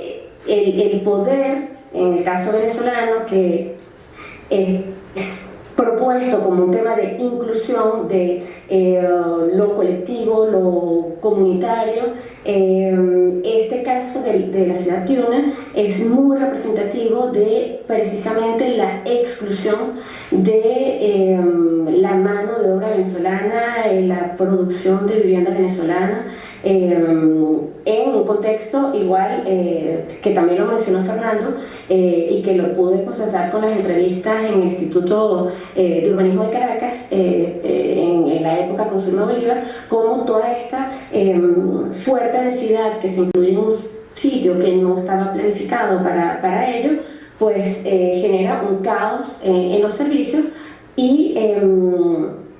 poder en el caso venezolano, que es propuesto como un tema de inclusión de lo colectivo, lo comunitario. Este caso de la ciudad Tiuna es muy representativo de precisamente la exclusión de la mano de obra venezolana, la producción de vivienda venezolana, en un contexto igual que también lo mencionó Fernando, y que lo pude constatar con las entrevistas en el Instituto de Urbanismo de Caracas en la época con Zulma Bolívar, como toda esta fuerte densidad que se incluye en un sitio que no estaba planificado para ello, pues genera un caos en los servicios. Y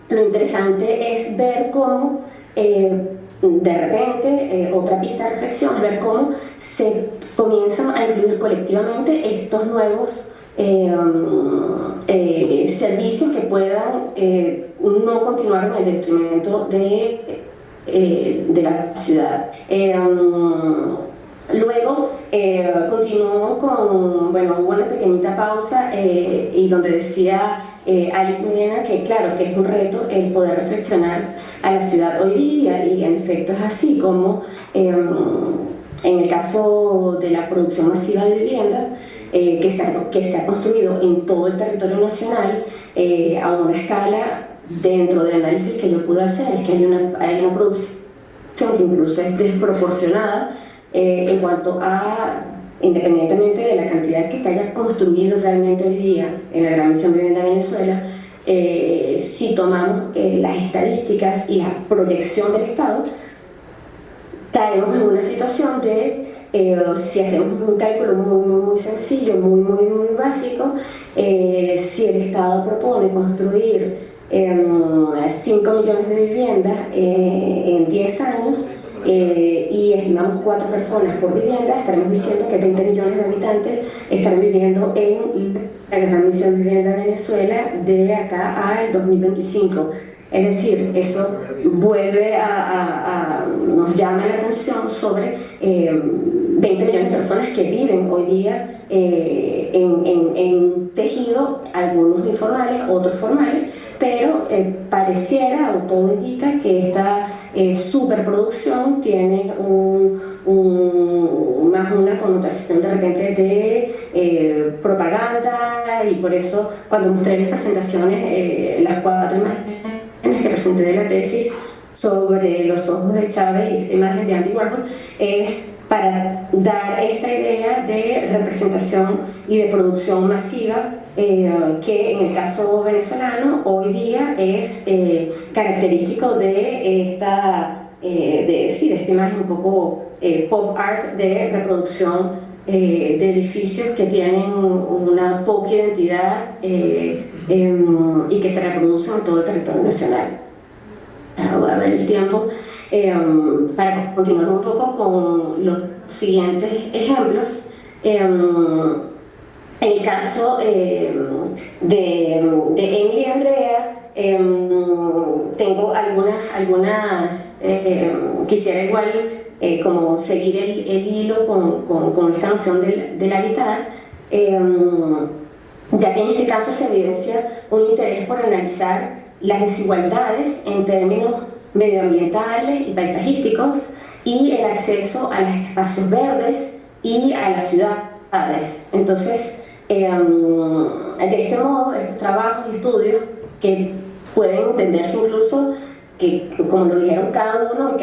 lo interesante es ver cómo de repente, otra pista de reflexión es ver cómo se comienzan a incluir colectivamente estos nuevos servicios que puedan no continuar en el detrimento de la ciudad. Luego continuó con, bueno, hubo una pequeñita pausa y donde decía Alice Medina que claro, que es un reto el poder reflexionar a la ciudad hoy día, y en efecto es así, como en el caso de la producción masiva de vivienda que se ha construido en todo el territorio nacional a una escala, dentro del análisis que yo pude hacer, es que hay una producción que incluso es desproporcionada en cuanto a, independientemente de la cantidad que se haya construido realmente hoy día en la Gran Misión de Vivienda Venezuela, si tomamos las estadísticas y la proyección del Estado, caemos en una situación de, si hacemos un cálculo muy sencillo, muy básico, si el Estado propone construir 5 millones de viviendas en 10 años, y estimamos 4 personas por vivienda, estaremos diciendo que 20 millones de habitantes estarán viviendo en la Gran Misión de Vivienda Venezuela de acá al 2025. Es decir, eso vuelve nos llama la atención sobre 20 millones de personas que viven hoy día en tejido, algunos informales, otros formales, pero pareciera, o todo indica, que esta superproducción tiene más una connotación de repente de propaganda, y por eso cuando mostré las presentaciones, las 4 imágenes que presenté de la tesis sobre los ojos de Chávez y esta imagen de Andy Warhol, es para dar esta idea de representación y de producción masiva que en el caso venezolano hoy día es característico de esta imagen un poco pop art de reproducción de edificios que tienen una poca identidad y que se reproducen en todo el territorio nacional. Ahora voy a ver el tiempo para continuar un poco con los siguientes ejemplos. En el caso de Emily y Andrea, tengo algunas quisiera igual como seguir el hilo con esta noción del habitar, ya que en este caso se evidencia un interés por analizar las desigualdades en términos medioambientales y paisajísticos y el acceso a los espacios verdes y a las ciudades. Entonces, de este modo, estos trabajos y estudios que pueden entenderse incluso que, como lo dijeron cada uno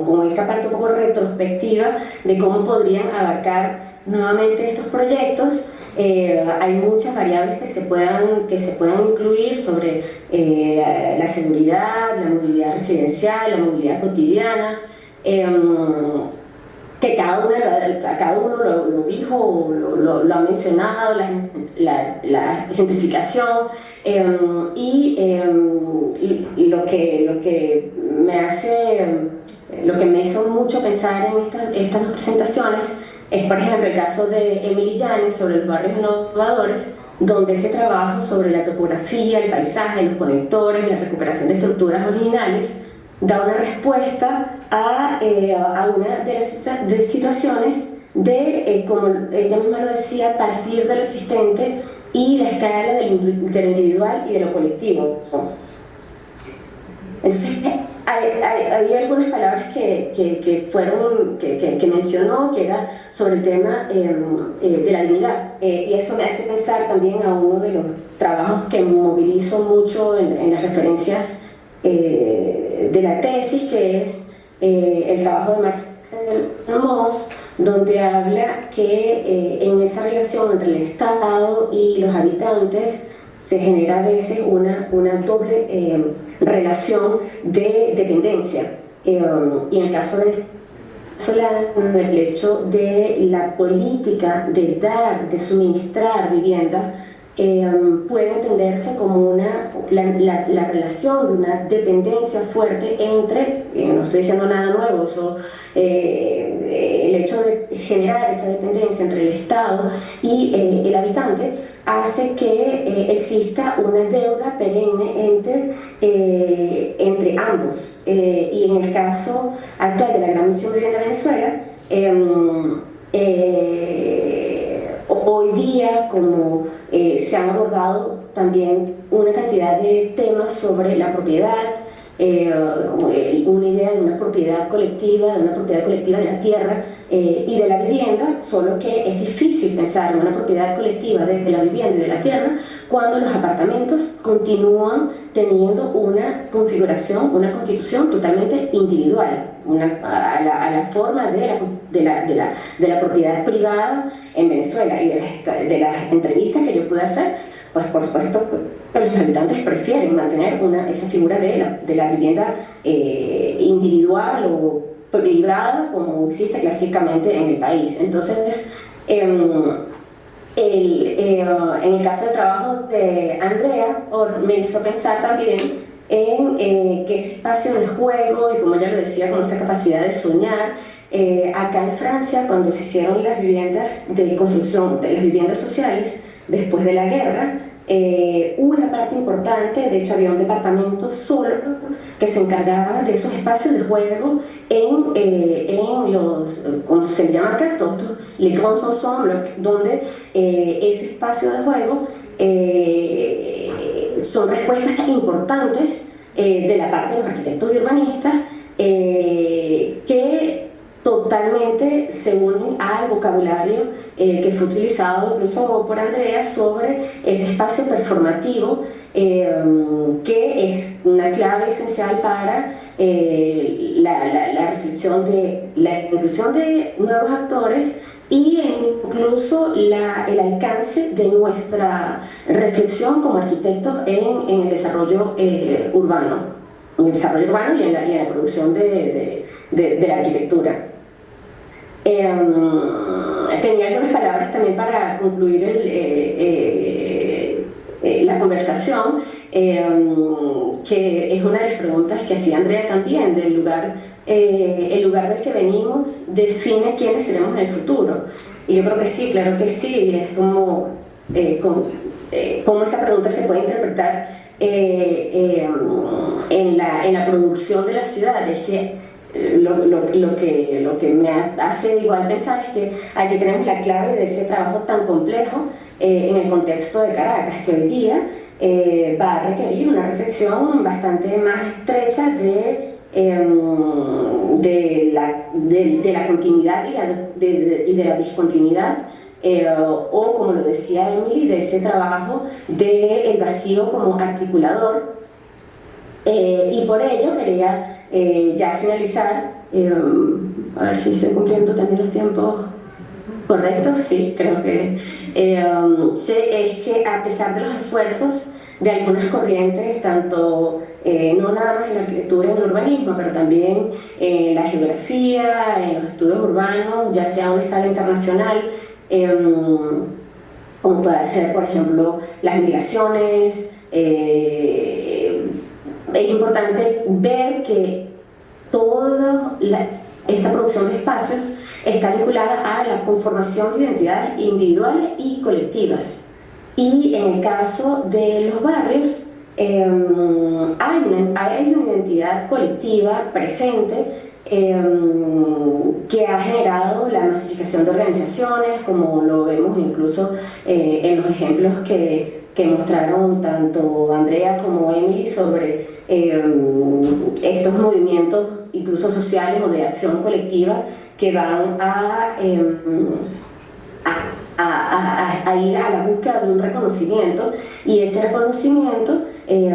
con esta parte un poco retrospectiva de cómo podrían abarcar nuevamente estos proyectos. Hay muchas variables que se puedan incluir sobre la seguridad, la movilidad residencial, la movilidad cotidiana, que cada uno lo dijo, lo ha mencionado, la gentrificación, y lo que me hace lo que me hizo mucho pensar en estas dos presentaciones es, por ejemplo, el caso de Emily Llanes sobre los barrios innovadores, donde ese trabajo sobre la topografía, el paisaje, los conectores, la recuperación de estructuras originales, da una respuesta a una de las situaciones de, como ella misma lo decía, partir de lo existente y la escala de lo individual y de lo colectivo. Entonces, hay algunas palabras que mencionó, que era sobre el tema de la dignidad, y eso me hace pensar también a uno de los trabajos que movilizo mucho en las referencias de la tesis, que es el trabajo de Marcel Mauss, donde habla que en esa relación entre el Estado y los habitantes se genera a veces una doble relación de dependencia. Y en el caso venezolano, el hecho de la política de dar, de suministrar vivienda, puede entenderse como la relación de una dependencia fuerte entre, no estoy diciendo nada nuevo, eso, el hecho de generar esa dependencia entre el Estado y el habitante hace que exista una deuda perenne entre ambos. Y en el caso actual de la Gran Misión Vivienda Venezuela, hoy día, como se han abordado también una cantidad de temas sobre la propiedad, una idea de una propiedad colectiva de la tierra y de la vivienda, solo que es difícil pensar en una propiedad colectiva de la vivienda y de la tierra cuando los apartamentos continúan teniendo una configuración, una constitución totalmente individual, a la forma de la propiedad privada en Venezuela. Y de las entrevistas que yo pude hacer, pues por supuesto los habitantes prefieren mantener esa figura de la vivienda individual o privada como existe clásicamente en el país. Entonces, en el caso del trabajo de Andrea, me hizo pensar también en que ese espacio de juego, y como ella lo decía, con esa capacidad de soñar, acá en Francia, cuando se hicieron las viviendas de construcción de las viviendas sociales después de la guerra, una parte importante, de hecho había un departamento solo que se encargaba de esos espacios de juego en los, como se llama acá, todos estos les grands ensembles, donde ese espacio de juego son respuestas importantes de la parte de los arquitectos y urbanistas que totalmente se unen al vocabulario que fue utilizado incluso por Andrea sobre este espacio performativo, que es una clave esencial para la reflexión de la inclusión de nuevos actores y incluso el alcance de nuestra reflexión como arquitectos en el desarrollo urbano. En el desarrollo urbano y en la producción de la arquitectura. Tenía algunas palabras también para concluir la conversación, que es una de las preguntas que hacía Andrea también, el lugar del que venimos define quiénes seremos en el futuro. Y yo creo que sí, claro que sí, es como esa pregunta se puede interpretar en la producción de la ciudad. Es que lo que me hace igual pensar es que aquí tenemos la clave de ese trabajo tan complejo en el contexto de Caracas, que hoy día va a requerir una reflexión bastante más estrecha de la continuidad y de la discontinuidad, o como lo decía Emily, de ese trabajo del vacío como articulador. Y por ello quería ya finalizar, a ver si estoy cumpliendo también los tiempos correctos. Sí, creo que es que a pesar de los esfuerzos de algunas corrientes, tanto no nada más en la arquitectura y en el urbanismo, pero también en la geografía, en los estudios urbanos, ya sea a una escala internacional, como puede ser, por ejemplo, las migraciones. Es importante ver que toda esta producción de espacios está vinculada a la conformación de identidades individuales y colectivas. Y en el caso de los barrios, hay una identidad colectiva presente que ha generado la masificación de organizaciones, como lo vemos incluso en los ejemplos que mostraron tanto Andrea como Emily sobre estos movimientos incluso sociales o de acción colectiva que van a ir a la búsqueda de un reconocimiento, y ese reconocimiento es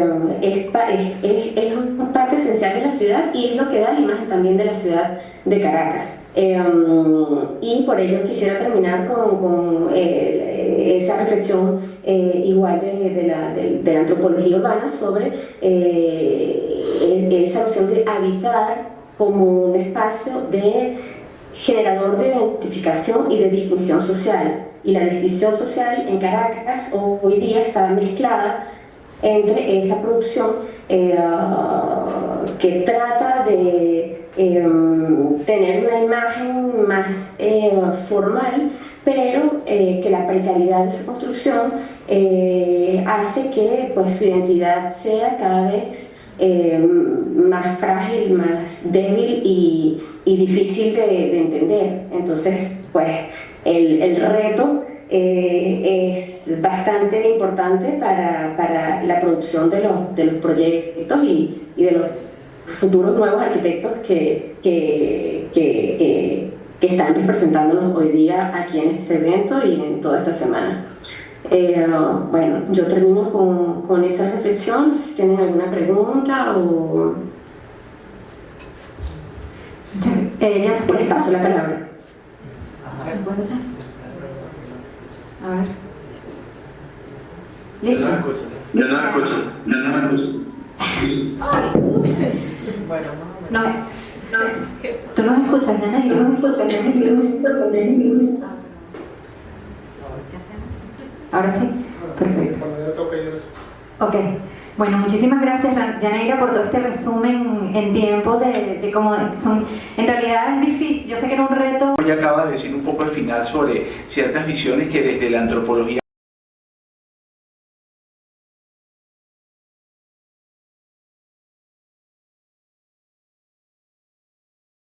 una parte esencial de la ciudad y es lo que da la imagen también de la ciudad de Caracas. Y por ello quisiera terminar con esa reflexión igual de la antropología urbana sobre esa opción de habitar como un espacio de generador de identificación y de distinción social. Y la distinción social en Caracas hoy día está mezclada entre esta producción que trata de tener una imagen más formal, pero que la precariedad de su construcción hace que pues, su identidad sea cada vez más frágil, más débil y difícil de entender. Entonces, pues, el reto es bastante importante para la producción de los proyectos y de los futuros nuevos arquitectos que están representándonos hoy día aquí en este evento y en toda esta semana. Bueno, yo termino con esa reflexión. Si tienen alguna pregunta o... les paso la palabra. A ver. ¿Listo? Yo no escucho. No, tú nos escuchas, Yana, y no nos escuchas. Ahora sí, perfecto. Cuando ya toca yo eso. Ok, bueno, muchísimas gracias, Yanaira, por todo este resumen en tiempo de cómo son. En realidad es difícil, yo sé que era un reto. Ella acaba de decir un poco al final sobre ciertas visiones que desde la antropología